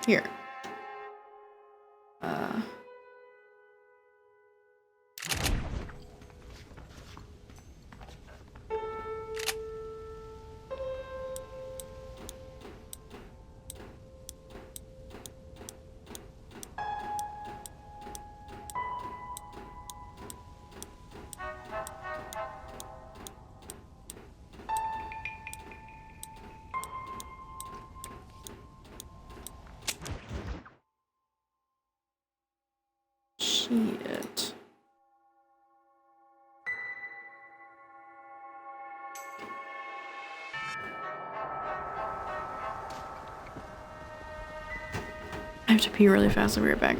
Here. Shit. I have to pee really fast. I'll be right back.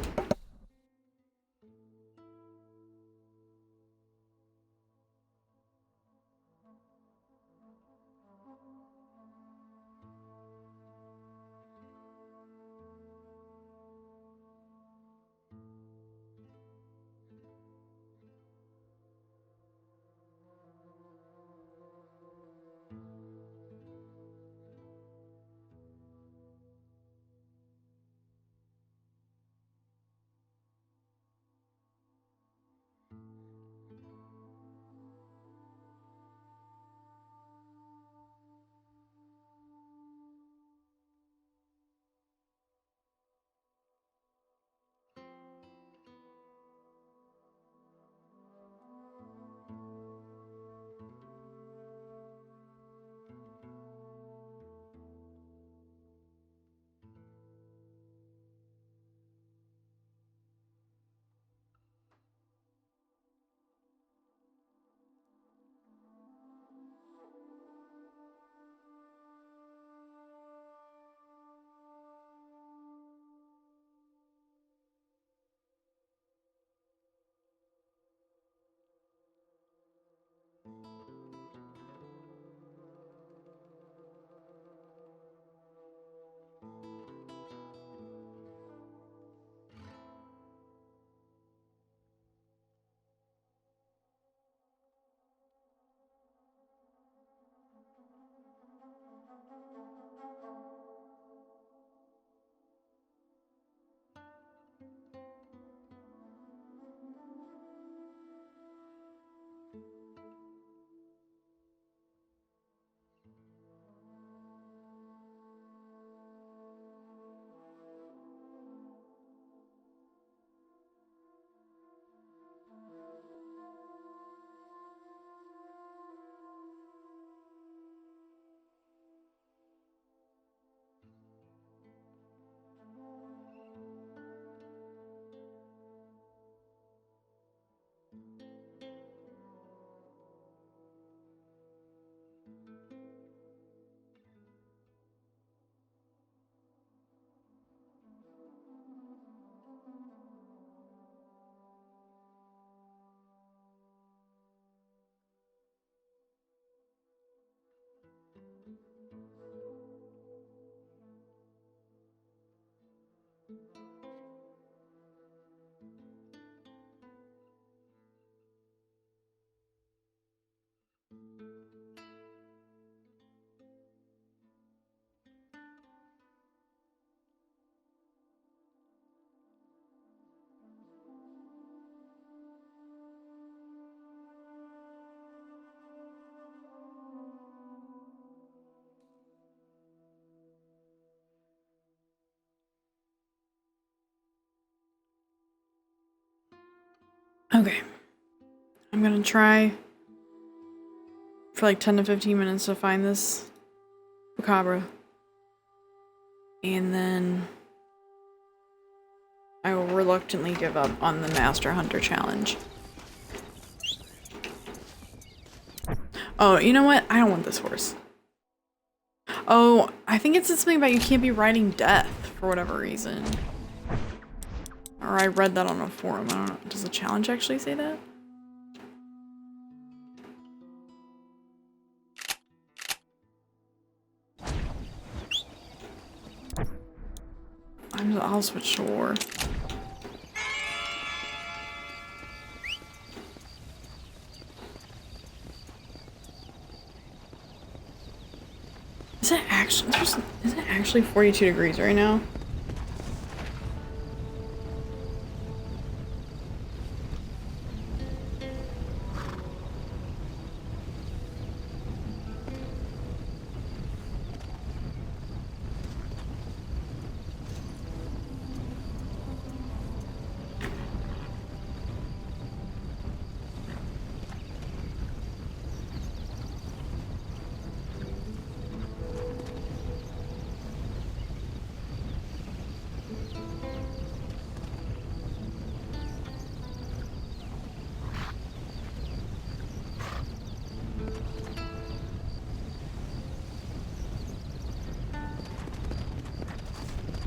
Okay. I'm gonna try for like 10 to 15 minutes to find this Chupacabra. And then I will reluctantly give up on the Master Hunter challenge. Oh, you know what? I don't want this horse. Oh, I think it said something about you can't be riding death for whatever reason. Or I read that on a forum. I don't know. Does the challenge actually say that? I'll switch to war. Is it actually 42 degrees right now?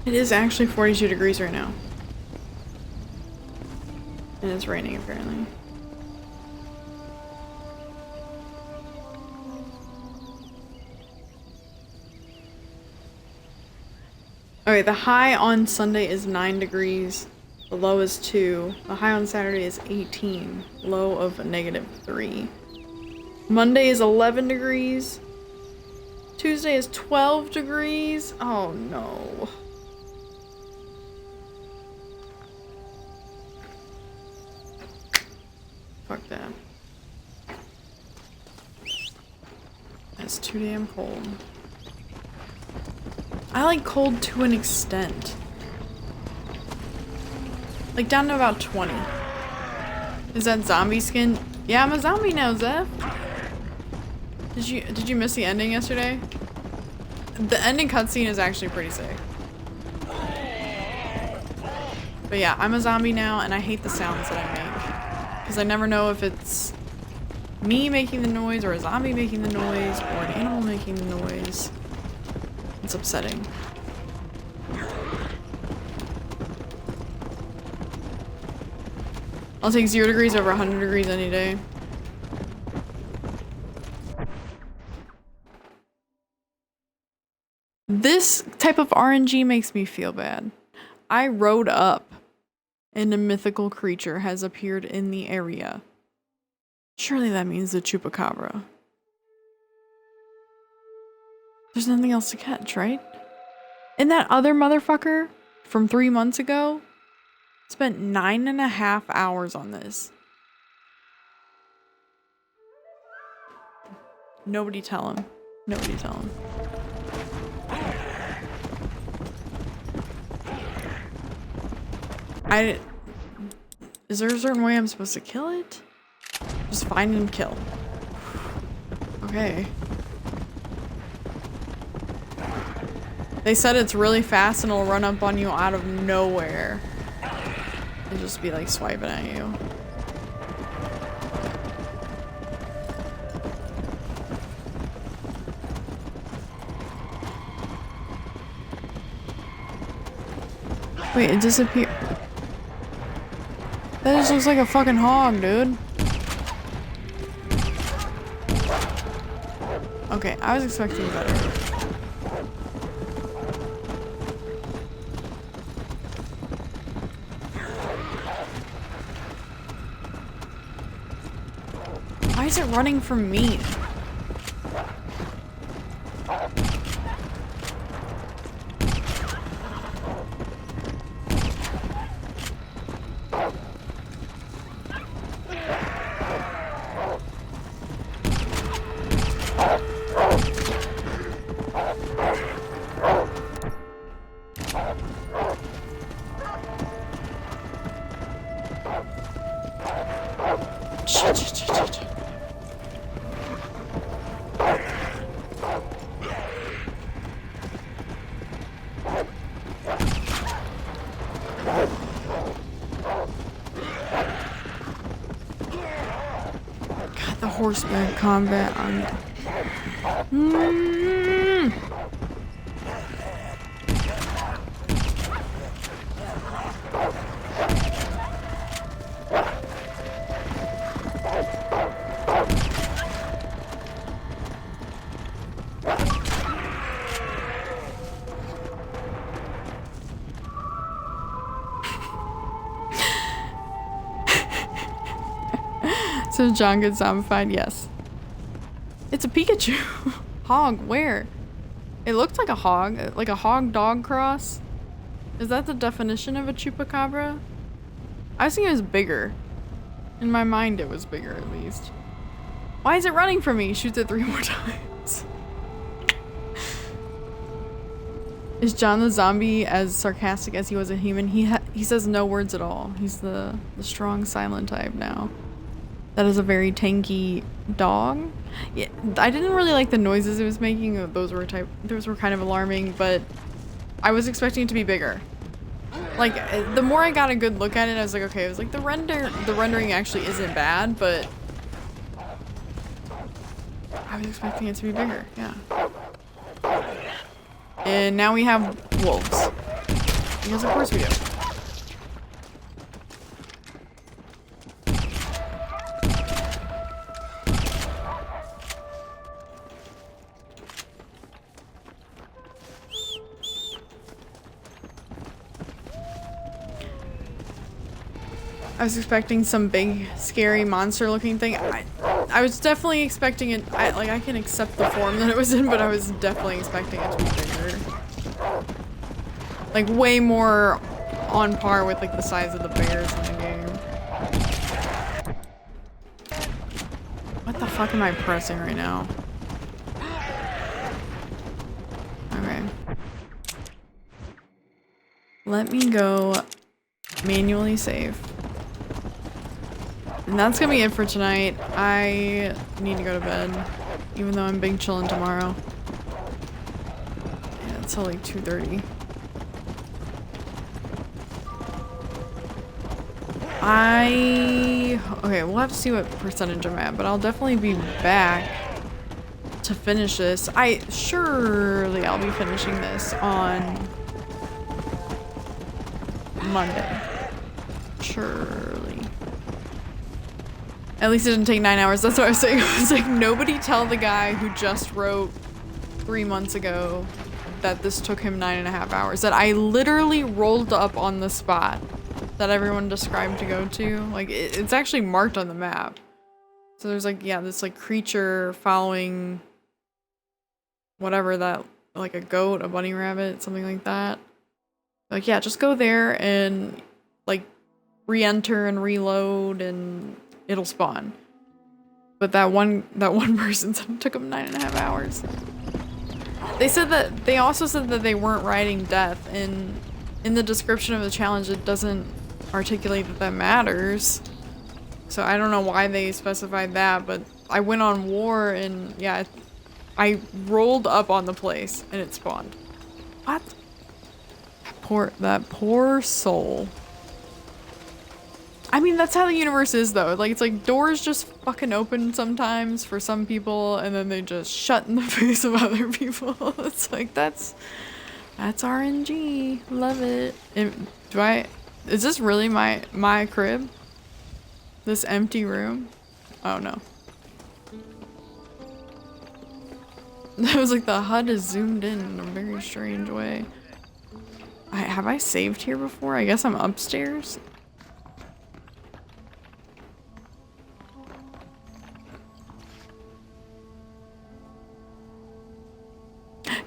It is actually 42 degrees right now. And it's raining apparently. Okay, the high on Sunday is 9 degrees. The low is 2. The high on Saturday is 18. Low of -3. Monday is 11 degrees. Tuesday is 12 degrees. Oh no. Fuck that. That's too damn cold. I like cold to an extent. Like down to about 20. Is that zombie skin? Yeah, I'm a zombie now, Zeph. Did you miss the ending yesterday? The ending cutscene is actually pretty sick. But yeah, I'm a zombie now and I hate the sounds that I make. Because I never know if it's me making the noise or a zombie making the noise or an animal making the noise. It's upsetting. I'll take 0 degrees over 100 degrees any day. This type of RNG makes me feel bad. I rode up and a mythical creature has appeared in the area. Surely that means the Chupacabra. There's nothing else to catch, right? And that other motherfucker from 3 months ago spent 9.5 hours on this. Nobody tell him. Nobody tell him. Is there a certain way I'm supposed to kill it? Just find and kill. Okay. They said it's really fast and it'll run up on you out of nowhere. And just be like swiping at you. Wait, it disappeared. That just looks like a fucking hog, dude. Okay, I was expecting better. Why is it running from me? horseback combat on. So John gets zombified, yes. It's a Pikachu. Hog, where? It looked like a hog-dog cross. Is that the definition of a chupacabra? I was thinking it was bigger. In my mind it was bigger at least. Why is it running from me? Shoots it 3 more times. Is John the zombie as sarcastic as he was a human? He says no words at all. He's the strong silent type now. That is a very tanky dog. Yeah, I didn't really like the noises it was making. Those were kind of alarming, but I was expecting it to be bigger. Like the more I got a good look at it, I was like, okay, it was like the rendering actually isn't bad, but I was expecting it to be bigger. Yeah. And now we have wolves. Because of course we do. I was expecting some big, scary, monster-looking thing. I was definitely expecting it. I can accept the form that it was in, but I was definitely expecting it to be bigger. Like way more on par with like the size of the bears in the game. What the fuck am I pressing right now? Okay. Let me go manually save. And that's gonna be it for tonight. I need to go to bed, even though I'm big chillin' tomorrow. Yeah, it's till like 2:30. Okay, we'll have to see what percentage I'm at, but I'll definitely be back to finish this. Surely I'll be finishing this on Monday. Surely. At least it didn't take 9 hours. That's what I was saying. I was like, nobody tell the guy who just wrote 3 months ago that this took him 9.5 hours. That I literally rolled up on the spot that everyone described to go to. Like, it's actually marked on the map. So there's like, yeah, this like creature following whatever that, like a goat, a bunny rabbit, something like that. Like, yeah, just go there and like re-enter and reload and it'll spawn. But that one person said it took them 9.5 hours. They also said that they weren't writing death, and in the description of the challenge it doesn't articulate that matters. So I don't know why they specified that, but I went on war and yeah, I rolled up on the place and it spawned. What? That poor soul. I mean, that's how the universe is though. Like, it's like doors just fucking open sometimes for some people and then they just shut in the face of other people. It's like, that's RNG. Love it. Is this really my crib? This empty room? Oh no. That was like the HUD is zoomed in a very strange way. Have I saved here before? I guess I'm upstairs.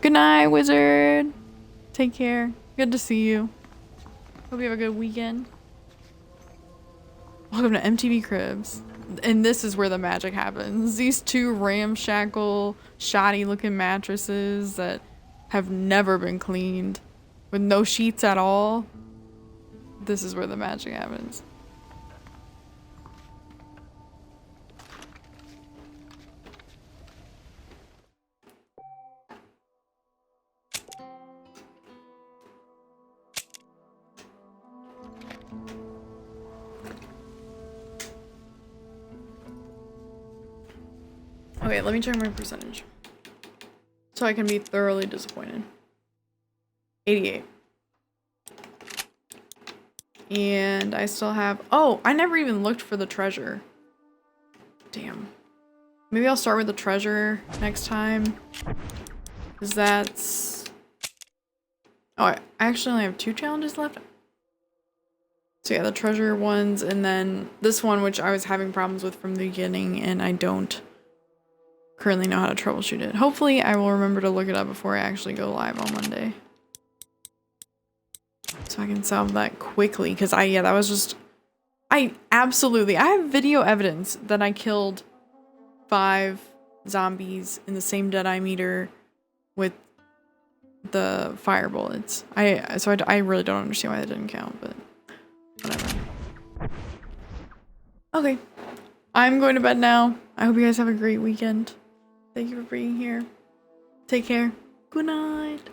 Good night, wizard. Take care. Good to see you. Hope you have a good weekend. Welcome to MTV Cribs. And this is where the magic happens. These two ramshackle, shoddy looking mattresses that have never been cleaned with no sheets at all. This is where the magic happens. Okay, let me check my percentage. So I can be thoroughly disappointed. 88. And I still have... Oh, I never even looked for the treasure. Damn. Maybe I'll start with the treasure next time. Because that's... Oh, I actually only have 2 challenges left. So yeah, the treasure ones, and then this one, which I was having problems with from the beginning, and I don't currently know how to troubleshoot it. Hopefully, I will remember to look it up before I actually go live on Monday. So I can solve that quickly, because that was just... I have video evidence that I killed 5 zombies in the same Deadeye meter with the fire bullets. I really don't understand why that didn't count, but whatever. Okay. I'm going to bed now. I hope you guys have a great weekend. Thank you for being here. Take care. Good night.